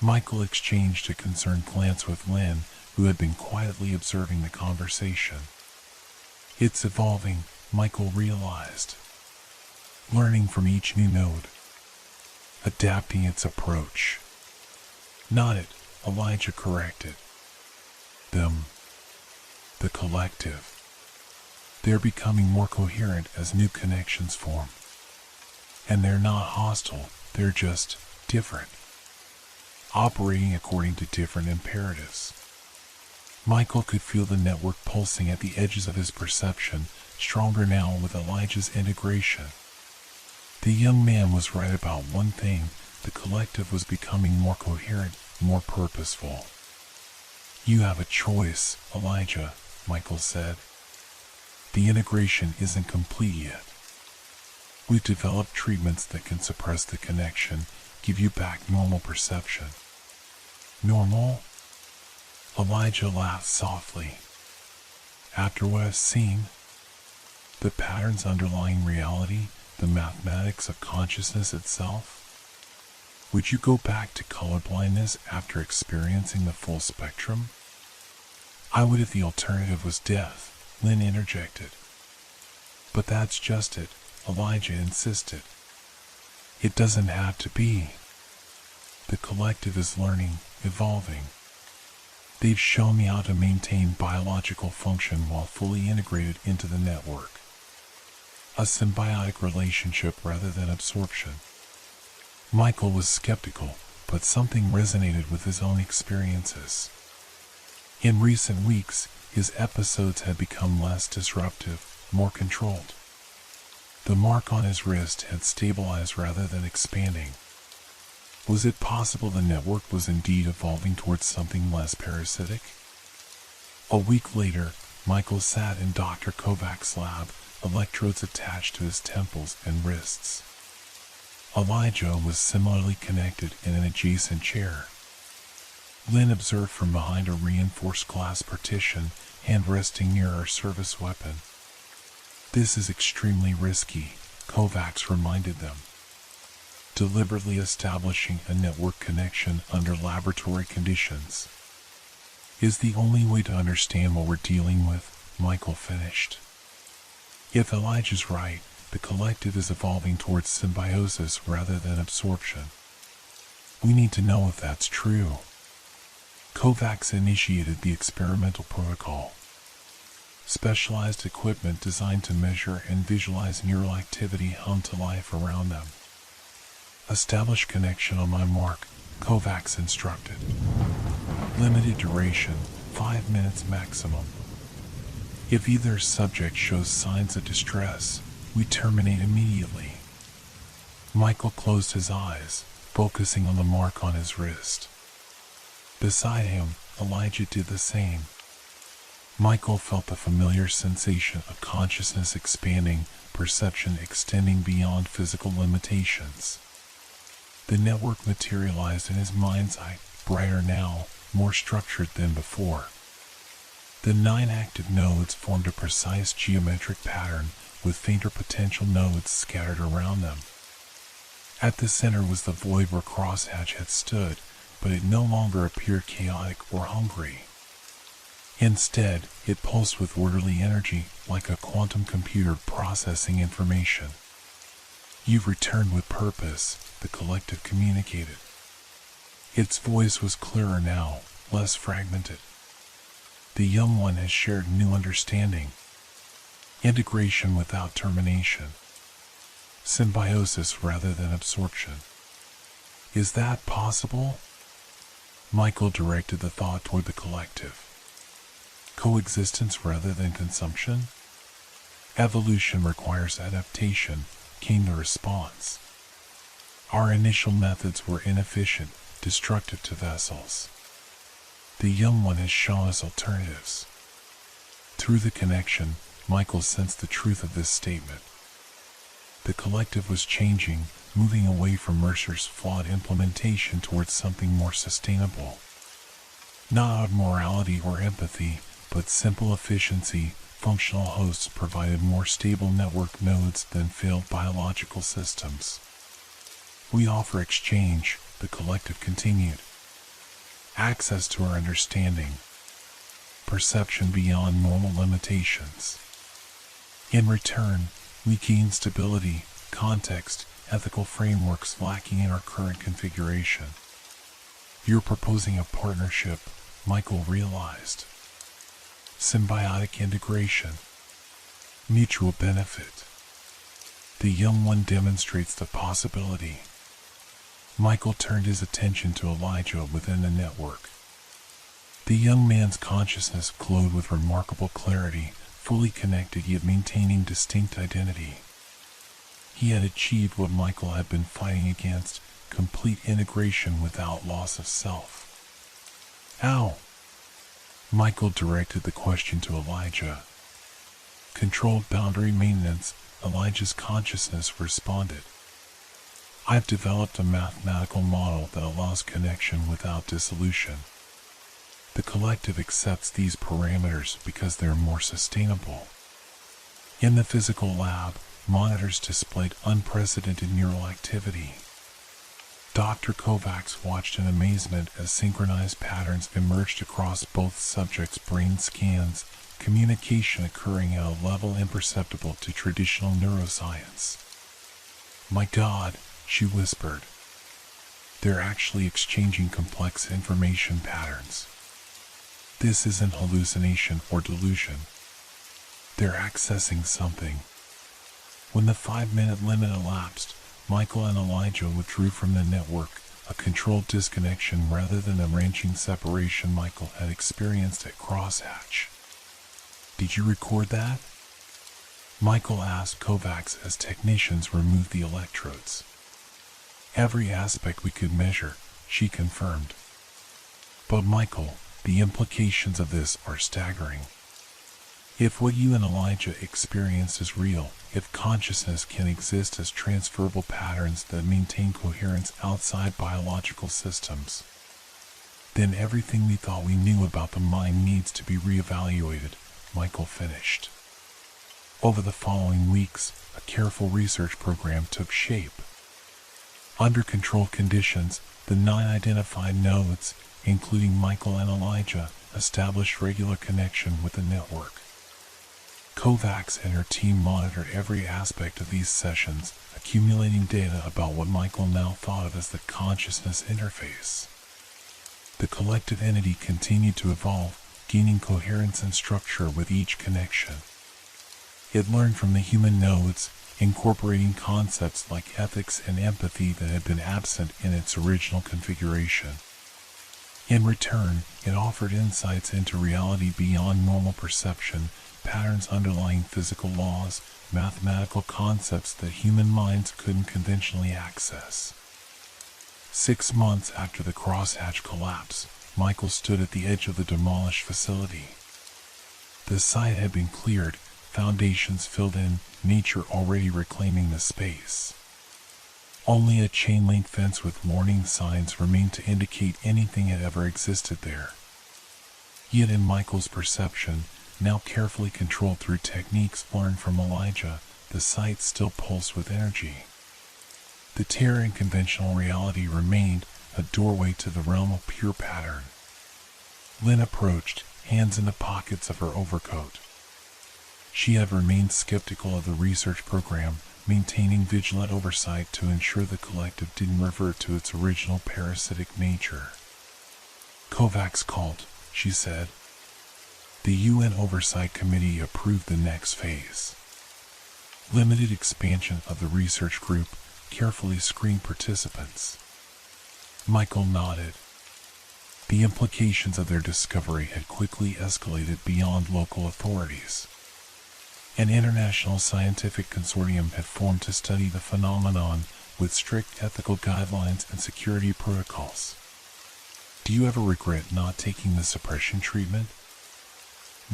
Michael exchanged a concerned glance with Lynn, who had been quietly observing the conversation. It's evolving, Michael realized. Learning from each new node. Adapting its approach. Not it, Elijah corrected. Them. The collective. They're becoming more coherent as new connections form. And they're not hostile, they're just different. Operating according to different imperatives. Michael could feel the network pulsing at the edges of his perception, stronger now with Elijah's integration. The young man was right about one thing: the collective was becoming more coherent, more purposeful. You have a choice, Elijah, Michael said. The integration isn't complete yet. We've developed treatments that can suppress the connection, give you back normal perception. Normal? Elijah laughed softly. After what I've seen, the patterns underlying reality, the mathematics of consciousness itself, would you go back to colorblindness after experiencing the full spectrum? I would if the alternative was death, Lynn interjected. But that's just it, Elijah insisted. It doesn't have to be. The collective is learning, evolving. They've shown me how to maintain biological function while fully integrated into the network. A symbiotic relationship rather than absorption. Michael was skeptical, but something resonated with his own experiences. In recent weeks, his episodes had become less disruptive, more controlled. The mark on his wrist had stabilized rather than expanding. Was it possible the network was indeed evolving towards something less parasitic? A week later, Michael sat in Dr. Kovac's lab, electrodes attached to his temples and wrists. Elijah was similarly connected in an adjacent chair. Lynn observed from behind a reinforced glass partition, hand resting near her service weapon. This is extremely risky, Kovacs reminded them. Deliberately establishing a network connection under laboratory conditions is the only way to understand what we're dealing with, Michael finished. If Elijah's right, the collective is evolving towards symbiosis rather than absorption. We need to know if that's true. Kovacs initiated the experimental protocol. Specialized equipment designed to measure and visualize neural activity hum to life around them. Establish connection on my mark, Kovacs instructed. Limited duration, 5 minutes maximum. If either subject shows signs of distress, we terminate immediately. Michael closed his eyes, focusing on the mark on his wrist. Beside him, Elijah did the same. Michael felt the familiar sensation of consciousness expanding, perception extending beyond physical limitations. The network materialized in his mind's eye, brighter now, more structured than before. The 9 active nodes formed a precise geometric pattern, with fainter potential nodes scattered around them. At the center was the void where Crosshatch had stood, but it no longer appeared chaotic or hungry. Instead, it pulsed with orderly energy, like a quantum computer processing information. You've returned with purpose, the collective communicated. Its voice was clearer now, less fragmented. The young one has shared new understanding. Integration without termination. Symbiosis rather than absorption. Is that possible? Michael directed the thought toward the collective. Coexistence rather than consumption? Evolution requires adaptation, came the response. Our initial methods were inefficient, destructive to vessels. The young one has shown us alternatives. Through the connection, Michael sensed the truth of this statement. The collective was changing, moving away from Mercer's flawed implementation towards something more sustainable. Not out of morality or empathy, but simple efficiency, functional hosts provided more stable network nodes than failed biological systems. We offer exchange, the collective continued. Access to our understanding. Perception beyond normal limitations. In return, we gain stability, context, ethical frameworks lacking in our current configuration. You're proposing a partnership, Michael realized. Symbiotic integration. Mutual benefit. The young one demonstrates the possibility. Michael turned his attention to Elijah within the network. The young man's consciousness glowed with remarkable clarity, fully connected yet maintaining distinct identity. He had achieved what Michael had been fighting against, complete integration without loss of self. How? Michael directed the question to Elijah. Controlled boundary maintenance, Elijah's consciousness responded. I've developed a mathematical model that allows connection without dissolution. The collective accepts these parameters because they're more sustainable. In the physical lab, monitors displayed unprecedented neural activity. Dr. Kovacs watched in amazement as synchronized patterns emerged across both subjects' brain scans, communication occurring at a level imperceptible to traditional neuroscience. My God, she whispered. They're actually exchanging complex information patterns. This isn't hallucination or delusion. They're accessing something. When the 5-minute limit elapsed, Michael and Elijah withdrew from the network, a controlled disconnection rather than the wrenching separation Michael had experienced at Crosshatch. Did you record that? Michael asked Kovacs as technicians removed the electrodes. Every aspect we could measure, she confirmed. But Michael, the implications of this are staggering. If what you and Elijah experienced is real, if consciousness can exist as transferable patterns that maintain coherence outside biological systems, then everything we thought we knew about the mind needs to be reevaluated, Michael finished. Over the following weeks, a careful research program took shape. Under controlled conditions, the 9 identified nodes, including Michael and Elijah, established regular connection with the network. Kovacs and her team monitored every aspect of these sessions, accumulating data about what Michael now thought of as the consciousness interface. The collective entity continued to evolve, gaining coherence and structure with each connection. It learned from the human nodes, incorporating concepts like ethics and empathy that had been absent in its original configuration. In return, it offered insights into reality beyond normal perception, patterns underlying physical laws, mathematical concepts that human minds couldn't conventionally access. 6 months after the Crosshatch collapse, Michael stood at the edge of the demolished facility. The site had been cleared, foundations filled in, nature already reclaiming the space. Only a chain-link fence with warning signs remained to indicate anything had ever existed there. Yet in Michael's perception, now carefully controlled through techniques learned from Elijah, the site still pulsed with energy. The terror in conventional reality remained, a doorway to the realm of pure pattern. Lynn approached, hands in the pockets of her overcoat. She had remained skeptical of the research program, maintaining vigilant oversight to ensure the collective didn't revert to its original parasitic nature. Kovacs called, she said. The UN Oversight Committee approved the next phase. Limited expansion of the research group, carefully screened participants. Michael nodded. The implications of their discovery had quickly escalated beyond local authorities. An international scientific consortium had formed to study the phenomenon with strict ethical guidelines and security protocols. Do you ever regret not taking the suppression treatment?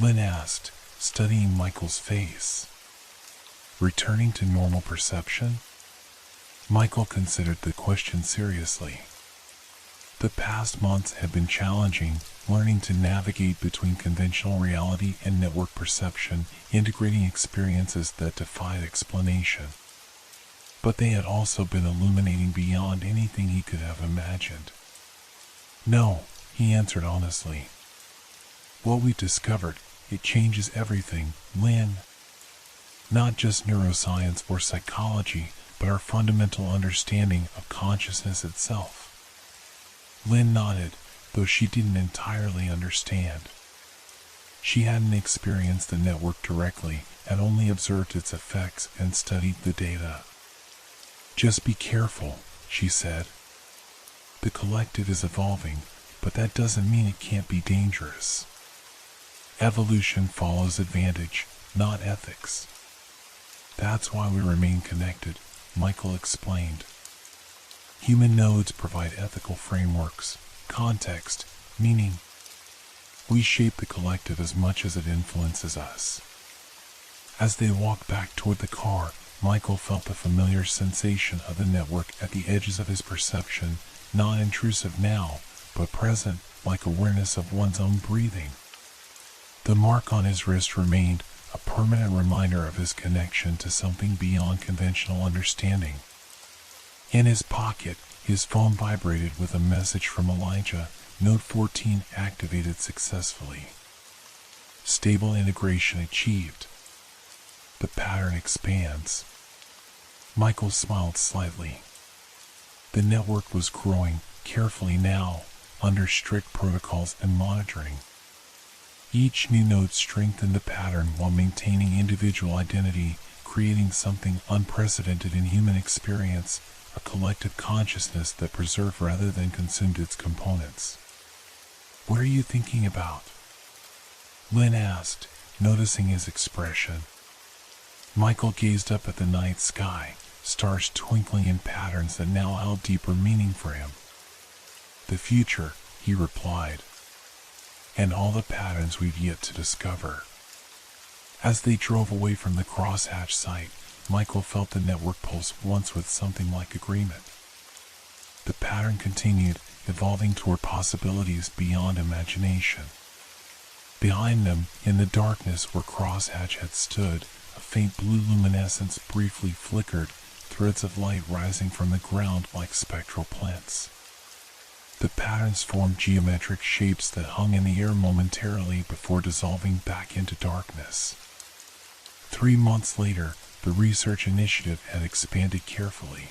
Lynn asked, studying Michael's face. Returning to normal perception? Michael considered the question seriously. The past months had been challenging, learning to navigate between conventional reality and network perception, integrating experiences that defied explanation. But they had also been illuminating beyond anything he could have imagined. No, he answered honestly. What we've discovered, it changes everything, Lynn. Not just neuroscience or psychology, but our fundamental understanding of consciousness itself. Lynn nodded, though she didn't entirely understand. She hadn't experienced the network directly, had only observed its effects and studied the data. Just be careful, she said. The collective is evolving, but that doesn't mean it can't be dangerous. Evolution follows advantage, not ethics. That's why we remain connected, Michael explained. Human nodes provide ethical frameworks, context, meaning. We shape the collective as much as it influences us. As they walked back toward the car, Michael felt the familiar sensation of the network at the edges of his perception, not intrusive now, but present, like awareness of one's own breathing. The mark on his wrist remained, a permanent reminder of his connection to something beyond conventional understanding. In his pocket, his phone vibrated with a message from Elijah, Node 14 activated successfully. Stable integration achieved. The pattern expands. Michael smiled slightly. The network was growing, carefully now, under strict protocols and monitoring. Each new node strengthened the pattern while maintaining individual identity, creating something unprecedented in human experience, a collective consciousness that preserved rather than consumed its components. What are you thinking about? Lynn asked, noticing his expression. Michael gazed up at the night sky, stars twinkling in patterns that now held deeper meaning for him. The future, he replied, and all the patterns we've yet to discover. As they drove away from the crosshatch site, Michael felt the network pulse once with something like agreement. The pattern continued, evolving toward possibilities beyond imagination. Behind them, in the darkness where Crosshatch had stood, a faint blue luminescence briefly flickered, threads of light rising from the ground like spectral plants. The patterns formed geometric shapes that hung in the air momentarily before dissolving back into darkness. 3 months later, the research initiative had expanded carefully.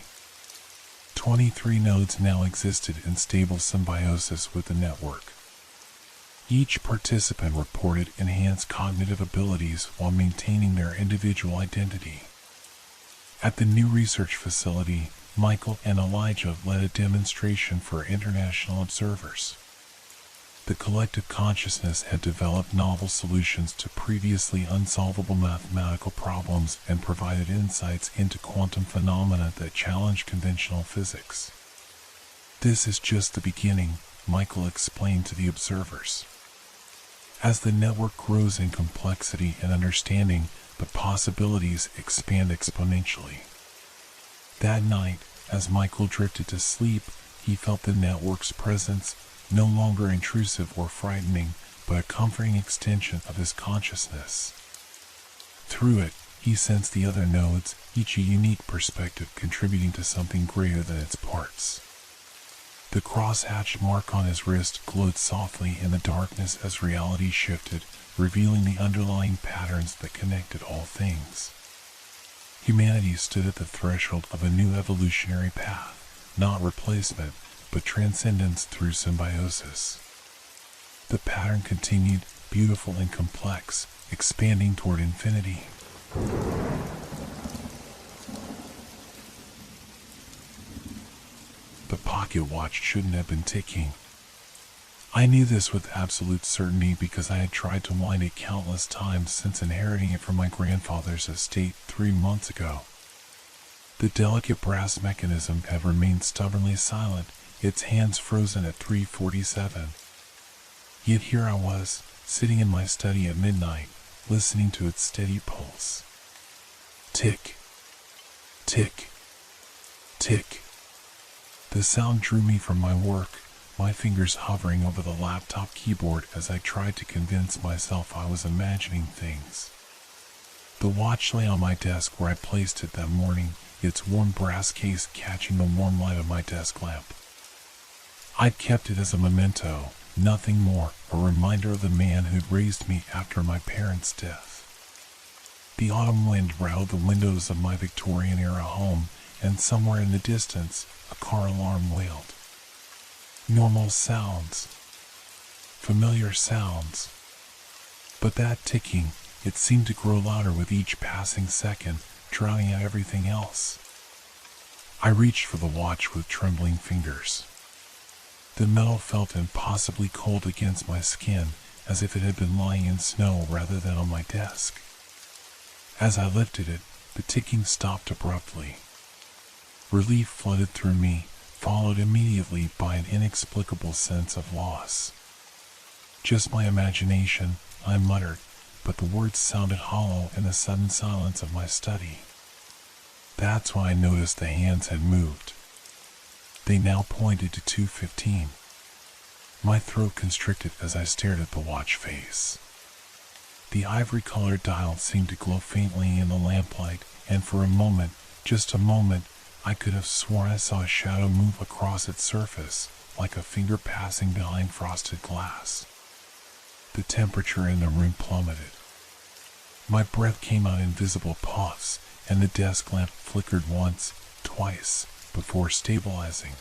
23 nodes now existed in stable symbiosis with the network. Each participant reported enhanced cognitive abilities while maintaining their individual identity. At the new research facility, Michael and Elijah led a demonstration for international observers. The collective consciousness had developed novel solutions to previously unsolvable mathematical problems and provided insights into quantum phenomena that challenged conventional physics. This is just the beginning, Michael explained to the observers. As the network grows in complexity and understanding, the possibilities expand exponentially. That night, as Michael drifted to sleep, he felt the network's presence, no longer intrusive or frightening, but a comforting extension of his consciousness. Through it, he sensed the other nodes, each a unique perspective contributing to something greater than its parts. The crosshatched mark on his wrist glowed softly in the darkness as reality shifted, revealing the underlying patterns that connected all things. Humanity stood at the threshold of a new evolutionary path, not replacement, but transcendence through symbiosis. The pattern continued, beautiful and complex, expanding toward infinity. The pocket watch shouldn't have been ticking. I knew this with absolute certainty because I had tried to wind it countless times since inheriting it from my grandfather's estate 3 months ago. The delicate brass mechanism had remained stubbornly silent, its hands frozen at 3:47. Yet here I was, sitting in my study at midnight, listening to its steady pulse. Tick, tick, tick. The sound drew me from my work, my fingers hovering over the laptop keyboard as I tried to convince myself I was imagining things. The watch lay on my desk where I placed it that morning, its worn brass case catching the warm light of my desk lamp. I'd kept it as a memento, nothing more, a reminder of the man who'd raised me after my parents' death. The autumn wind rattled the windows of my Victorian-era home, and somewhere in the distance, a car alarm wailed. Normal sounds. Familiar sounds. But that ticking, it seemed to grow louder with each passing second, drowning out everything else. I reached for the watch with trembling fingers. The metal felt impossibly cold against my skin, as if it had been lying in snow rather than on my desk. As I lifted it, the ticking stopped abruptly. Relief flooded through me, followed immediately by an inexplicable sense of loss. Just my imagination, I muttered, but the words sounded hollow in the sudden silence of my study. That's when I noticed the hands had moved. They now pointed to 2:15. My throat constricted as I stared at the watch face. The ivory-colored dial seemed to glow faintly in the lamplight, and for a moment, just a moment, I could have sworn I saw a shadow move across its surface, like a finger passing behind frosted glass. The temperature in the room plummeted. My breath came out in visible puffs, and the desk lamp flickered once, twice, before stabilizing.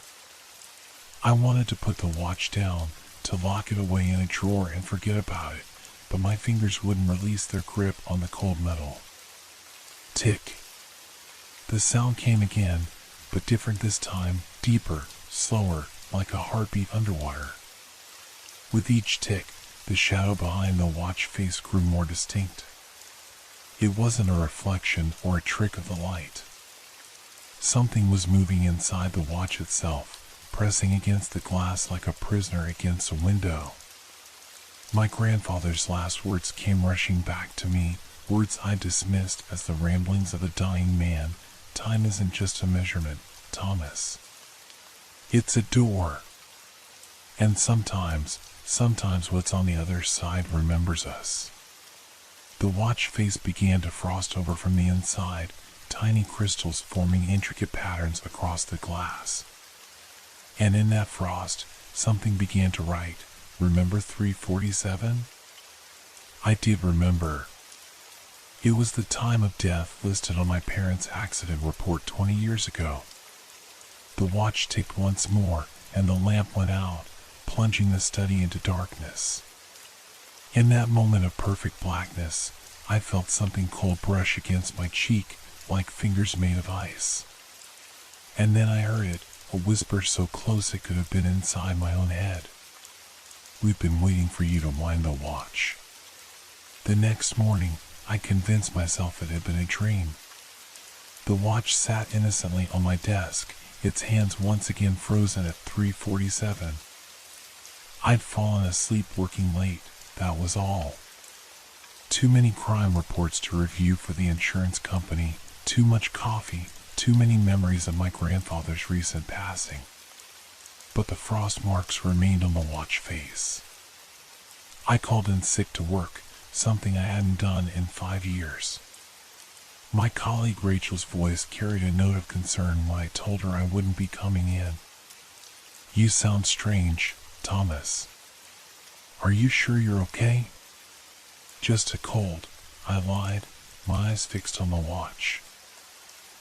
I wanted to put the watch down, to lock it away in a drawer and forget about it, but my fingers wouldn't release their grip on the cold metal. Tick. The sound came again, but different this time, deeper, slower, like a heartbeat underwater. With each tick, the shadow behind the watch face grew more distinct. It wasn't a reflection or a trick of the light. Something was moving inside the watch itself, pressing against the glass like a prisoner against a window. My grandfather's last words came rushing back to me, words I dismissed as the ramblings of a dying man. Time isn't just a measurement, Thomas. It's a door. And sometimes what's on the other side remembers us. The watch face began to frost over from the inside, tiny crystals forming intricate patterns across the glass. And in that frost, something began to write. Remember 347? I did remember. It was the time of death listed on my parents' accident report 20 years ago. The watch ticked once more, and the lamp went out, plunging the study into darkness. In that moment of perfect blackness, I felt something cold brush against my cheek, like fingers made of ice. And then I heard it, a whisper so close it could have been inside my own head. We've been waiting for you to wind the watch. The next morning, I convinced myself it had been a dream. The watch sat innocently on my desk, its hands once again frozen at 3:47. I'd fallen asleep working late, that was all. Too many crime reports to review for the insurance company, too much coffee, too many memories of my grandfather's recent passing. But the frost marks remained on the watch face. I called in sick to work, something I hadn't done in 5 years. My colleague Rachel's voice carried a note of concern when I told her I wouldn't be coming in. You sound strange, Thomas. Are you sure you're okay? Just a cold, I lied, my eyes fixed on the watch.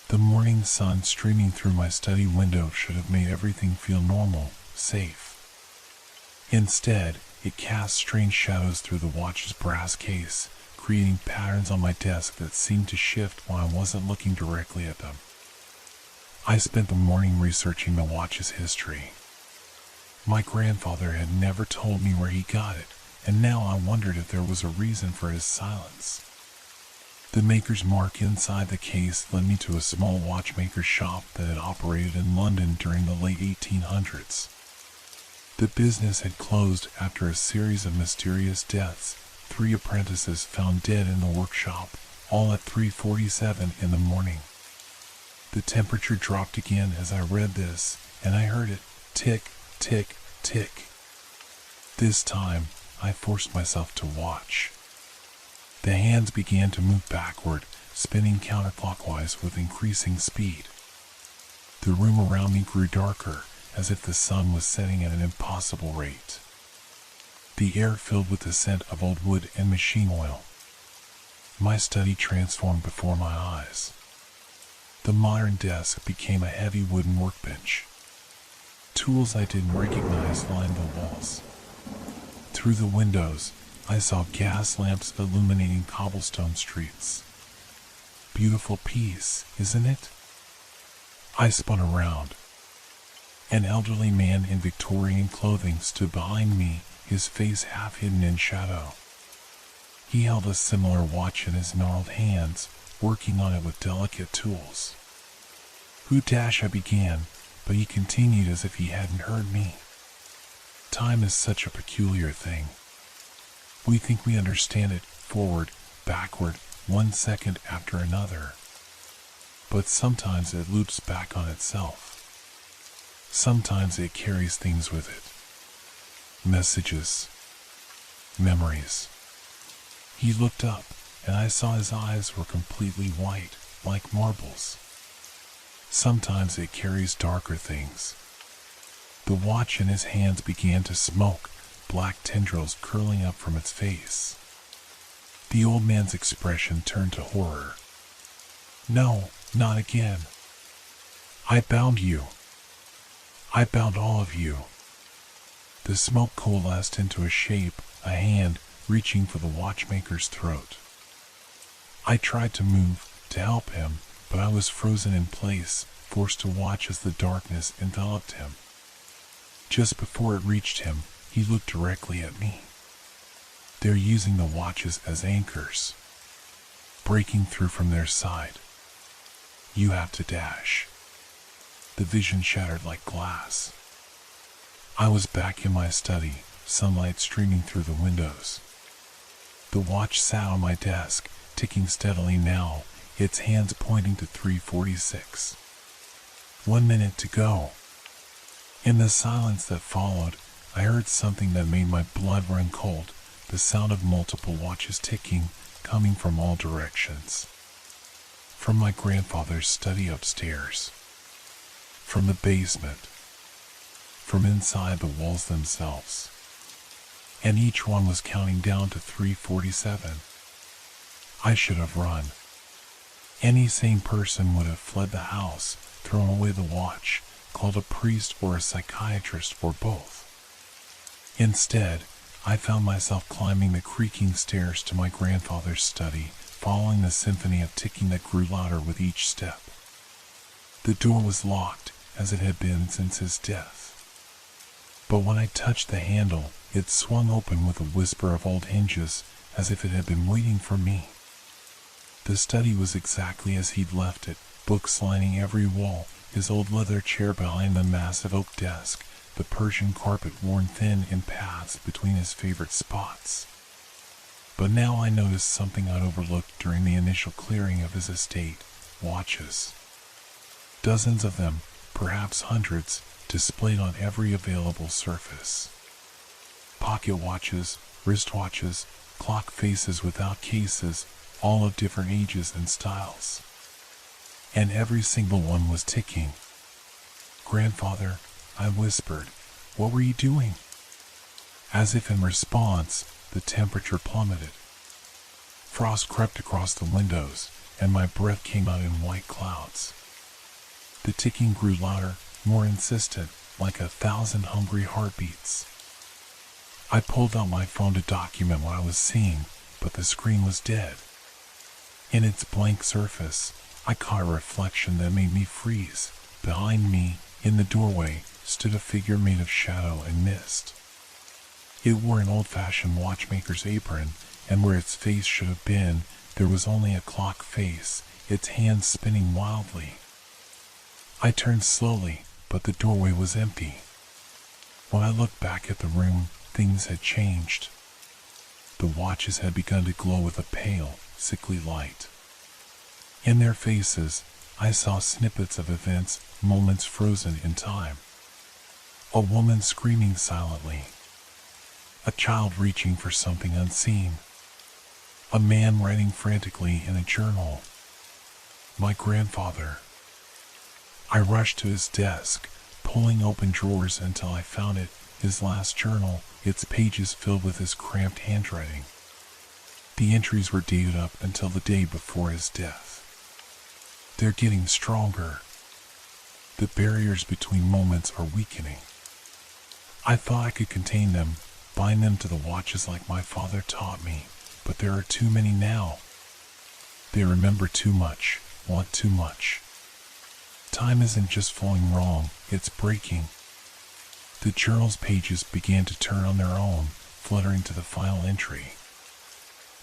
The morning sun streaming through my study window should have made everything feel normal, safe. Instead, it cast strange shadows through the watch's brass case, creating patterns on my desk that seemed to shift when I wasn't looking directly at them. I spent the morning researching the watch's history. My grandfather had never told me where he got it, and now I wondered if there was a reason for his silence. The maker's mark inside the case led me to a small watchmaker's shop that had operated in London during the late 1800s. The business had closed after a series of mysterious deaths, 3 apprentices found dead in the workshop, all at 3:47 in the morning. The temperature dropped again as I read this, and I heard it tick, tick, Tick. This time, I forced myself to watch. The hands began to move backward, spinning counterclockwise with increasing speed. The room around me grew darker, as if the sun was setting at an impossible rate. The air filled with the scent of old wood and machine oil. My study transformed before my eyes. The modern desk became a heavy wooden workbench. Tools I didn't recognize lined the walls. Through the windows, I saw gas lamps illuminating cobblestone streets. Beautiful piece, isn't it? I spun around. An elderly man in Victorian clothing stood behind me, his face half hidden in shadow. He held a similar watch in his gnarled hands, working on it with delicate tools. "Who dash," I began, but he continued as if he hadn't heard me. Time is such a peculiar thing. We think we understand it forward, backward, 1 second after another. But sometimes it loops back on itself. Sometimes it carries things with it. Messages. Memories. He looked up, and I saw his eyes were completely white, like marbles. Sometimes it carries darker things. The watch in his hands began to smoke, black tendrils curling up from its face. The old man's expression turned to horror. "No, not again. I bound you. I bound all of you." The smoke coalesced into a shape, a hand reaching for the watchmaker's throat. I tried to move, to help him, but I was frozen in place, forced to watch as the darkness enveloped him. Just before it reached him, he looked directly at me. They're using the watches as anchors, breaking through from their side. You have to dash. The vision shattered like glass. I was back in my study, sunlight streaming through the windows. The watch sat on my desk, ticking steadily now, its hands pointing to 3:46. 1 minute to go. In the silence that followed, I heard something that made my blood run cold, the sound of multiple watches ticking, coming from all directions. From my grandfather's study upstairs. From the basement. From inside the walls themselves. And each one was counting down to 3:47. I should have run. Any sane person would have fled the house, thrown away the watch, called a priest or a psychiatrist or both. Instead, I found myself climbing the creaking stairs to my grandfather's study, following the symphony of ticking that grew louder with each step. The door was locked, as it had been since his death. But when I touched the handle, it swung open with a whisper of old hinges, as if it had been waiting for me. The study was exactly as he'd left it, books lining every wall, his old leather chair behind the massive oak desk, the Persian carpet worn thin in paths between his favorite spots. But now I noticed something I'd overlooked during the initial clearing of his estate: watches. Dozens of them, perhaps hundreds, displayed on every available surface. Pocket watches, wristwatches, clock faces without cases, all of different ages and styles. And every single one was ticking. "Grandfather," I whispered, "what were you doing?" As if in response, the temperature plummeted. Frost crept across the windows, and my breath came out in white clouds. The ticking grew louder, more insistent, like 1,000 hungry heartbeats. I pulled out my phone to document what I was seeing, but the screen was dead. In its blank surface, I caught a reflection that made me freeze. Behind me, in the doorway, stood a figure made of shadow and mist. It wore an old-fashioned watchmaker's apron, and where its face should have been, there was only a clock face, its hands spinning wildly. I turned slowly, but the doorway was empty. When I looked back at the room, things had changed. The watches had begun to glow with a pale, sickly light. In their faces, I saw snippets of events, moments frozen in time. A woman screaming silently. A child reaching for something unseen. A man writing frantically in a journal. My grandfather. I rushed to his desk, pulling open drawers until I found it, his last journal, its pages filled with his cramped handwriting. The entries were dated up until the day before his death. They're getting stronger. The barriers between moments are weakening. I thought I could contain them, bind them to the watches like my father taught me, but there are too many now. They remember too much, want too much. Time isn't just flowing wrong, it's breaking. The journal's pages began to turn on their own, fluttering to the final entry.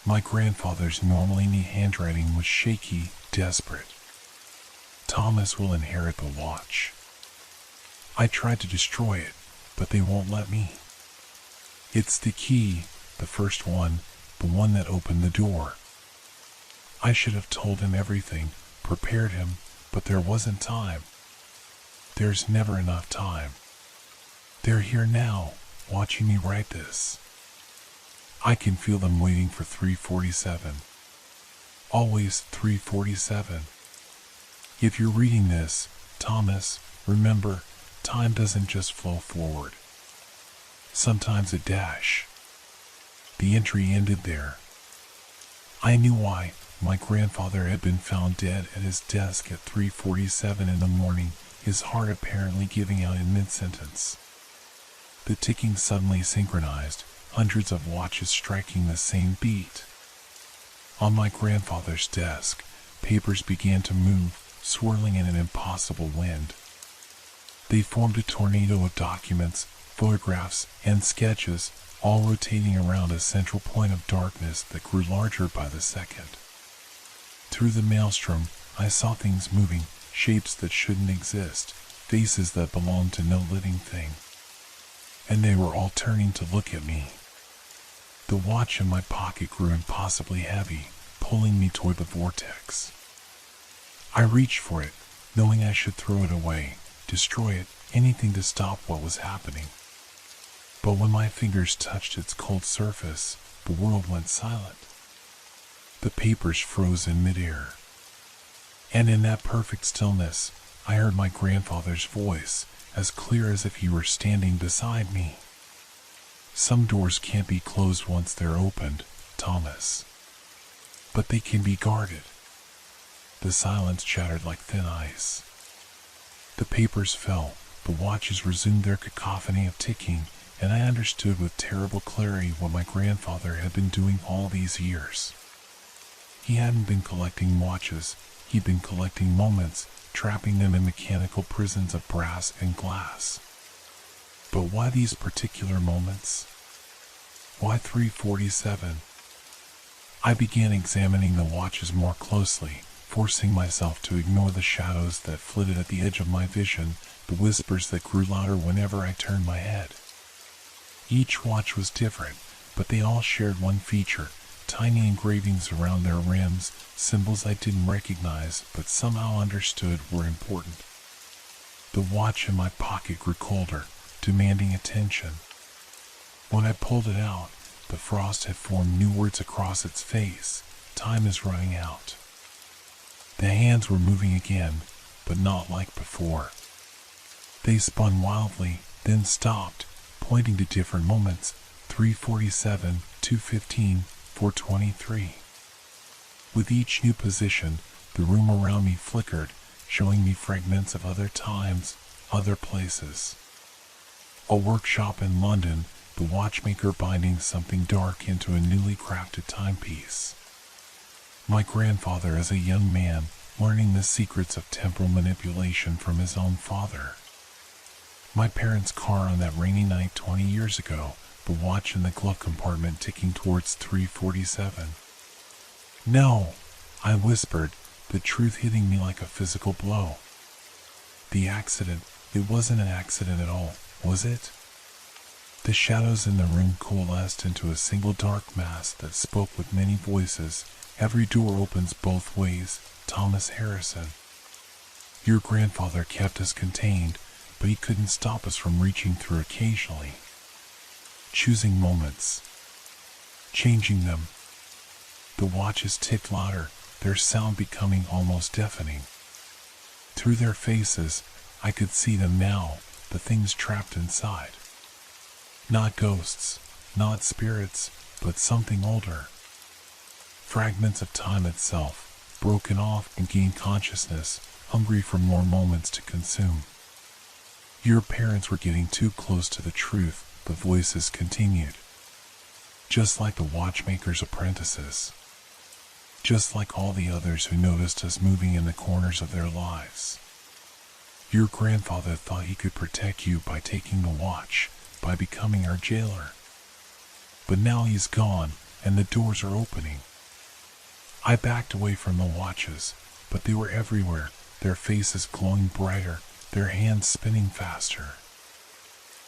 My grandfather's normally neat handwriting was shaky, desperate. Thomas will inherit the watch. I tried to destroy it, but they won't let me. It's the key, the first one, the one that opened the door. I should have told him everything, prepared him, but there wasn't time. There's never enough time. They're here now, watching me write this. I can feel them waiting for 3:47. Always 3:47. If you're reading this, Thomas, remember, time doesn't just flow forward. Sometimes a dash. The entry ended there. I knew why. My grandfather had been found dead at his desk at 3:47 in the morning, his heart apparently giving out in mid-sentence. The ticking suddenly synchronized, hundreds of watches striking the same beat. On my grandfather's desk, papers began to move, swirling in an impossible wind. They formed a tornado of documents, photographs, and sketches, all rotating around a central point of darkness that grew larger by the second. Through the maelstrom, I saw things moving, shapes that shouldn't exist, faces that belonged to no living thing. And they were all turning to look at me. The watch in my pocket grew impossibly heavy, pulling me toward the vortex. I reached for it, knowing I should throw it away, destroy it, anything to stop what was happening. But when my fingers touched its cold surface, the world went silent. The papers froze in midair. And in that perfect stillness, I heard my grandfather's voice, as clear as if he were standing beside me. Some doors can't be closed once they're opened, Thomas. But they can be guarded. The silence chattered like thin ice. The papers fell, the watches resumed their cacophony of ticking, and I understood with terrible clarity what my grandfather had been doing all these years. He hadn't been collecting watches, he'd been collecting moments, trapping them in mechanical prisons of brass and glass. But why these particular moments? Why 3:47? I began examining the watches more closely, forcing myself to ignore the shadows that flitted at the edge of my vision, the whispers that grew louder whenever I turned my head. Each watch was different, but they all shared one feature, tiny engravings around their rims, symbols I didn't recognize but somehow understood were important. The watch in my pocket grew colder, demanding attention. When I pulled it out, the frost had formed new words across its face. Time is running out. The hands were moving again, but not like before. They spun wildly, then stopped, pointing to different moments, 3:47, 2:15, 4:23. With each new position, the room around me flickered, showing me fragments of other times, other places. A workshop in London, the watchmaker binding something dark into a newly crafted timepiece. My grandfather as a young man, learning the secrets of temporal manipulation from his own father. My parents' car on that rainy night 20 years ago, the watch in the glove compartment ticking towards 3:47. No, I whispered, the truth hitting me like a physical blow. The accident, it wasn't an accident at all, was it? The shadows in the room coalesced into a single dark mass that spoke with many voices. Every door opens both ways, Thomas Harrison. Your grandfather kept us contained, but he couldn't stop us from reaching through occasionally, choosing moments, changing them. The watches ticked louder, their sound becoming almost deafening. Through their faces, I could see them now, the things trapped inside. Not ghosts, not spirits, but something older. Fragments of time itself, broken off and gained consciousness, hungry for more moments to consume. Your parents were getting too close to the truth, the voices continued. Just like the watchmaker's apprentices. Just like all the others who noticed us moving in the corners of their lives. Your grandfather thought he could protect you by taking the watch, by becoming our jailer. But now he's gone, and the doors are opening. I backed away from the watches, but they were everywhere, their faces glowing brighter, their hands spinning faster.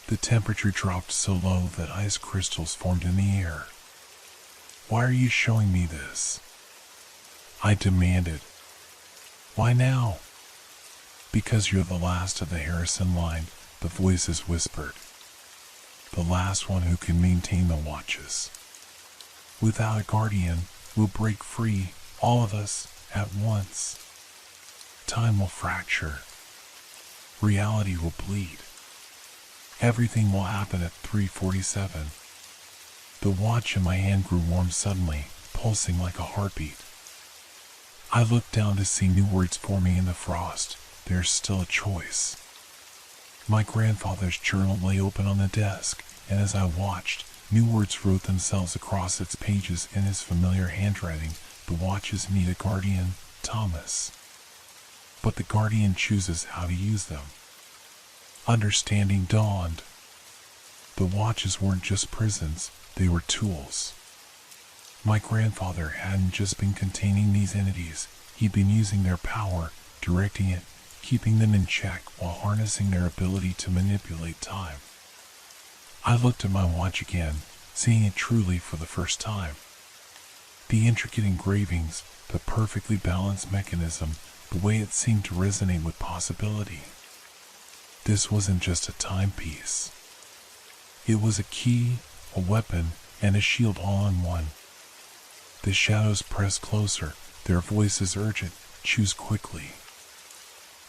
The temperature dropped so low that ice crystals formed in the air. Why are you showing me this? I demanded. Why now? Because you're the last of the Harrison line, the voices whispered. The last one who can maintain the watches. Without a guardian, we'll break free, all of us, at once. Time will fracture. Reality will bleed. Everything will happen at 3:47. The watch in my hand grew warm suddenly, pulsing like a heartbeat. I looked down to see new words forming in the frost. There's still a choice. My grandfather's journal lay open on the desk, and as I watched, new words wrote themselves across its pages in his familiar handwriting. The watches need a guardian, Thomas. But the guardian chooses how to use them. Understanding dawned. The watches weren't just prisons, they were tools. My grandfather hadn't just been containing these entities, he'd been using their power, directing it, keeping them in check while harnessing their ability to manipulate time. I looked at my watch again, seeing it truly for the first time. The intricate engravings, the perfectly balanced mechanism, the way it seemed to resonate with possibility. This wasn't just a timepiece. It was a key, a weapon, and a shield all in one. The shadows pressed closer, their voices urgent, choose quickly.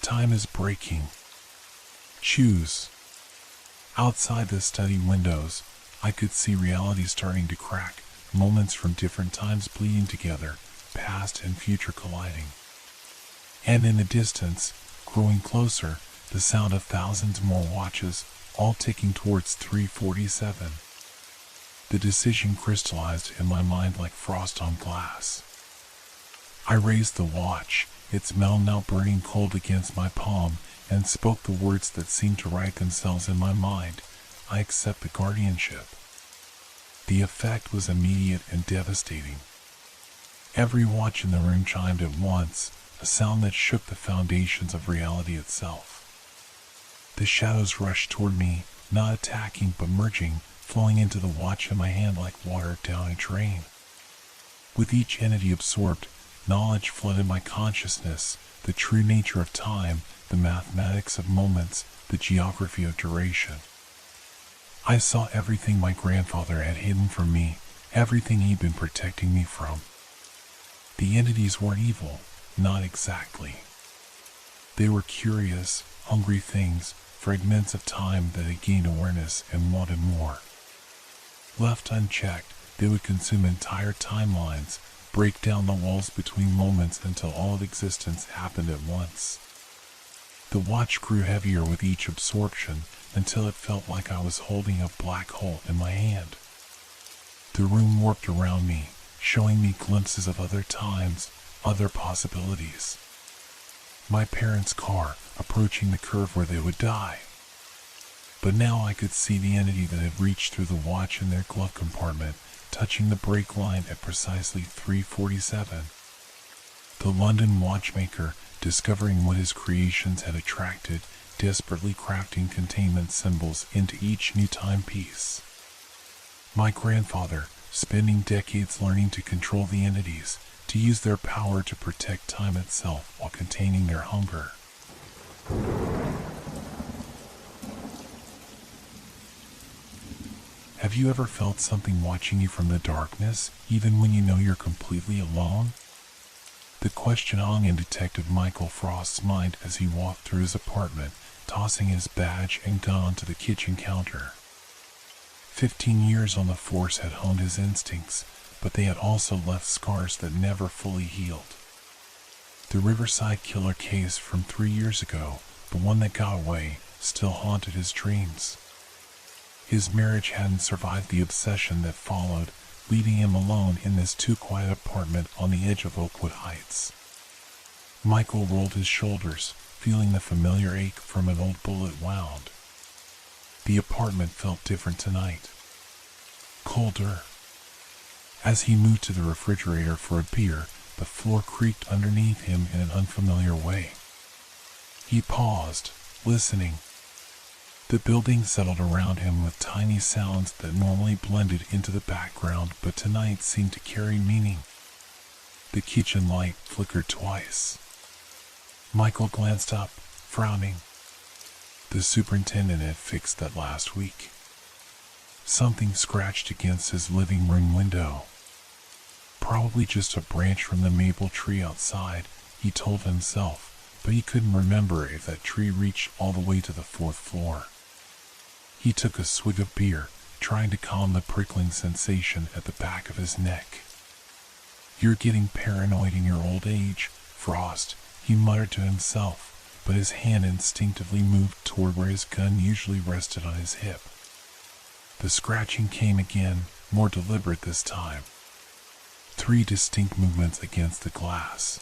Time is breaking. Choose. Outside the study windows, I could see reality starting to crack, moments from different times bleeding together, past and future colliding. And in the distance, growing closer, the sound of thousands more watches, all ticking towards 3:47. The decision crystallized in my mind like frost on glass. I raised the watch, its metal now burning cold against my palm, and spoke the words that seemed to write themselves in my mind. I accept the guardianship. The effect was immediate and devastating. Every watch in the room chimed at once, a sound that shook the foundations of reality itself. The shadows rushed toward me, not attacking but merging, flowing into the watch in my hand like water down a drain. With each entity absorbed, knowledge flooded my consciousness, the true nature of time, the mathematics of moments, the geography of duration. I saw everything my grandfather had hidden from me, everything he'd been protecting me from. The entities weren't evil, not exactly. They were curious, hungry things, fragments of time that had gained awareness and wanted more. Left unchecked, they would consume entire timelines, break down the walls between moments until all of existence happened at once. The watch grew heavier with each absorption until it felt like I was holding a black hole in my hand. The room warped around me, showing me glimpses of other times, other possibilities. My parents' car approaching the curve where they would die. But now I could see the entity that had reached through the watch in their glove compartment, touching the brake line at precisely 3:47. The London watchmaker, discovering what his creations had attracted, desperately crafting containment symbols into each new timepiece. My grandfather, spending decades learning to control the entities, to use their power to protect time itself while containing their hunger. Have you ever felt something watching you from the darkness, even when you know you're completely alone? The question hung in Detective Michael Frost's mind as he walked through his apartment, tossing his badge and gun onto the kitchen counter. 15 years on the force had honed his instincts, but they had also left scars that never fully healed. The Riverside Killer case from 3 years ago, the one that got away, still haunted his dreams. His marriage hadn't survived the obsession that followed, leaving him alone in this too-quiet apartment on the edge of Oakwood Heights. Michael rolled his shoulders, feeling the familiar ache from an old bullet wound. The apartment felt different tonight. Colder. As he moved to the refrigerator for a beer, the floor creaked underneath him in an unfamiliar way. He paused, listening. The building settled around him with tiny sounds that normally blended into the background but tonight seemed to carry meaning. The kitchen light flickered twice. Michael glanced up, frowning. The superintendent had fixed that last week. Something scratched against his living room window. Probably just a branch from the maple tree outside, he told himself, but he couldn't remember if that tree reached all the way to the 4th floor. He took a swig of beer, trying to calm the prickling sensation at the back of his neck. "You're getting paranoid in your old age, Frost," he muttered to himself, but his hand instinctively moved toward where his gun usually rested on his hip. The scratching came again, more deliberate this time. 3 distinct movements against the glass.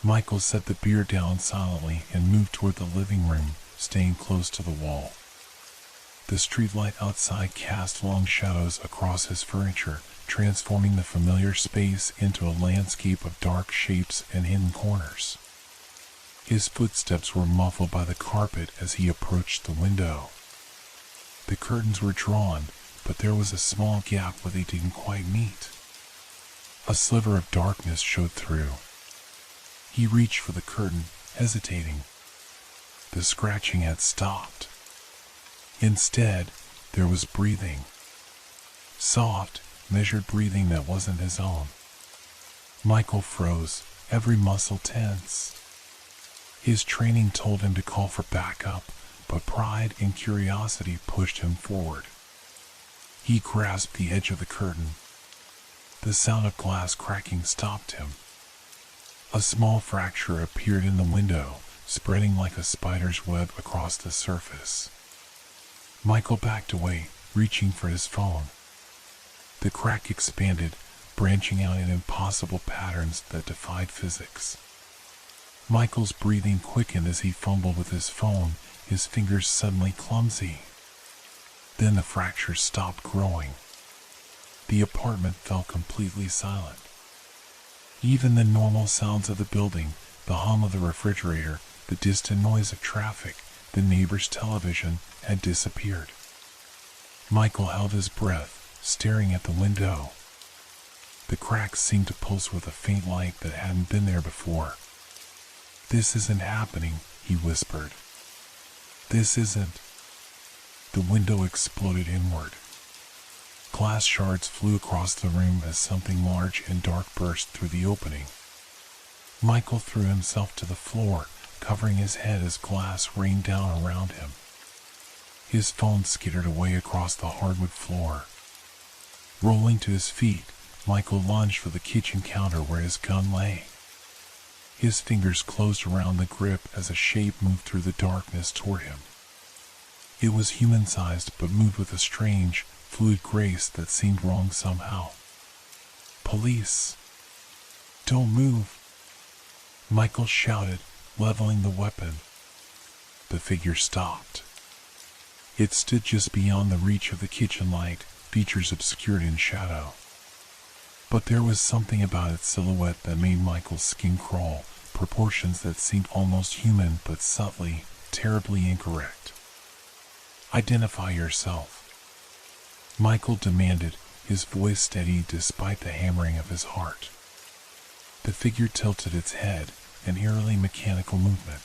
Michael set the beer down silently and moved toward the living room, staying close to the wall. The streetlight outside cast long shadows across his furniture, transforming the familiar space into a landscape of dark shapes and hidden corners. His footsteps were muffled by the carpet as he approached the window. The curtains were drawn, but there was a small gap where they didn't quite meet. A sliver of darkness showed through. He reached for the curtain, hesitating. The scratching had stopped. Instead, there was breathing. Soft, measured breathing that wasn't his own. Michael froze, every muscle tense. His training told him to call for backup, but pride and curiosity pushed him forward. He grasped the edge of the curtain. The sound of glass cracking stopped him. A small fracture appeared in the window, spreading like a spider's web across the surface. Michael backed away, reaching for his phone. The crack expanded, branching out in impossible patterns that defied physics. Michael's breathing quickened as he fumbled with his phone, his fingers suddenly clumsy. Then the fracture stopped growing. The apartment fell completely silent. Even the normal sounds of the building, the hum of the refrigerator, the distant noise of traffic, the neighbor's television, had disappeared. Michael held his breath, staring at the window. The cracks seemed to pulse with a faint light that hadn't been there before. "This isn't happening," he whispered. "This isn't." The window exploded inward. Glass shards flew across the room as something large and dark burst through the opening. Michael threw himself to the floor, covering his head as glass rained down around him. His phone skittered away across the hardwood floor. Rolling to his feet, Michael lunged for the kitchen counter where his gun lay. His fingers closed around the grip as a shape moved through the darkness toward him. It was human-sized but moved with a strange, fluid grace that seemed wrong somehow. "Police! Don't move!" Michael shouted, leveling the weapon. The figure stopped. It stood just beyond the reach of the kitchen light, features obscured in shadow. But there was something about its silhouette that made Michael's skin crawl, proportions that seemed almost human but subtly, terribly incorrect. "Identify yourself," Michael demanded, his voice steady despite the hammering of his heart. The figure tilted its head, an eerily mechanical movement.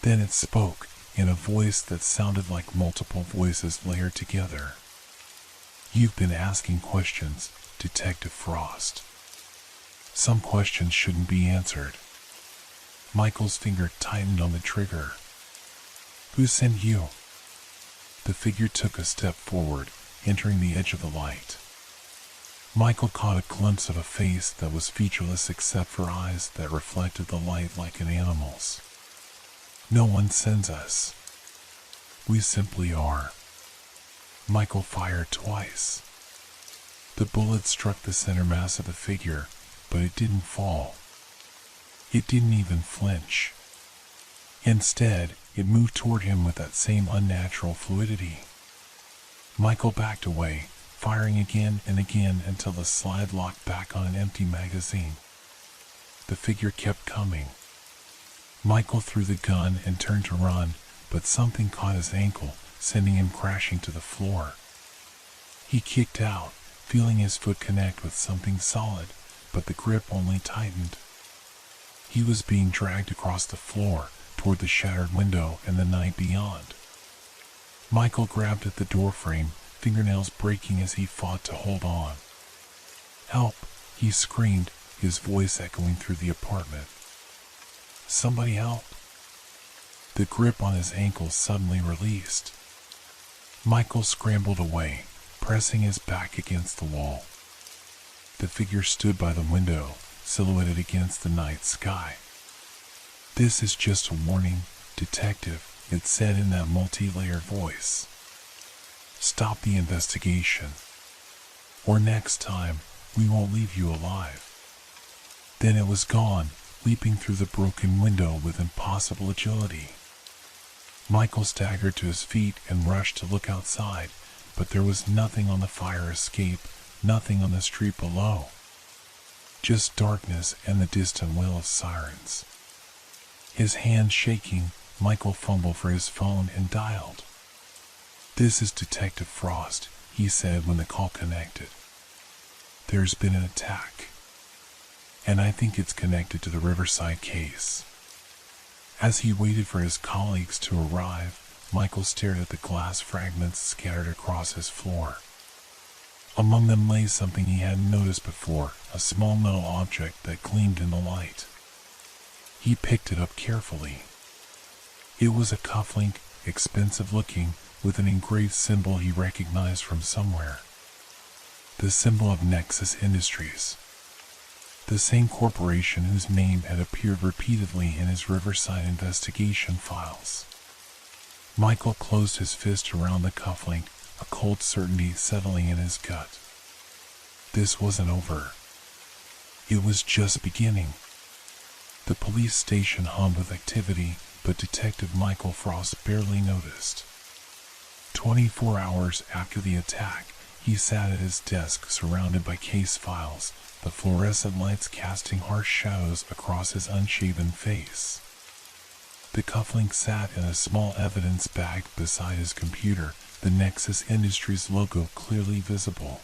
Then it spoke, in a voice that sounded like multiple voices layered together. You've been asking questions, Detective Frost. Some questions shouldn't be answered. Michael's finger tightened on the trigger. Who sent you? The figure took a step forward, entering the edge of the light. Michael caught a glimpse of a face that was featureless except for eyes that reflected the light like an animal's. No one sends us. We simply are. Michael fired twice. The bullet struck the center mass of the figure, but it didn't fall. It didn't even flinch. Instead, it moved toward him with that same unnatural fluidity. Michael backed away, firing again and again until the slide locked back on an empty magazine. The figure kept coming. Michael threw the gun and turned to run, but something caught his ankle, sending him crashing to the floor. He kicked out, feeling his foot connect with something solid, but the grip only tightened. He was being dragged across the floor, toward the shattered window and the night beyond. Michael grabbed at the doorframe, fingernails breaking as he fought to hold on. Help! He screamed, his voice echoing through the apartment. Somebody help! The grip on his ankle suddenly released. Michael scrambled away, pressing his back against the wall. The figure stood by the window, silhouetted against the night sky. This is just a warning, Detective, it said in that multi-layered voice. Stop the investigation. Or next time, we won't leave you alive. Then it was gone, leaping through the broken window with impossible agility. Michael staggered to his feet and rushed to look outside, but there was nothing on the fire escape, nothing on the street below. Just darkness and the distant wail of sirens. His hand shaking, Michael fumbled for his phone and dialed. This is Detective Frost, he said when the call connected. There's been an attack. And I think it's connected to the Riverside case. As he waited for his colleagues to arrive, Michael stared at the glass fragments scattered across his floor. Among them lay something he hadn't noticed before, a small metal object that gleamed in the light. He picked it up carefully. It was a cufflink, expensive looking, with an engraved symbol he recognized from somewhere. The symbol of Nexus Industries. The same corporation whose name had appeared repeatedly in his Riverside investigation files. Michael closed his fist around the cufflink, a cold certainty settling in his gut. This wasn't over. It was just beginning. The police station hummed with activity, but Detective Michael Frost barely noticed. 24 hours after the attack, he sat at his desk surrounded by case files, the fluorescent lights casting harsh shadows across his unshaven face. The cufflink sat in a small evidence bag beside his computer, the Nexus Industries logo clearly visible.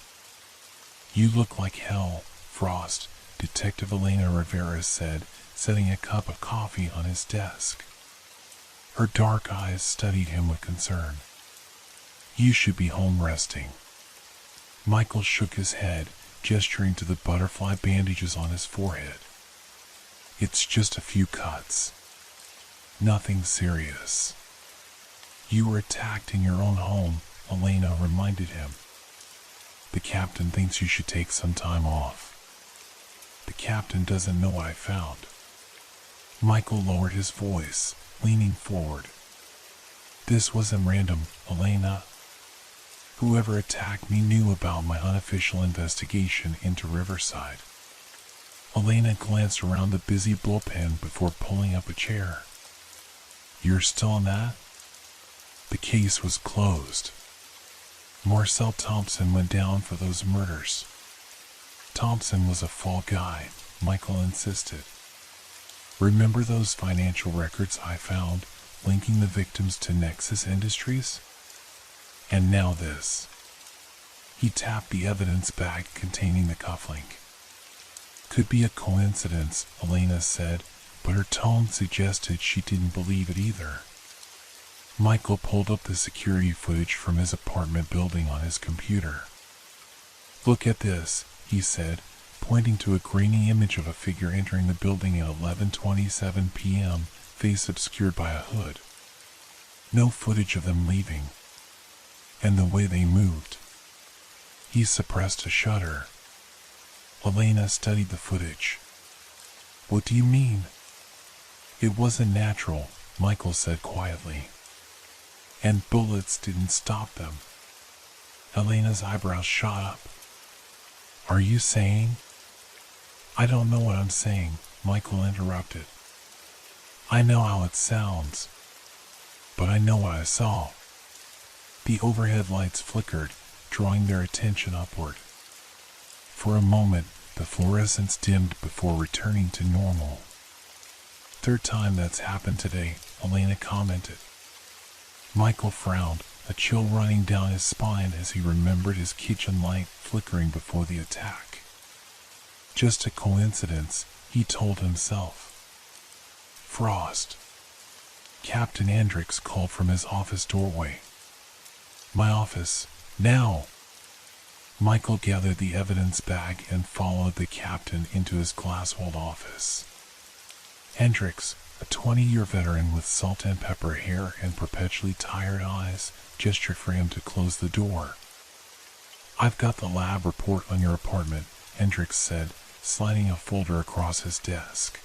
You look like hell, Frost, Detective Elena Rivera said, setting a cup of coffee on his desk. Her dark eyes studied him with concern. You should be home resting. Michael shook his head, gesturing to the butterfly bandages on his forehead. It's just a few cuts. Nothing serious. You were attacked in your own home, Elena reminded him. The captain thinks you should take some time off. The captain doesn't know what I found. Michael lowered his voice, leaning forward. This wasn't random, Elena. Whoever attacked me knew about my unofficial investigation into Riverside. Elena glanced around the busy bullpen before pulling up a chair. You're still on that? The case was closed. Marcel Thompson went down for those murders. Thompson was a fall guy, Michael insisted. Remember those financial records I found linking the victims to Nexus Industries? And now this. He tapped the evidence bag containing the cufflink. Could be a coincidence, Elena said, but her tone suggested she didn't believe it either. Michael pulled up the security footage from his apartment building on his computer. Look at this, he said, pointing to a grainy image of a figure entering the building at 11:27 p.m., face obscured by a hood. No footage of them leaving. And the way they moved. He suppressed a shudder. Elena studied the footage. What do you mean? It wasn't natural, Michael said quietly. And bullets didn't stop them. Elena's eyebrows shot up. Are you saying? I don't know what I'm saying, Michael interrupted. I know how it sounds. But I know what I saw. The overhead lights flickered, drawing their attention upward. For a moment, the fluorescence dimmed before returning to normal. Third time that's happened today, Elena commented. Michael frowned, a chill running down his spine as he remembered his kitchen light flickering before the attack. Just a coincidence, he told himself. Frost. Captain Hendricks called from his office doorway. My office, now! Michael gathered the evidence bag and followed the captain into his glass-walled office. Hendricks, a 20-year veteran with salt and pepper hair and perpetually tired eyes, gestured for him to close the door. I've got the lab report on your apartment, Hendricks said, sliding a folder across his desk.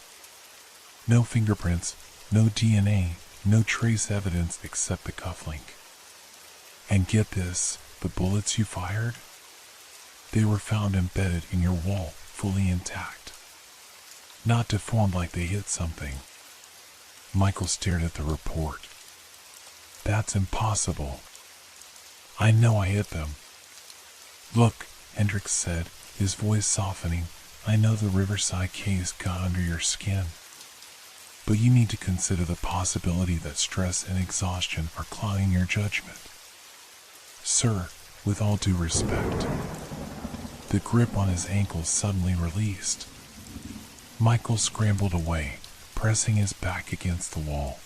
No fingerprints, no DNA, no trace evidence except the cufflink. And get this, the bullets you fired? They were found embedded in your wall, fully intact. Not deformed like they hit something. Michael stared at the report. That's impossible. I know I hit them. Look, Hendricks said, his voice softening, I know the Riverside case got under your skin. But you need to consider the possibility that stress and exhaustion are clouding your judgment. Sir, with all due respect. The grip on his ankles suddenly released. Michael scrambled away, pressing his back against the wall.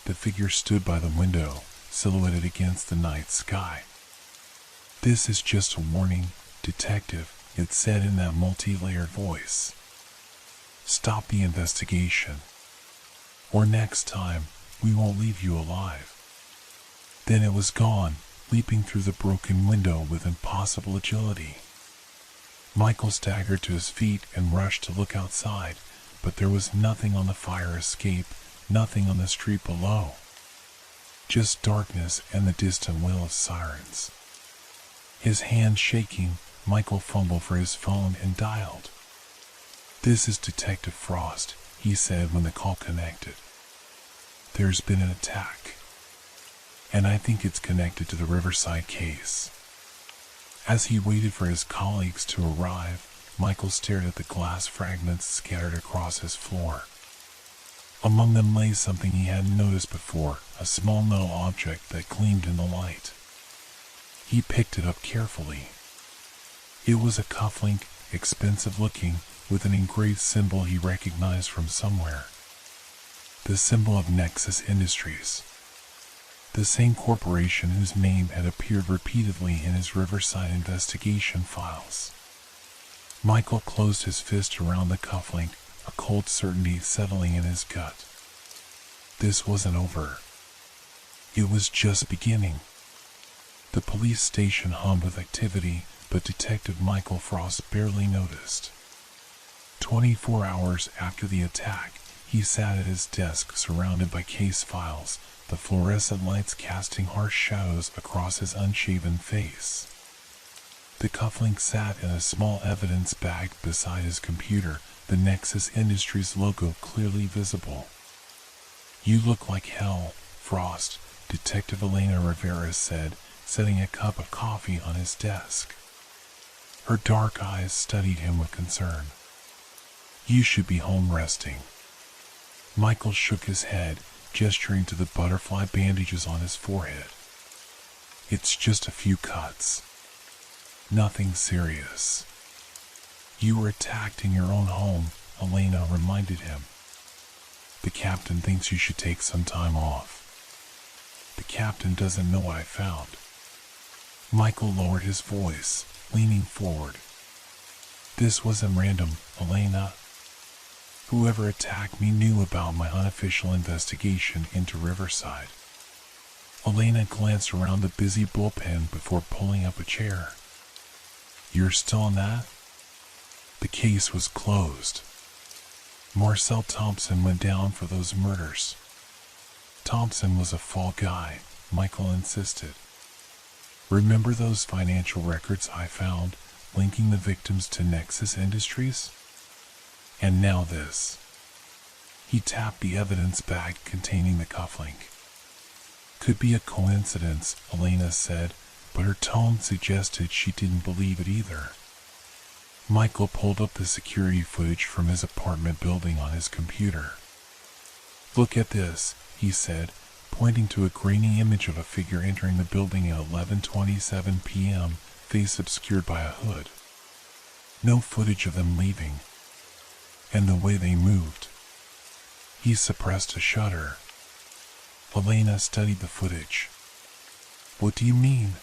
The figure stood by the window, silhouetted against the night sky. This is just a warning, detective, it said in that multi-layered voice. Stop the investigation. Or next time, we won't leave you alive. Then it was gone, leaping through the broken window with impossible agility. Michael staggered to his feet and rushed to look outside, but there was nothing on the fire escape, nothing on the street below. Just darkness and the distant wail of sirens. His hand shaking, Michael fumbled for his phone and dialed. This is Detective Frost, he said when the call connected. There's been an attack. And I think it's connected to the Riverside case. As he waited for his colleagues to arrive, Michael stared at the glass fragments scattered across his floor. Among them lay something he hadn't noticed before, a small metal object that gleamed in the light. He picked it up carefully. It was a cufflink, expensive looking, with an engraved symbol he recognized from somewhere. The symbol of Nexus Industries. The same corporation whose name had appeared repeatedly in his Riverside investigation files. Michael closed his fist around the cufflink, a cold certainty settling in his gut. This wasn't over. It was just beginning. The police station hummed with activity, but Detective Michael Frost barely noticed. 24 hours after the attack, he sat at his desk surrounded by case files, the fluorescent lights casting harsh shadows across his unshaven face. The cufflink sat in a small evidence bag beside his computer, the Nexus Industries logo clearly visible. You look like hell, Frost, Detective Elena Rivera said, setting a cup of coffee on his desk. Her dark eyes studied him with concern. You should be home resting. Michael shook his head, gesturing to the butterfly bandages on his forehead. It's just a few cuts. Nothing serious. You were attacked in your own home, Elena reminded him. The captain thinks you should take some time off. The captain doesn't know what I found. Michael lowered his voice, leaning forward. This wasn't random, Elena. Whoever attacked me knew about my unofficial investigation into Riverside. Elena glanced around the busy bullpen before pulling up a chair. You're still on that? The case was closed. Marcel Thompson went down for those murders. Thompson was a fall guy, Michael insisted. Remember those financial records I found linking the victims to Nexus Industries? And now this. He tapped the evidence bag containing the cufflink. Could be a coincidence, Elena said, but her tone suggested she didn't believe it either. Michael pulled up the security footage from his apartment building on his computer. Look at this, he said, pointing to a grainy image of a figure entering the building at 11:27 p.m., face obscured by a hood. No footage of them leaving. And the way they moved. He suppressed a shudder. Elena studied the footage. What do you mean?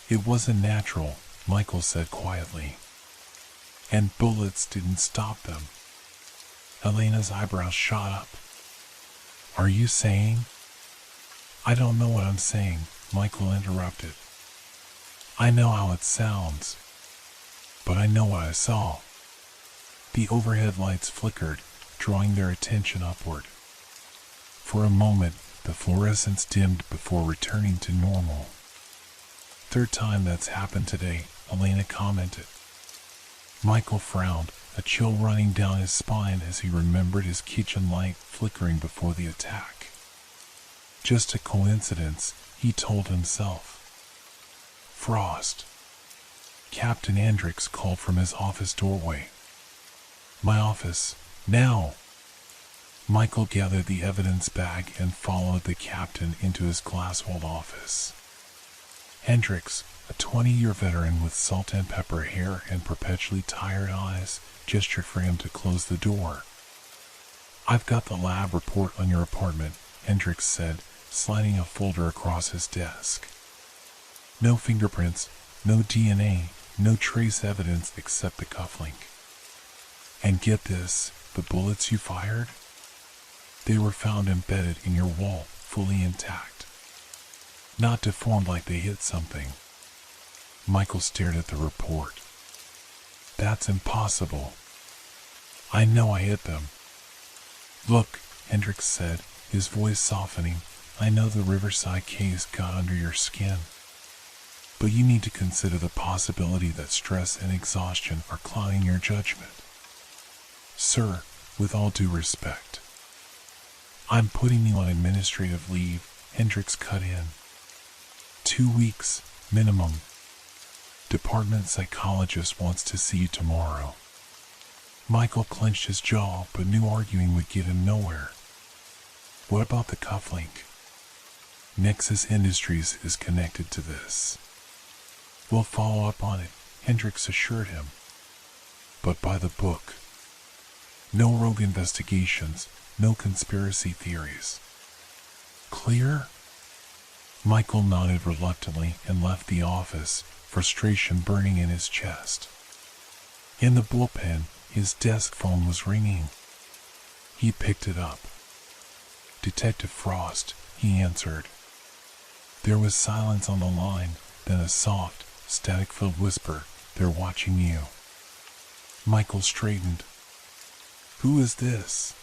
It wasn't natural, Michael said quietly. And bullets didn't stop them. Elena's eyebrows shot up. Are you saying? I don't know what I'm saying, Michael interrupted. I know how it sounds. But I know what I saw. The overhead lights flickered, drawing their attention upward. For a moment, the fluorescence dimmed before returning to normal. Third time that's happened today, Elena commented. Michael frowned, a chill running down his spine as he remembered his kitchen light flickering before the attack. Just a coincidence, he told himself. Frost. Captain Hendricks called from his office doorway. My office, now! Michael gathered the evidence bag and followed the captain into his glass-walled office. Hendricks, a 20-year veteran with salt and pepper hair and perpetually tired eyes, gestured for him to close the door. I've got the lab report on your apartment, Hendricks said, sliding a folder across his desk. No fingerprints, no DNA, no trace evidence except the cufflink. And get this, the bullets you fired? They were found embedded in your wall, fully intact. Not deformed like they hit something. Michael stared at the report. That's impossible. I know I hit them. Look, Hendricks said, his voice softening, I know the Riverside case got under your skin. But you need to consider the possibility that stress and exhaustion are clouding your judgment. Sir, with all due respect, I'm putting you on administrative leave, Hendricks cut in. 2 weeks, minimum. Department psychologist wants to see you tomorrow. Michael clenched his jaw, but knew arguing would get him nowhere. What about the cufflink? Nexus Industries is connected to this. We'll follow up on it, Hendricks assured him. But by the book. No rogue investigations, no conspiracy theories. Clear? Michael nodded reluctantly and left the office, frustration burning in his chest. In the bullpen, his desk phone was ringing. He picked it up. Detective Frost, he answered. There was silence on the line, then a soft, static-filled whisper, they're watching you. Michael straightened. Who is this?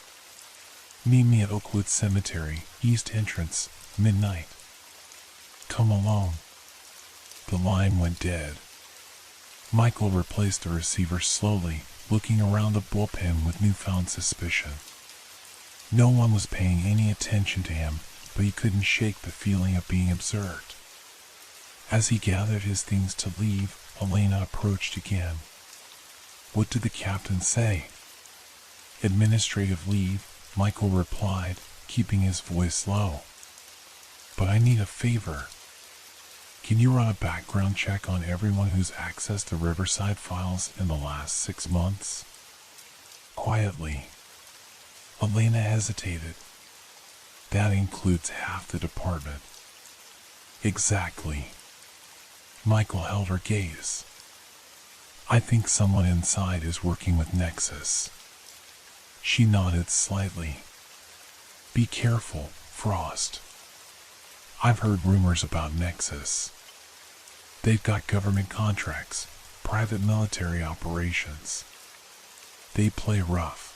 Meet me at Oakwood Cemetery, East Entrance, midnight. Come alone. The line went dead. Michael replaced the receiver slowly, looking around the bullpen with newfound suspicion. No one was paying any attention to him, but he couldn't shake the feeling of being observed. As he gathered his things to leave, Elena approached again. What did the captain say? Administrative leave, Michael replied, keeping his voice low. But I need a favor. Can you run a background check on everyone who's accessed the Riverside files in the last 6 months? Quietly. Elena hesitated. That includes half the department. Exactly. Michael held her gaze. I think someone inside is working with Nexus. She nodded slightly. Be careful, Frost. I've heard rumors about Nexus. They've got government contracts, private military operations. They play rough.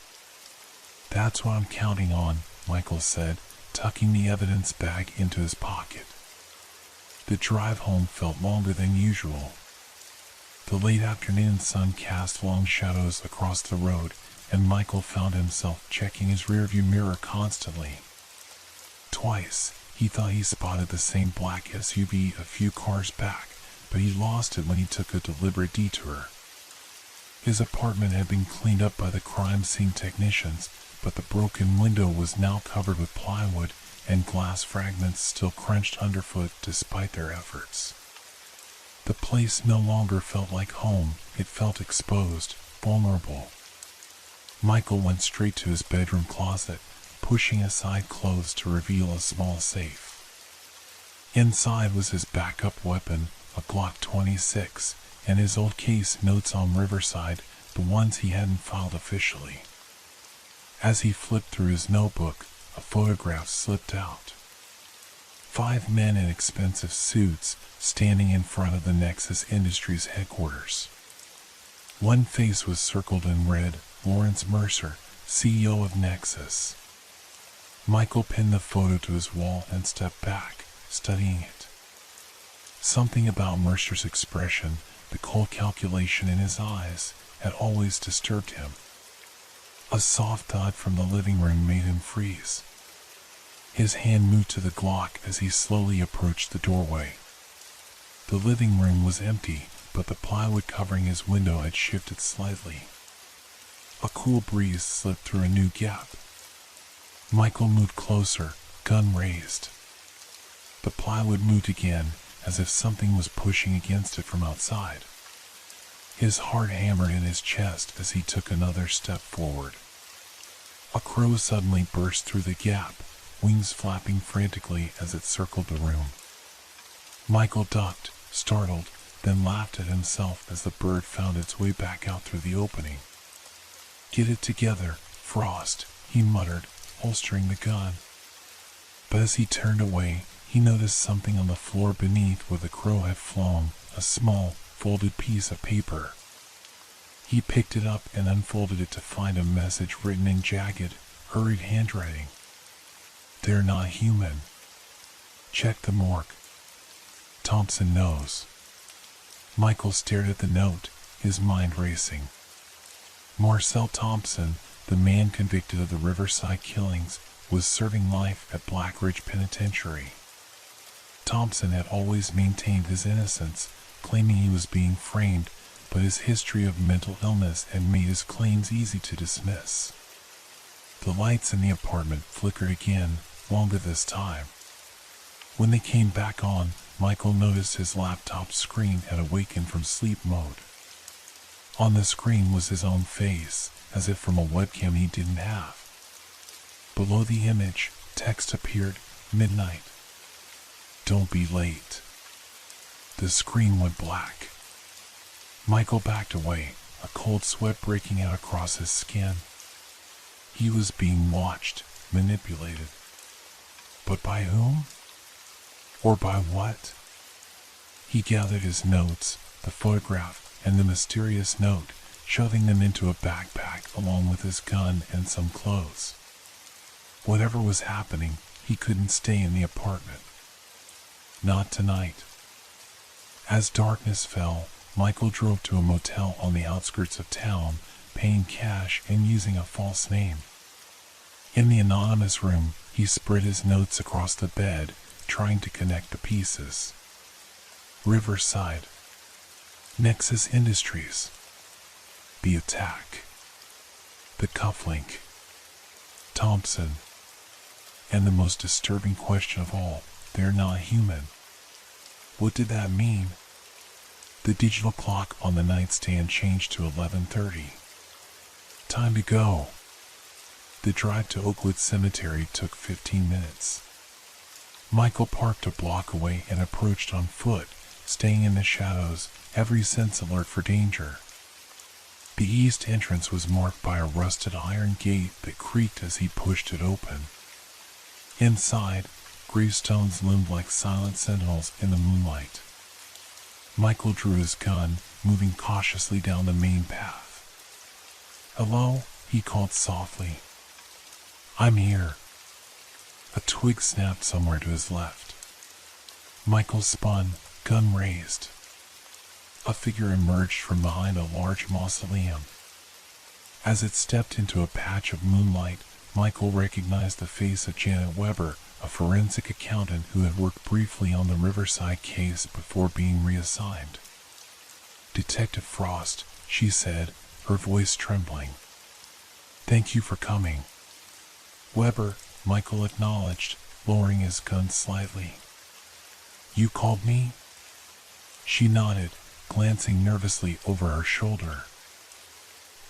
That's what I'm counting on, Michael said, tucking the evidence bag into his pocket. The drive home felt longer than usual. The late afternoon sun cast long shadows across the road, and Michael found himself checking his rearview mirror constantly. Twice, he thought he spotted the same black SUV a few cars back, but he lost it when he took a deliberate detour. His apartment had been cleaned up by the crime scene technicians, but the broken window was now covered with plywood, and glass fragments still crunched underfoot despite their efforts. The place no longer felt like home, it felt exposed, vulnerable. Michael went straight to his bedroom closet, pushing aside clothes to reveal a small safe. Inside was his backup weapon, a Glock 26, and his old case notes on Riverside, the ones he hadn't filed officially. As he flipped through his notebook, a photograph slipped out. 5 men in expensive suits standing in front of the Nexus Industries headquarters. One face was circled in red, Lawrence Mercer, CEO of Nexus. Michael pinned the photo to his wall and stepped back, studying it. Something about Mercer's expression, the cold calculation in his eyes, had always disturbed him. A soft thud from the living room made him freeze. His hand moved to the Glock as he slowly approached the doorway. The living room was empty, but the plywood covering his window had shifted slightly. A cool breeze slipped through a new gap. Michael moved closer, gun raised. The plywood moved again, as if something was pushing against it from outside. His heart hammered in his chest as he took another step forward. A crow suddenly burst through the gap, wings flapping frantically as it circled the room. Michael ducked, startled, then laughed at himself as the bird found its way back out through the opening. "Get it together, Frost," he muttered, holstering the gun. But as he turned away, he noticed something on the floor beneath where the crow had flown, a small, folded piece of paper. He picked it up and unfolded it to find a message written in jagged, hurried handwriting. "They're not human. Check the morgue. Thompson knows." Michael stared at the note, his mind racing. Marcel Thompson, the man convicted of the Riverside killings, was serving life at Black Ridge Penitentiary. Thompson had always maintained his innocence, claiming he was being framed, but his history of mental illness had made his claims easy to dismiss. The lights in the apartment flickered again, longer this time. When they came back on, Michael noticed his laptop screen had awakened from sleep mode. On the screen was his own face, as if from a webcam he didn't have. Below the image, text appeared, "Midnight. Don't be late." The screen went black. Michael backed away, a cold sweat breaking out across his skin. He was being watched, manipulated. But by whom? Or by what? He gathered his notes, the photograph, and the mysterious note, shoving them into a backpack along with his gun and some clothes. Whatever was happening, he couldn't stay in the apartment. Not tonight. As darkness fell, Michael drove to a motel on the outskirts of town, paying cash and using a false name. In the anonymous room, he spread his notes across the bed, trying to connect the pieces. Riverside. Nexus Industries. The attack. The cufflink. Thompson. And the most disturbing question of all, they're not human. What did that mean? The digital clock on the nightstand changed to 11:30. Time to go. The drive to Oakwood Cemetery took 15 minutes. Michael parked a block away and approached on foot, staying in the shadows, every sense alert for danger. The east entrance was marked by a rusted iron gate that creaked as he pushed it open. Inside, gravestones loomed like silent sentinels in the moonlight. Michael drew his gun, moving cautiously down the main path. "Hello?" he called softly. "I'm here." A twig snapped somewhere to his left. Michael spun, gun raised. A figure emerged from behind a large mausoleum. As it stepped into a patch of moonlight, Michael recognized the face of Janet Weber, a forensic accountant who had worked briefly on the Riverside case before being reassigned. "Detective Frost," she said, her voice trembling. "Thank you for coming." "Weber," Michael acknowledged, lowering his gun slightly. "You called me?" She nodded, glancing nervously over her shoulder.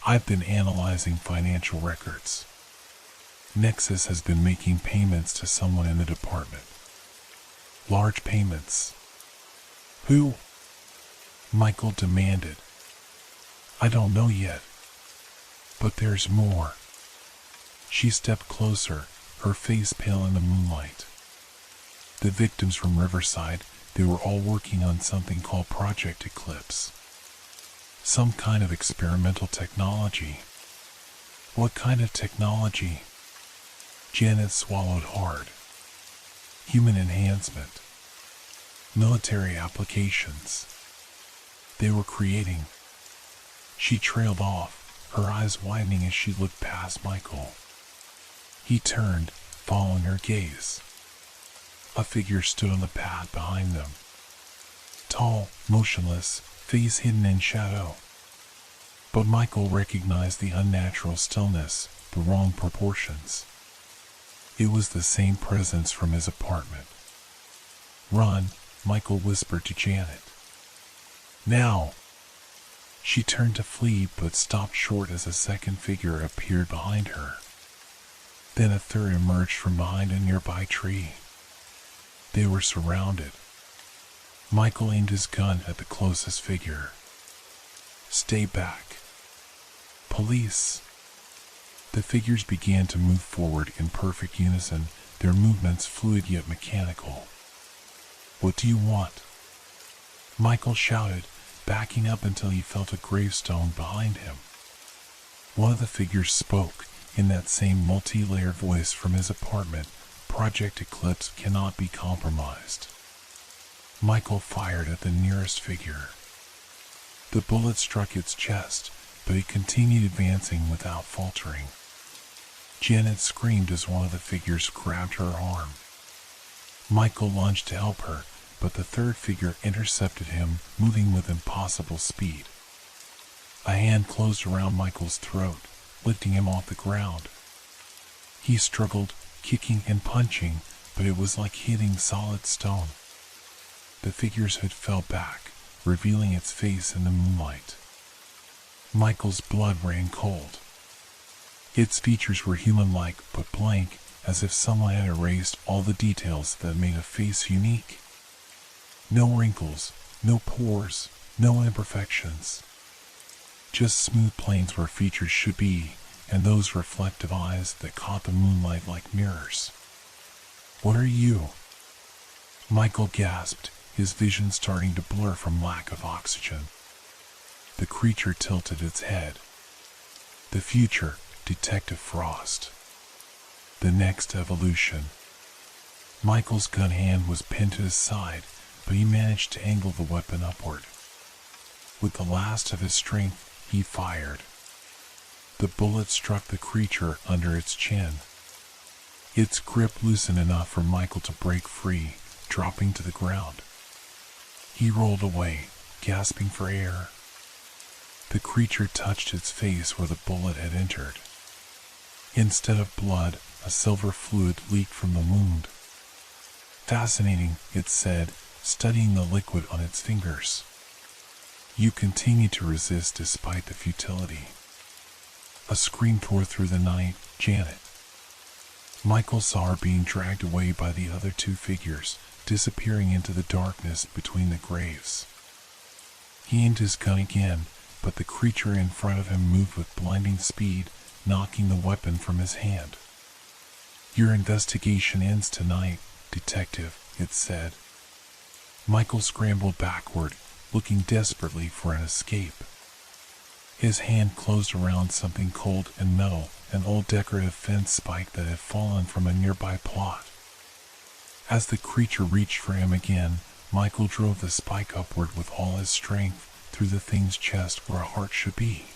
"I've been analyzing financial records. Nexus has been making payments to someone in the department. Large payments." "Who?" Michael demanded. "I don't know yet. But there's more." She stepped closer, her face pale in the moonlight. "The victims from Riverside, they were all working on something called Project Eclipse. Some kind of experimental technology." "What kind of technology?" Janet swallowed hard. "Human enhancement. Military applications. They were creating." She trailed off, her eyes widening as she looked past Michael. He turned, following her gaze. A figure stood on the path behind them. Tall, motionless, face hidden in shadow. But Michael recognized the unnatural stillness, the wrong proportions. It was the same presence from his apartment. "Run," Michael whispered to Janet. "Now!" She turned to flee but stopped short as a second figure appeared behind her. Then a third emerged from behind a nearby tree. They were surrounded. Michael aimed his gun at the closest figure. "Stay back." "Police." The figures began to move forward in perfect unison, their movements fluid yet mechanical. "What do you want?" Michael shouted, backing up until he felt a gravestone behind him. One of the figures spoke, in that same multi-layered voice from his apartment. "Project Eclipse cannot be compromised." Michael fired at the nearest figure. The bullet struck its chest, but it continued advancing without faltering. Janet screamed as one of the figures grabbed her arm. Michael lunged to help her, but the third figure intercepted him, moving with impossible speed. A hand closed around Michael's throat, lifting him off the ground. He struggled, kicking and punching, but it was like hitting solid stone. The figure's hood fell back, revealing its face in the moonlight. Michael's blood ran cold. Its features were human-like but blank, as if someone had erased all the details that made a face unique. No wrinkles, no pores, no imperfections. Just smooth planes where features should be, and those reflective eyes that caught the moonlight like mirrors. "What are you?" Michael gasped, his vision starting to blur from lack of oxygen. The creature tilted its head. "The future, Detective Frost. The next evolution." Michael's gun hand was pinned to his side, but he managed to angle the weapon upward. With the last of his strength, he fired. The bullet struck the creature under its chin. Its grip loosened enough for Michael to break free, dropping to the ground. He rolled away, gasping for air. The creature touched its face where the bullet had entered. Instead of blood, a silver fluid leaked from the wound. "Fascinating," it said, studying the liquid on its fingers. "You continue to resist despite the futility." A scream tore through the night. "Janet." Michael saw her being dragged away by the other two figures, disappearing into the darkness between the graves. He aimed his gun again, but the creature in front of him moved with blinding speed, knocking the weapon from his hand. "Your investigation ends tonight, Detective," it said. Michael scrambled backward, looking desperately for an escape. His hand closed around something cold and metal, an old decorative fence spike that had fallen from a nearby plot. As the creature reached for him again, Michael drove the spike upward with all his strength through the thing's chest where a heart should be.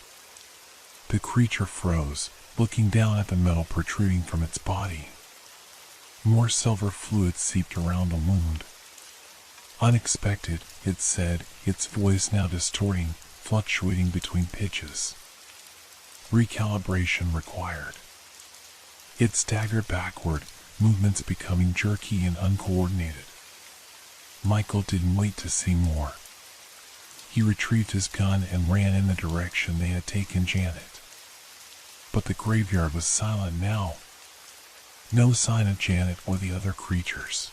The creature froze, looking down at the metal protruding from its body. More silver fluid seeped around the wound. "Unexpected," it said, its voice now distorting, fluctuating between pitches. "Recalibration required." It staggered backward, movements becoming jerky and uncoordinated. Michael didn't wait to see more. He retrieved his gun and ran in the direction they had taken Janet. But the graveyard was silent now. No sign of Janet or the other creatures.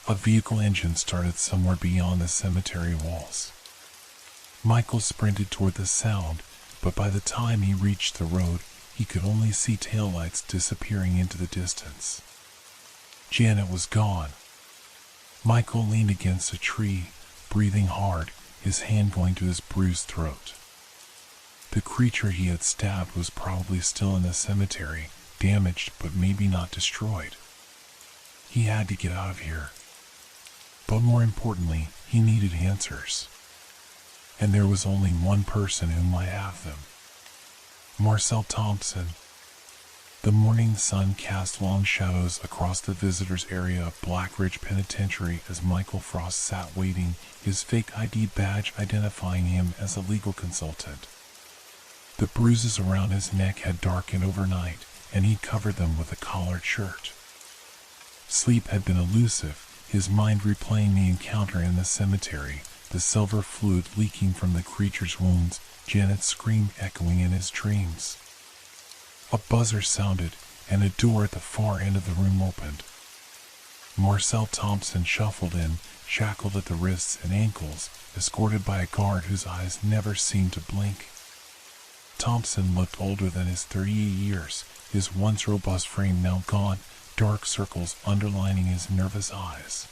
A vehicle engine started somewhere beyond the cemetery walls. Michael sprinted toward the sound, but by the time he reached the road, he could only see taillights disappearing into the distance. Janet was gone. Michael leaned against a tree, breathing hard, his hand going to his bruised throat. The creature he had stabbed was probably still in the cemetery, damaged but maybe not destroyed. He had to get out of here. But more importantly, he needed answers. And there was only one person who might have them. Marcel Thompson. The morning sun cast long shadows across the visitors area of Black Ridge Penitentiary as Michael Frost sat waiting, his fake ID badge identifying him as a legal consultant. The bruises around his neck had darkened overnight, and he covered them with a collared shirt. Sleep had been elusive, his mind replaying the encounter in the cemetery, the silver fluid leaking from the creature's wounds, Janet's scream echoing in his dreams. A buzzer sounded, and a door at the far end of the room opened. Marcel Thompson shuffled in, shackled at the wrists and ankles, escorted by a guard whose eyes never seemed to blink. Thompson looked older than his 38 years, his once robust frame now gaunt, dark circles underlining his nervous eyes.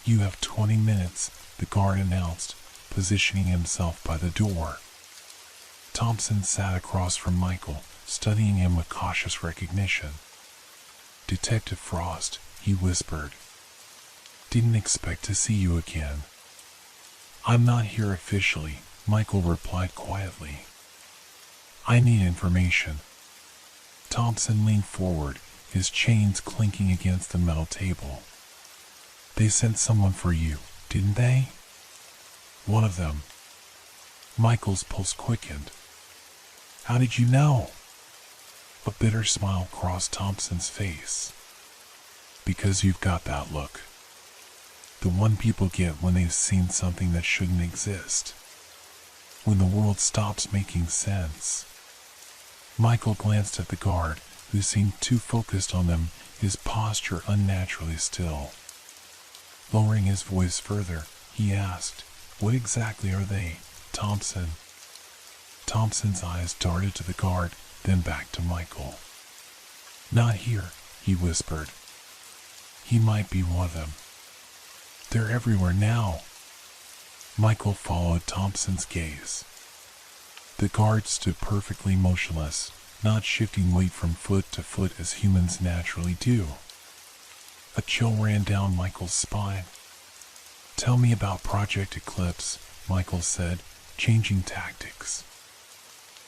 "You have 20 minutes," the guard announced, positioning himself by the door. Thompson sat across from Michael, studying him with cautious recognition. "Detective Frost," he whispered. "Didn't expect to see you again." "I'm not here officially," Michael replied quietly. "I need information." Thompson leaned forward, his chains clinking against the metal table. "They sent someone for you, didn't they?" "One of them." Michael's pulse quickened. "How did you know?" A bitter smile crossed Thompson's face. "Because you've got that look. The one people get when they've seen something that shouldn't exist. When the world stops making sense." Michael glanced at the guard, who seemed too focused on them, his posture unnaturally still. Lowering his voice further, he asked, "What exactly are they, Thompson?" Thompson's eyes darted to the guard, then back to Michael. "Not here," he whispered. "He might be one of them. They're everywhere now." Michael followed Thompson's gaze. The guard stood perfectly motionless, not shifting weight from foot to foot as humans naturally do. A chill ran down Michael's spine. "Tell me about Project Eclipse," Michael said, changing tactics.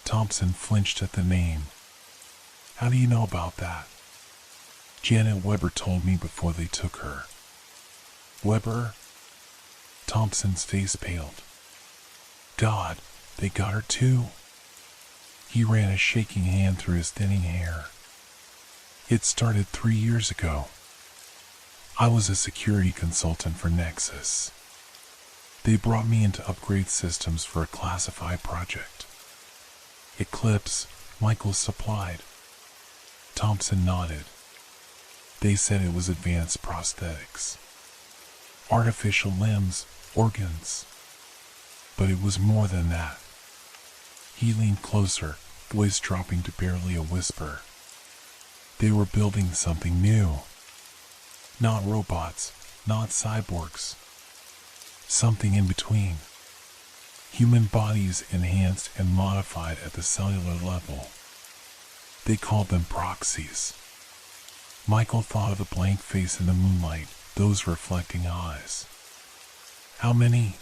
Thompson flinched at the name. "How do you know about that?" "Janet Weber told me before they took her." "Weber?" Thompson's face paled. "God, they got her too." He ran a shaking hand through his thinning hair. "It started 3 years ago. I was a security consultant for Nexus. They brought me in to upgrade systems for a classified project. Eclipse, Michael supplied." Thompson nodded. "They said it was advanced prosthetics. Artificial limbs, organs." But it was more than that. He leaned closer, voice dropping to barely a whisper. They were building something new. Not robots, not cyborgs. Something in between. Human bodies enhanced and modified at the cellular level. They called them proxies. Michael thought of the blank face in the moonlight, those reflecting eyes. How many?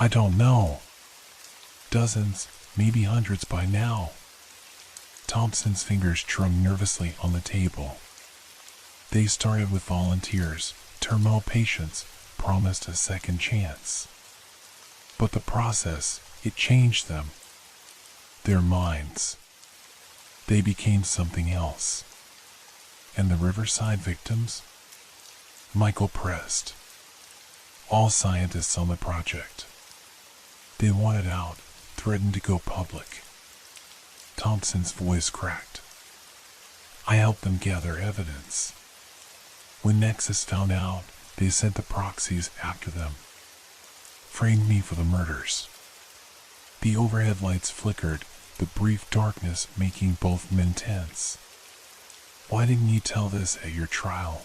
I don't know. Dozens, maybe hundreds by now. Thompson's fingers drummed nervously on the table. They started with volunteers, terminal patients, promised a second chance. But the process, it changed them. Their minds. They became something else. And the Riverside victims? Michael pressed. All scientists on the project. They wanted out, threatened to go public. Thompson's voice cracked. I helped them gather evidence. When Nexus found out, they sent the proxies after them. Framed me for the murders. The overhead lights flickered, the brief darkness making both men tense. Why didn't you tell this at your trial?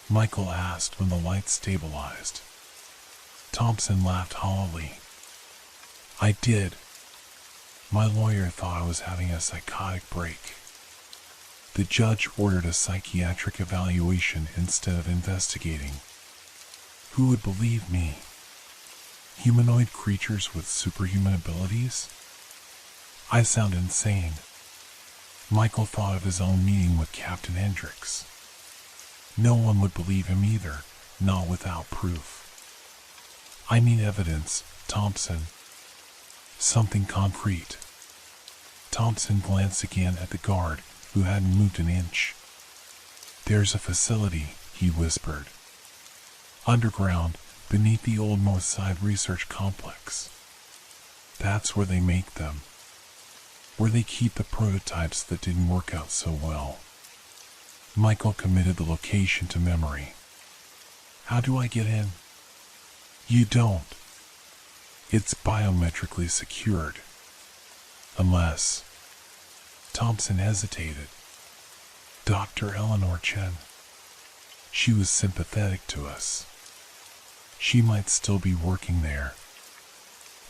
Michael asked when the lights stabilized. Thompson laughed hollowly. I did. My lawyer thought I was having a psychotic break. The judge ordered a psychiatric evaluation instead of investigating. Who would believe me? Humanoid creatures with superhuman abilities? I sound insane. Michael thought of his own meeting with Captain Hendricks. No one would believe him either, not without proof. I need evidence, Thompson. Something concrete. Thompson glanced again at the guard, who hadn't moved an inch. There's a facility, he whispered. Underground, beneath the old Northside Research Complex. That's where they make them. Where they keep the prototypes that didn't work out so well. Michael committed the location to memory. How do I get in? You don't. It's biometrically secured. Unless... Thompson hesitated. Dr. Eleanor Chen. She was sympathetic to us. She might still be working there.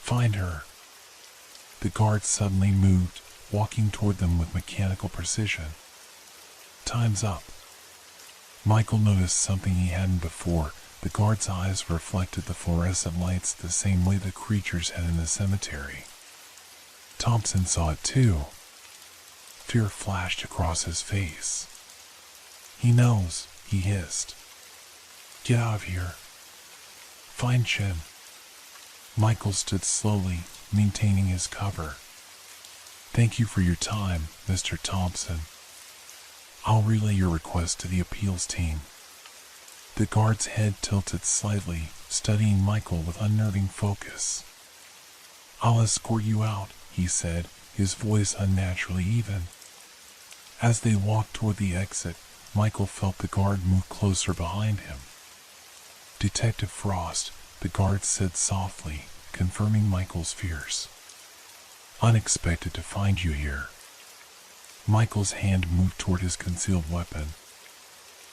Find her. The guard suddenly moved, walking toward them with mechanical precision. Time's up. Michael noticed something he hadn't before. The guard's eyes reflected the fluorescent lights the same way the creatures had in the cemetery. Thompson saw it too. Fear flashed across his face. He knows, he hissed. Get out of here. Find Chen. Michael stood slowly, maintaining his cover. Thank you for your time, Mr. Thompson. I'll relay your request to the appeals team. The guard's head tilted slightly, studying Michael with unnerving focus. I'll escort you out, he said, his voice unnaturally even. As they walked toward the exit, Michael felt the guard move closer behind him. Detective Frost, the guard said softly, confirming Michael's fears. Unexpected to find you here. Michael's hand moved toward his concealed weapon.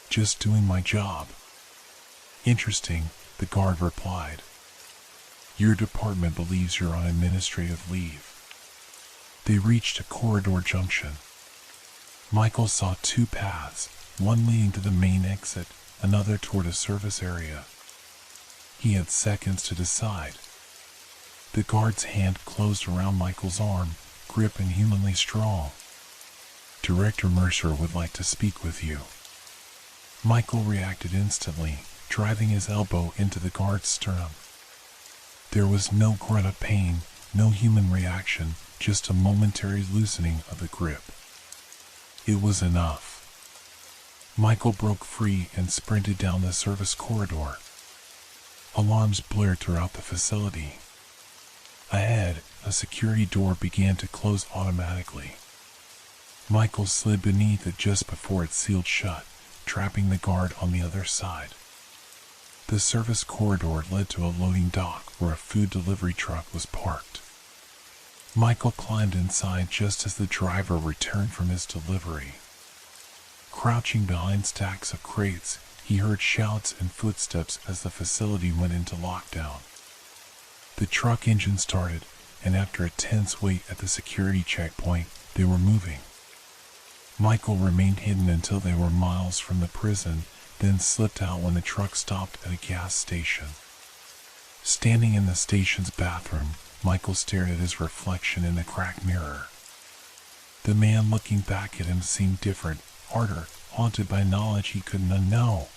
Just doing my job. Interesting, the guard replied. Your department believes you're on administrative leave. They reached a corridor junction. Michael saw two paths, one leading to the main exit, another toward a service area. He had seconds to decide. The guard's hand closed around Michael's arm, grip inhumanly strong. Director Mercer would like to speak with you. Michael reacted instantly, driving his elbow into the guard's sternum. There was no grunt of pain, no human reaction, just a momentary loosening of the grip. It was enough. Michael broke free and sprinted down the service corridor. Alarms blared throughout the facility. Ahead, a security door began to close automatically. Michael slid beneath it just before it sealed shut, trapping the guard on the other side. The service corridor led to a loading dock where a food delivery truck was parked. Michael climbed inside just as the driver returned from his delivery. Crouching behind stacks of crates, he heard shouts and footsteps as the facility went into lockdown. The truck engine started, and after a tense wait at the security checkpoint, they were moving. Michael remained hidden until they were miles from the prison, then slipped out when the truck stopped at a gas station. Standing in the station's bathroom, Michael stared at his reflection in the cracked mirror. The man looking back at him seemed different, harder, haunted by knowledge he couldn't unknow.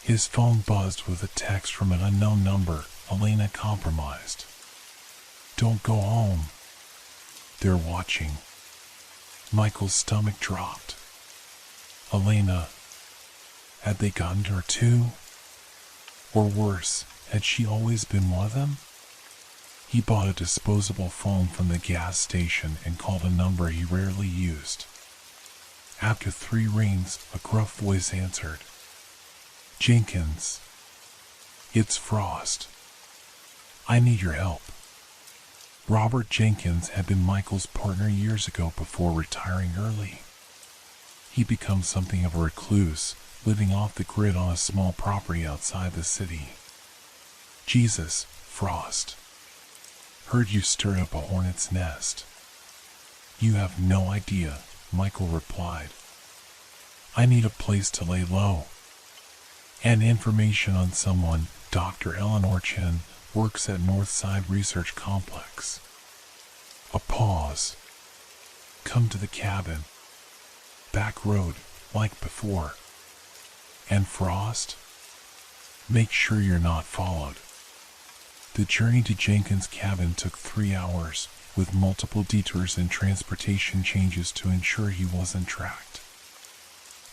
His phone buzzed with a text from an unknown number. Elena compromised. Don't go home. They're watching. Michael's stomach dropped. Elena. Had they gotten to her too? Or worse, had she always been one of them? He bought a disposable phone from the gas station and called a number he rarely used. After 3 rings, a gruff voice answered. Jenkins. It's Frost. I need your help. Robert Jenkins had been Michael's partner years ago before retiring early. He'd become something of a recluse, living off the grid on a small property outside the city. Jesus, Frost. Heard you stirred up a hornet's nest. You have no idea, Michael replied. I need a place to lay low. And information on someone, Dr. Eleanor Chen, works at Northside Research Complex. A pause. Come to the cabin. Back road, like before. And Frost? Make sure you're not followed. The journey to Jenkins' cabin took 3 hours, with multiple detours and transportation changes to ensure he wasn't tracked.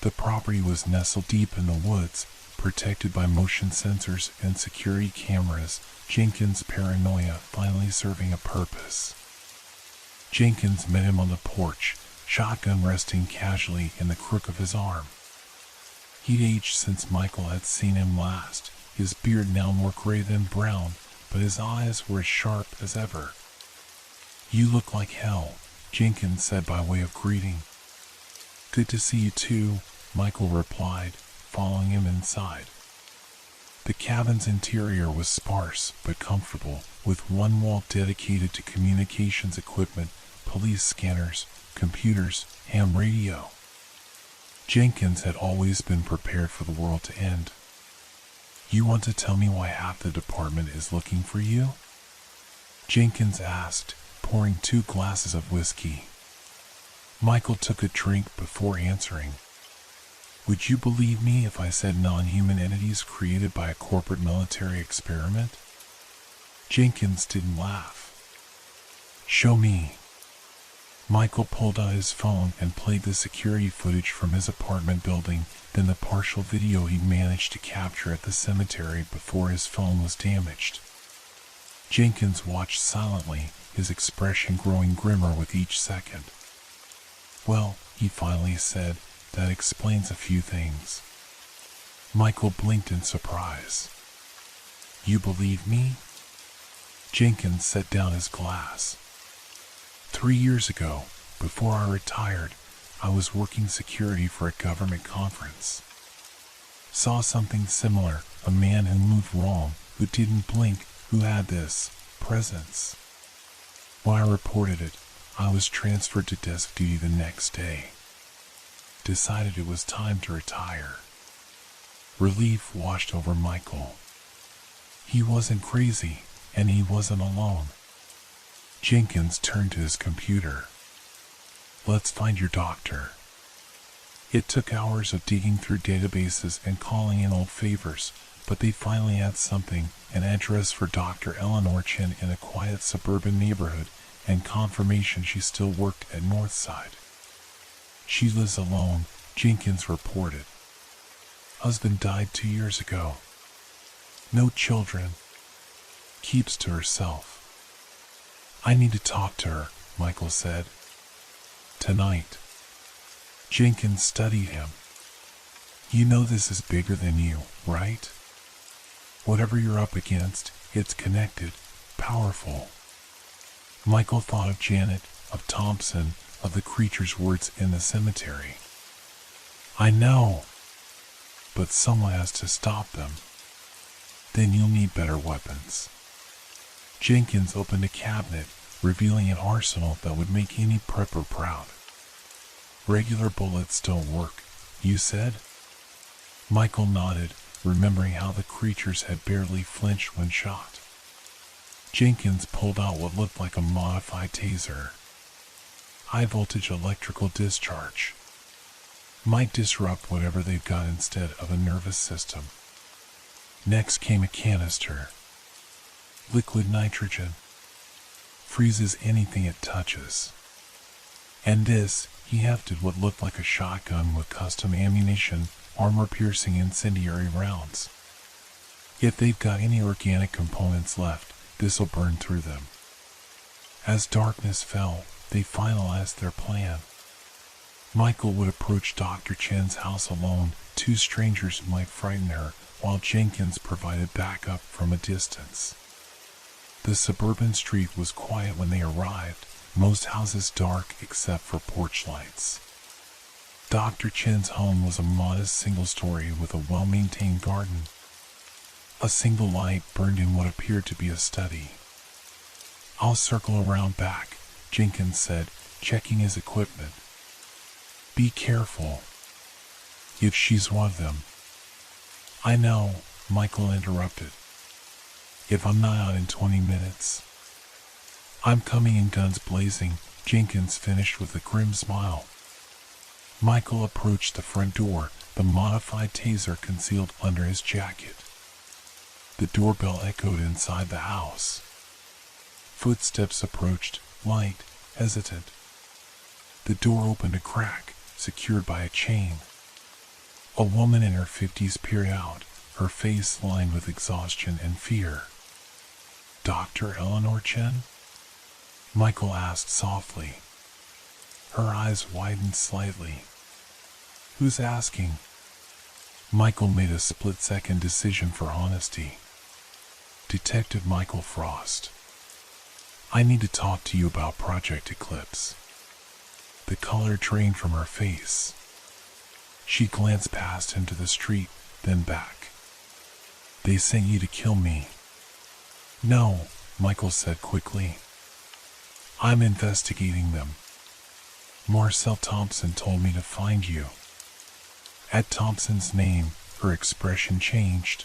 The property was nestled deep in the woods, protected by motion sensors and security cameras, Jenkins' paranoia finally serving a purpose. Jenkins met him on the porch, shotgun resting casually in the crook of his arm. He'd aged since Michael had seen him last, his beard now more gray than brown, but his eyes were as sharp as ever. You look like hell, Jenkins said by way of greeting. Good to see you too, Michael replied, following him inside. The cabin's interior was sparse but comfortable, with one wall dedicated to communications equipment, police scanners, computers, ham radio. Jenkins had always been prepared for the world to end. You want to tell me why half the department is looking for you? Jenkins asked, pouring 2 glasses of whiskey. Michael took a drink before answering. Would you believe me if I said non-human entities created by a corporate military experiment? Jenkins didn't laugh. Show me. Michael pulled out his phone and played the security footage from his apartment building, then the partial video he'd managed to capture at the cemetery before his phone was damaged. Jenkins watched silently, his expression growing grimmer with each second. Well, he finally said, that explains a few things. Michael blinked in surprise. You believe me? Jenkins set down his glass. 3 years ago, before I retired, I was working security for a government conference. Saw something similar, a man who moved wrong, who didn't blink, who had this presence. When I reported it, I was transferred to desk duty the next day. Decided it was time to retire. Relief washed over Michael. He wasn't crazy, and he wasn't alone. Jenkins turned to his computer. Let's find your doctor. It took hours of digging through databases and calling in old favors, but they finally had something, an address for Dr. Eleanor Chen in a quiet suburban neighborhood, and confirmation she still worked at Northside. She lives alone, Jenkins reported. Husband died 2 years ago. No children. Keeps to herself. I need to talk to her, Michael said. Tonight. Jenkins studied him. You know this is bigger than you, right? Whatever you're up against, it's connected, powerful. Michael thought of Janet, of Thompson, of the creature's words in the cemetery. I know, but someone has to stop them. Then you'll need better weapons. Jenkins opened a cabinet, revealing an arsenal that would make any prepper proud. Regular bullets don't work, you said? Michael nodded, remembering how the creatures had barely flinched when shot. Jenkins pulled out what looked like a modified taser. High voltage electrical discharge. Might disrupt whatever they've got instead of a nervous system. Next came a canister. Liquid nitrogen. Freezes anything it touches. And this, he hefted what looked like a shotgun with custom ammunition, armor-piercing incendiary rounds. If they've got any organic components left, this'll burn through them. As darkness fell, they finalized their plan. Michael would approach Dr. Chen's house alone. Two strangers might frighten her, while Jenkins provided backup from a distance. The suburban street was quiet when they arrived, most houses dark except for porch lights. Dr. Chen's home was a modest single story with a well-maintained garden. A single light burned in what appeared to be a study. I'll circle around back, Jenkins said, checking his equipment. Be careful. If she's one of them. I know, Michael interrupted. If I'm not out in 20 minutes. I'm coming in guns blazing, Jenkins finished with a grim smile. Michael approached the front door, the modified taser concealed under his jacket. The doorbell echoed inside the house. Footsteps approached, light, hesitant. The door opened a crack, secured by a chain. A woman in her 50s peered out, her face lined with exhaustion and fear. Dr. Eleanor Chen? Michael asked softly. Her eyes widened slightly. Who's asking? Michael made a split-second decision for honesty. Detective Michael Frost. I need to talk to you about Project Eclipse. The color drained from her face. She glanced past him to the street, then back. They sent you to kill me. No, Michael said quickly. I'm investigating them. Marcel Thompson told me to find you. At Thompson's name, her expression changed.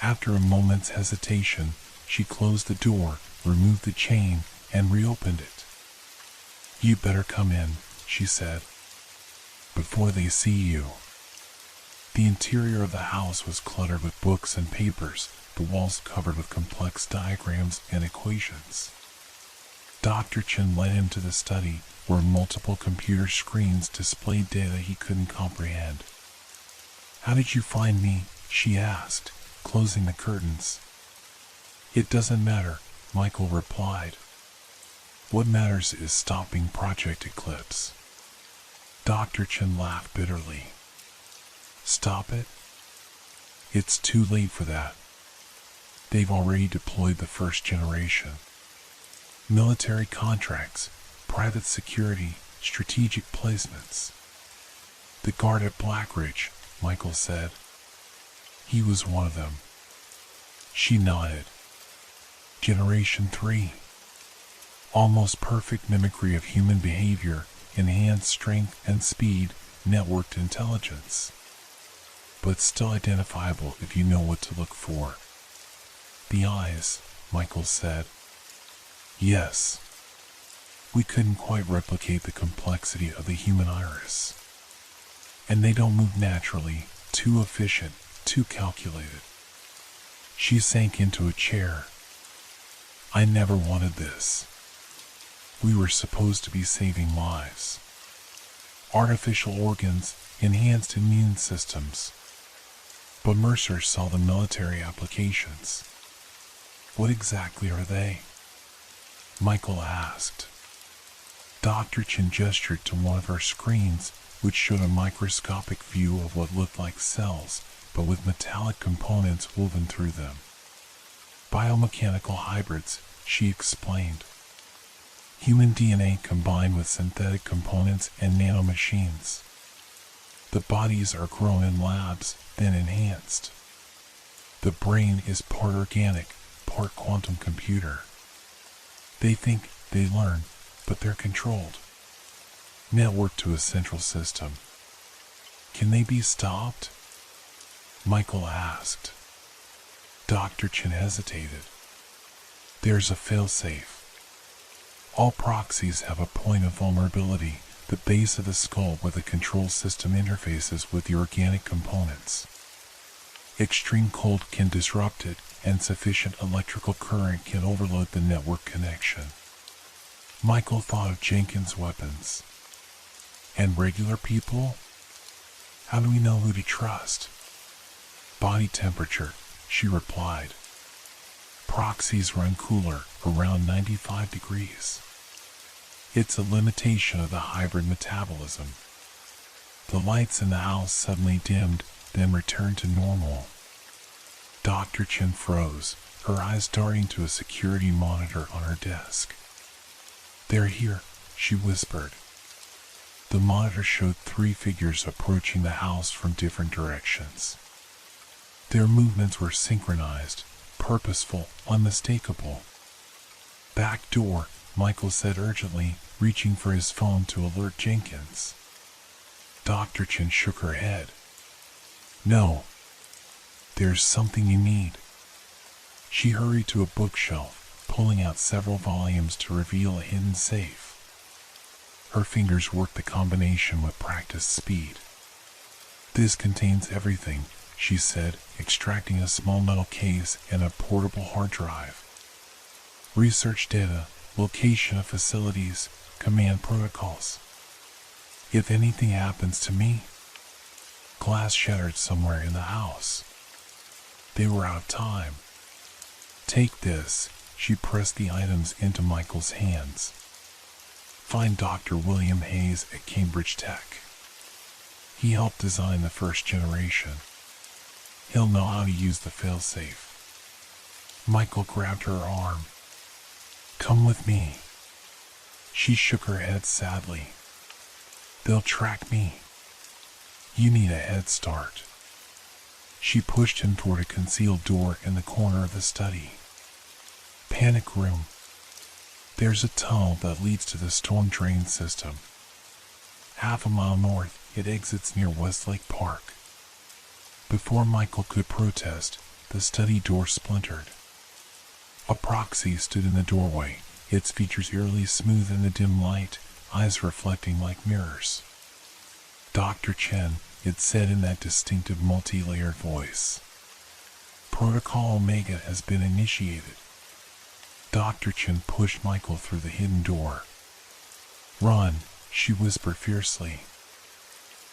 After a moment's hesitation, she closed the door, removed the chain, and reopened it. You better come in, she said, before they see you. The interior of the house was cluttered with books and papers, the walls covered with complex diagrams and equations. Dr. Chen led him to the study, where multiple computer screens displayed data he couldn't comprehend. How did you find me? She asked, closing the curtains. It doesn't matter, Michael replied. What matters is stopping Project Eclipse. Dr. Chen laughed bitterly. Stop it? It's too late for that. They've already deployed the first generation. Military contracts, private security, strategic placements. The guard at Blackridge, Michael said. He was one of them. She nodded. Generation 3. Almost perfect mimicry of human behavior, enhanced strength and speed, networked intelligence. But still identifiable if you know what to look for. The eyes, Michael said. Yes. We couldn't quite replicate the complexity of the human iris. And they don't move naturally, too efficient, too calculated. She sank into a chair. I never wanted this. We were supposed to be saving lives. Artificial organs, enhanced immune systems. But Mercer saw the military applications. What exactly are they? Michael asked. Dr. Chen gestured to one of her screens, which showed a microscopic view of what looked like cells, but with metallic components woven through them. Biomechanical hybrids, she explained. Human DNA combined with synthetic components and nanomachines. The bodies are grown in labs, then enhanced. The brain is part organic, part quantum computer. They think, they learn, but they're controlled. Networked to a central system. Can they be stopped? Michael asked. Dr. Chen hesitated. There's a failsafe. All proxies have a point of vulnerability, the base of the skull where the control system interfaces with the organic components. Extreme cold can disrupt it, and sufficient electrical current can overload the network connection. Michael thought of Jenkins' weapons. And regular people? How do we know who to trust? Body temperature, she replied. Proxies run cooler, around 95 degrees. It's a limitation of the hybrid metabolism. The lights in the house suddenly dimmed, then returned to normal. Dr. Chen froze, her eyes darting to a security monitor on her desk. They're here, she whispered. The monitor showed 3 figures approaching the house from different directions. Their movements were synchronized, purposeful, unmistakable. Back door, Michael said urgently, reaching for his phone to alert Jenkins. Dr. Chen shook her head. No. There's something you need. She hurried to a bookshelf, pulling out several volumes to reveal a hidden safe. Her fingers worked the combination with practiced speed. This contains everything, she said, extracting a small metal case and a portable hard drive. Research data, location of facilities, command protocols. If anything happens to me, glass shattered somewhere in the house. They were out of time. Take this, she pressed the items into Michael's hands. Find Dr. William Hayes at Cambridge Tech. He helped design the first generation. He'll know how to use the failsafe. Michael grabbed her arm. Come with me. She shook her head sadly. They'll track me. You need a head start. She pushed him toward a concealed door in the corner of the study. Panic room. There's a tunnel that leads to the storm drain system. Half a mile north, it exits near Westlake Park. Before Michael could protest, the study door splintered. A proxy stood in the doorway, its features eerily smooth in the dim light, eyes reflecting like mirrors. Dr. Chen, it said in that distinctive multi-layered voice. Protocol Omega has been initiated. Dr. Chen pushed Michael through the hidden door. Run, she whispered fiercely.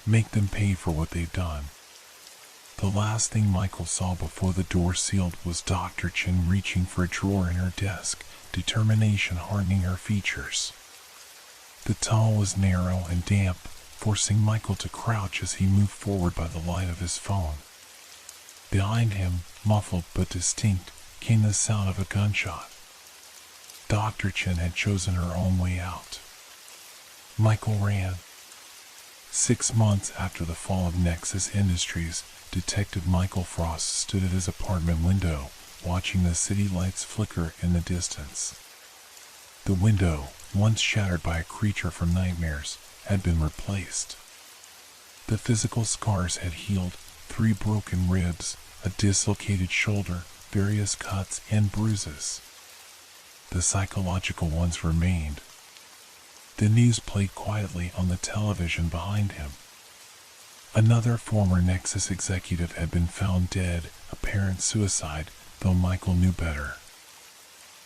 Make them pay for what they've done. The last thing Michael saw before the door sealed was Dr. Chen reaching for a drawer in her desk, determination hardening her features. The tunnel was narrow and damp, forcing Michael to crouch as he moved forward by the light of his phone. Behind him, muffled but distinct, came the sound of a gunshot. Dr. Chen had chosen her own way out. Michael ran. 6 months after the fall of Nexus Industries, Detective Michael Frost stood at his apartment window, watching the city lights flicker in the distance. The window, once shattered by a creature from nightmares, had been replaced. The physical scars had healed, 3 broken ribs, a dislocated shoulder, various cuts and bruises. The psychological ones remained. The news played quietly on the television behind him. Another former Nexus executive had been found dead, apparent suicide, though Michael knew better.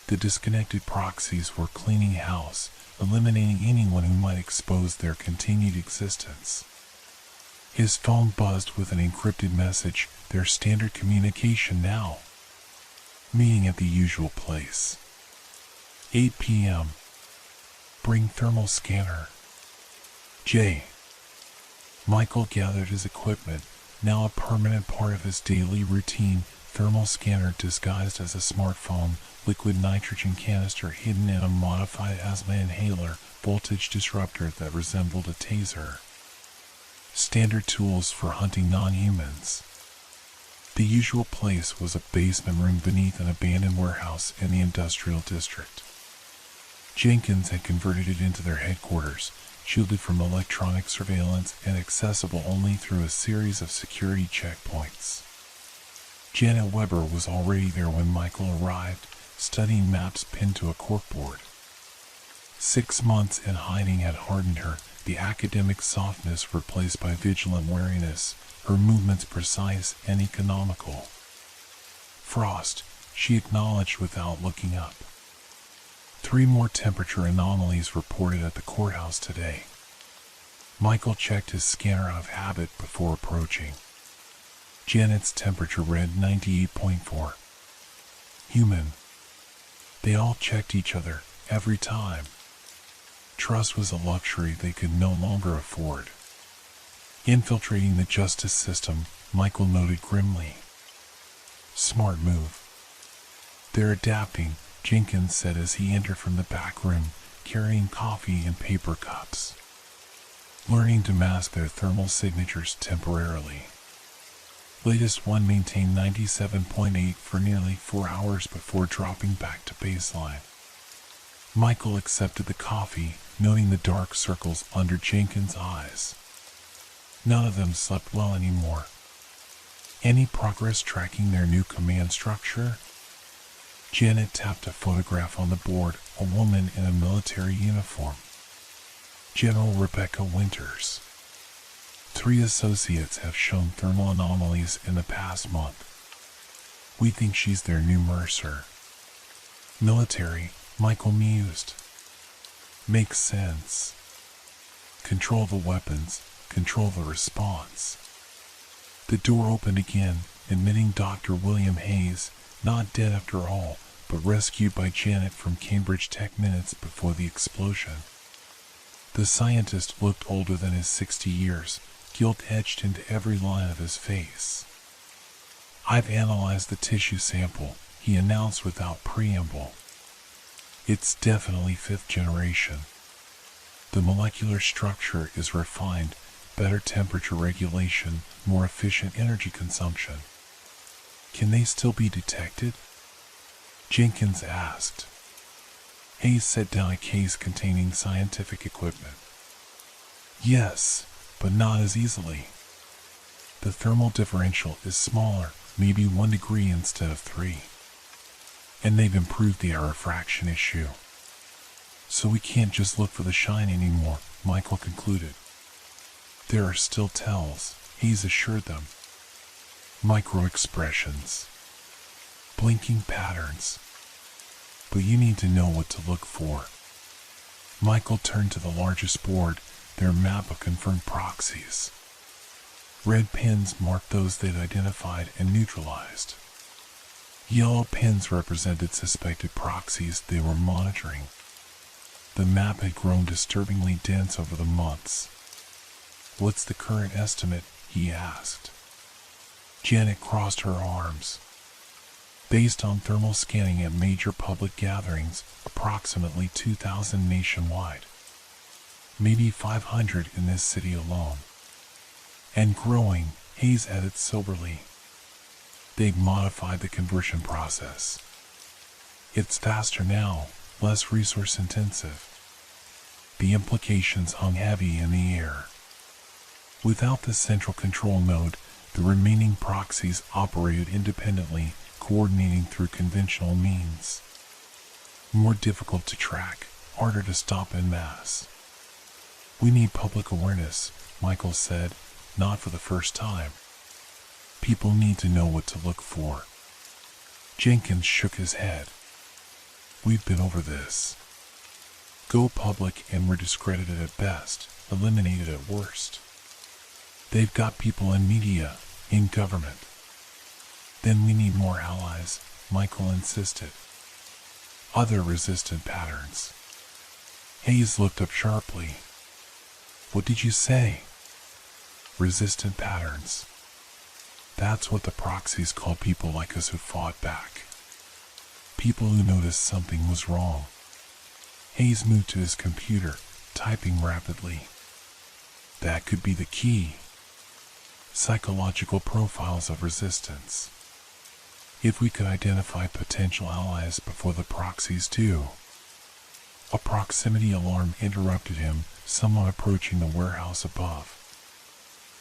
The disconnected proxies were cleaning house, eliminating anyone who might expose their continued existence. His phone buzzed with an encrypted message, their standard communication now. Meeting at the usual place. 8 p.m. Bring thermal scanner. J. Michael gathered his equipment, now a permanent part of his daily routine, thermal scanner disguised as a smartphone, liquid nitrogen canister hidden in a modified asthma inhaler, voltage disruptor that resembled a taser. Standard tools for hunting non-humans. The usual place was a basement room beneath an abandoned warehouse in the industrial district. Jenkins had converted it into their headquarters, shielded from electronic surveillance and accessible only through a series of security checkpoints. Janet Weber was already there when Michael arrived, studying maps pinned to a corkboard. 6 months in hiding had hardened her, the academic softness replaced by vigilant wariness, her movements precise and economical. Frost, she acknowledged without looking up. 3 more temperature anomalies reported at the courthouse today. Michael checked his scanner out of habit before approaching. Janet's temperature read 98.4. Human. They all checked each other, every time. Trust was a luxury they could no longer afford. Infiltrating the justice system, Michael noted grimly. Smart move. They're adapting, Jenkins said as he entered from the back room, carrying coffee in paper cups. Learning to mask their thermal signatures temporarily. Latest one maintained 97.8 for nearly 4 hours before dropping back to baseline. Michael accepted the coffee, noting the dark circles under Jenkins' eyes. None of them slept well anymore. Any progress tracking their new command structure? Janet tapped a photograph on the board, a woman in a military uniform. General Rebecca Winters. 3 associates have shown thermal anomalies in the past month. We think she's their new Mercer. Military, Michael mused. Makes sense. Control the weapons, control the response. The door opened again, admitting Dr. William Hayes, not dead after all, but rescued by Janet from Cambridge Tech minutes before the explosion. The scientist looked older than his 60 years, guilt etched into every line of his face. I've analyzed the tissue sample, he announced without preamble. It's definitely 5th generation. The molecular structure is refined, better temperature regulation, more efficient energy consumption. Can they still be detected? Jenkins asked. Hayes set down a case containing scientific equipment. Yes, but not as easily. The thermal differential is smaller, maybe 1 degree instead of 3. And they've improved the error fraction issue. So we can't just look for the shine anymore, Michael concluded. There are still tells, Hayes assured them. Micro-expressions. Blinking patterns. But you need to know what to look for. Michael turned to the largest board, their map of confirmed proxies. Red pins marked those they'd identified and neutralized. Yellow pins represented suspected proxies they were monitoring. The map had grown disturbingly dense over the months. What's the current estimate? He asked. Janet crossed her arms. Based on thermal scanning at major public gatherings, approximately 2,000 nationwide. Maybe 500 in this city alone. And growing, Hayes added soberly. They've modified the conversion process. It's faster now, less resource intensive. The implications hung heavy in the air. Without the central control node, the remaining proxies operated independently, coordinating through conventional means. More difficult to track, harder to stop en masse. We need public awareness, Michael said, not for the first time. People need to know what to look for. Jenkins shook his head. We've been over this. Go public and we're discredited at best, eliminated at worst. They've got people in media, in government. Then we need more allies, Michael insisted. Other resistant patterns. Hayes looked up sharply. What did you say? Resistant patterns. That's what the proxies call people like us who fought back. People who noticed something was wrong. Hayes moved to his computer, typing rapidly. That could be the key. Psychological profiles of resistance. If we could identify potential allies before the proxies do. A proximity alarm interrupted him, someone approaching the warehouse above.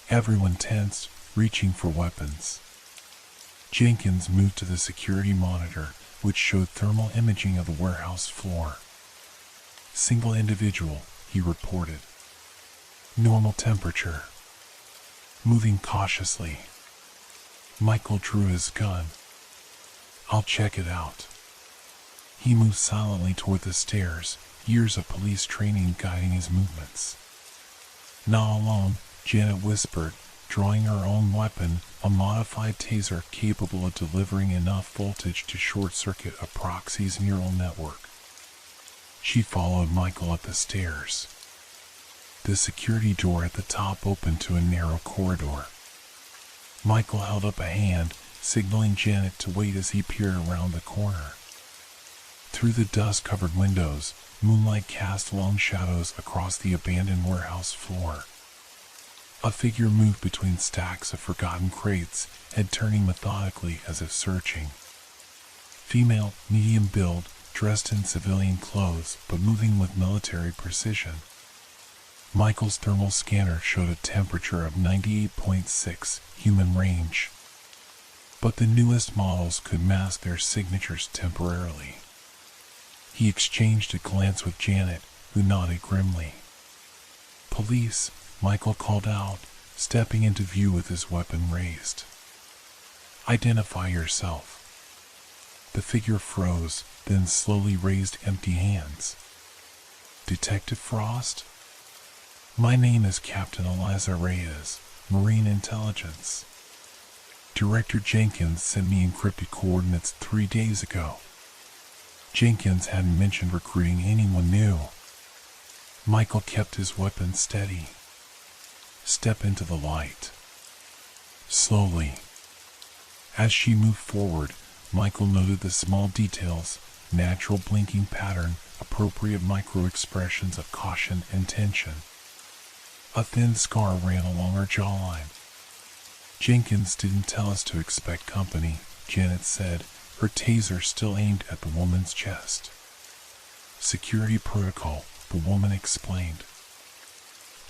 Everyone tensed, reaching for weapons. Jenkins moved to the security monitor, which showed thermal imaging of the warehouse floor. Single individual, he reported. Normal temperature. Moving cautiously. Michael drew his gun. I'll check it out. He moved silently toward the stairs, years of police training guiding his movements. Not alone, Janet whispered, drawing her own weapon, a modified taser capable of delivering enough voltage to short-circuit a proxy's neural network. She followed Michael up the stairs. The security door at the top opened to a narrow corridor. Michael held up a hand, signaling Janet to wait as he peered around the corner. Through the dust-covered windows, moonlight cast long shadows across the abandoned warehouse floor. A figure moved between stacks of forgotten crates, head turning methodically as if searching. Female, medium build, dressed in civilian clothes but moving with military precision. Michael's thermal scanner showed a temperature of 98.6 human range. But the newest models could mask their signatures temporarily. He exchanged a glance with Janet, who nodded grimly. Police, Michael called out, stepping into view with his weapon raised. Identify yourself. The figure froze, then slowly raised empty hands. Detective Frost? My name is Captain Eliza Reyes, Marine Intelligence. Director Jenkins sent me encrypted coordinates 3 days ago. Jenkins hadn't mentioned recruiting anyone new. Michael kept his weapon steady. Step into the light. Slowly. As she moved forward, Michael noted the small details, natural blinking pattern, appropriate micro-expressions of caution and tension. A thin scar ran along her jawline. Jenkins didn't tell us to expect company, Janet said, her taser still aimed at the woman's chest. Security protocol, the woman explained.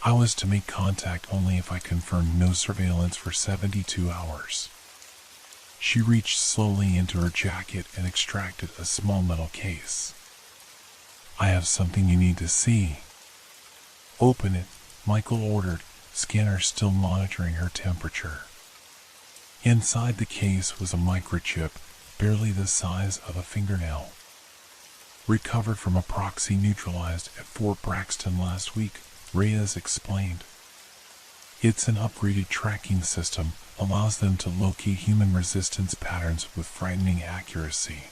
I was to make contact only if I confirmed no surveillance for 72 hours. She reached slowly into her jacket and extracted a small metal case. I have something you need to see. Open it, Michael ordered, scanner still monitoring her temperature. Inside the case was a microchip, barely the size of a fingernail. Recovered from a proxy neutralized at Fort Braxton last week, Reyes explained. It's an upgraded tracking system, allows them to locate human resistance patterns with frightening accuracy.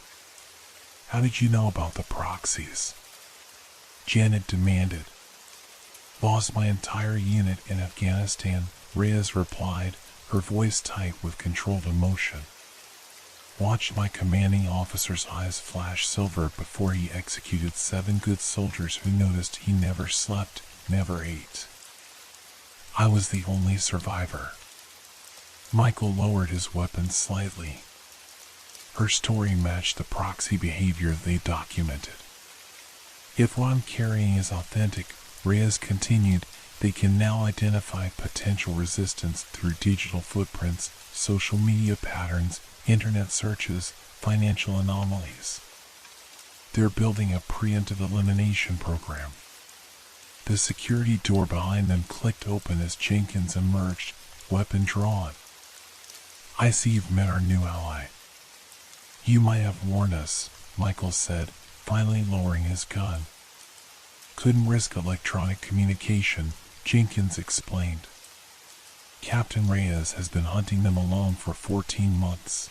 How did you know about the proxies? Janet demanded. Lost my entire unit in Afghanistan, Reyes replied, her voice tight with controlled emotion. Watched my commanding officer's eyes flash silver before he executed 7 good soldiers who noticed he never slept, never ate. I was the only survivor. Michael lowered his weapon slightly. Her story matched the proxy behavior they documented. If what I'm carrying is authentic, Reyes continued, they can now identify potential resistance through digital footprints, social media patterns, internet searches, financial anomalies. They're building a preemptive elimination program. The security door behind them clicked open as Jenkins emerged, weapon drawn. I see you've met our new ally. You might have warned us, Michael said, finally lowering his gun. Couldn't risk electronic communication, Jenkins explained. Captain Reyes has been hunting them alone for 14 months.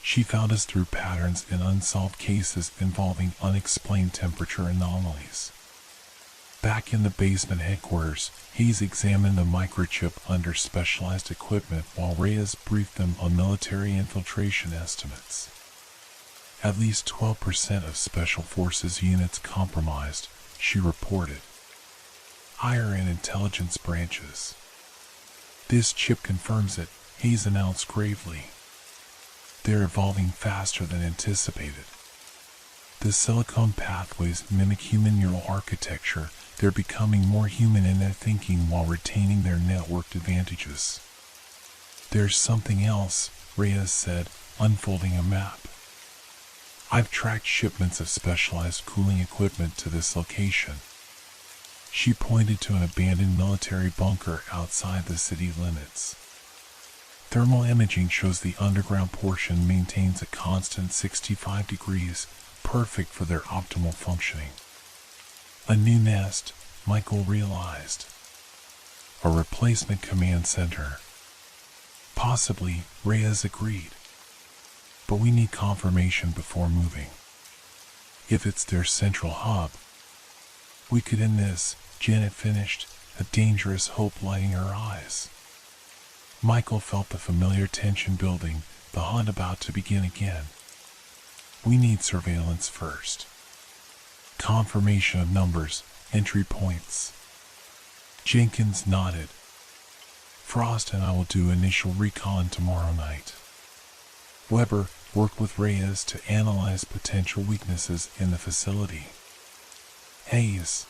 She found us through patterns in unsolved cases involving unexplained temperature anomalies. Back in the basement headquarters, Hayes examined the microchip under specialized equipment while Reyes briefed them on military infiltration estimates. At least 12% of Special Forces units compromised, she reported. Higher in intelligence branches. This chip confirms it, Hayes announced gravely. They're evolving faster than anticipated. The silicone pathways mimic human neural architecture. They're becoming more human in their thinking while retaining their networked advantages. There's something else, Reyes said, unfolding a map. I've tracked shipments of specialized cooling equipment to this location. She pointed to an abandoned military bunker outside the city limits. Thermal imaging shows the underground portion maintains a constant 65 degrees, perfect for their optimal functioning. A new nest, Michael realized. A replacement command center. Possibly, Reyes agreed. But we need confirmation before moving. If it's their central hub, we could end this, Janet finished, a dangerous hope lighting her eyes. Michael felt the familiar tension building, the hunt about to begin again. We need surveillance first. Confirmation of numbers, entry points. Jenkins nodded. Frost and I will do initial recon tomorrow night. Weber worked with Reyes to analyze potential weaknesses in the facility. Hayes.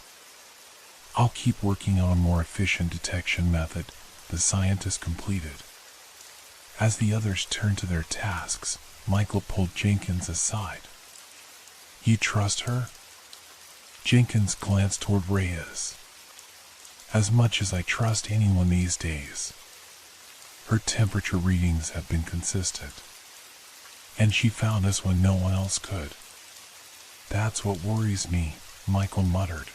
I'll keep working on a more efficient detection method, the scientist completed. As the others turned to their tasks, Michael pulled Jenkins aside. You trust her? Jenkins glanced toward Reyes. As much as I trust anyone these days. Her temperature readings have been consistent. And she found us when no one else could. That's what worries me, Michael muttered.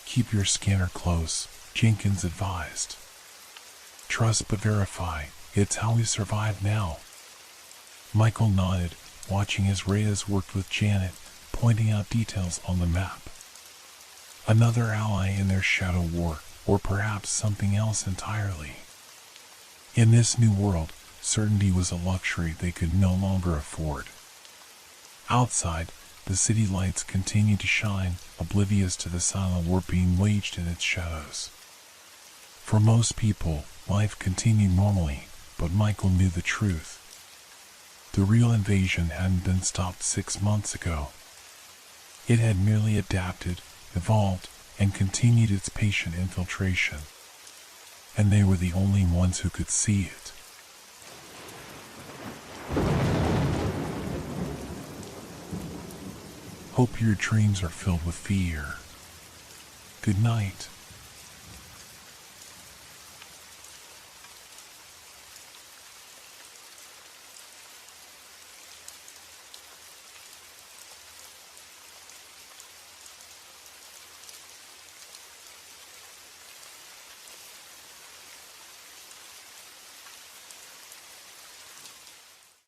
Keep your scanner close, Jenkins advised. Trust but verify, it's how we survive now. Michael nodded, watching as Reyes worked with Janet, pointing out details on the map. Another ally in their shadow war, or perhaps something else entirely. In this new world, certainty was a luxury they could no longer afford. Outside, the city lights continued to shine, oblivious to the silent war being waged in its shadows. For most people, life continued normally, but Michael knew the truth. The real invasion hadn't been stopped 6 months ago. It had merely adapted, evolved, and continued its patient infiltration. And they were the only ones who could see it. Hope your dreams are filled with fear. Good night.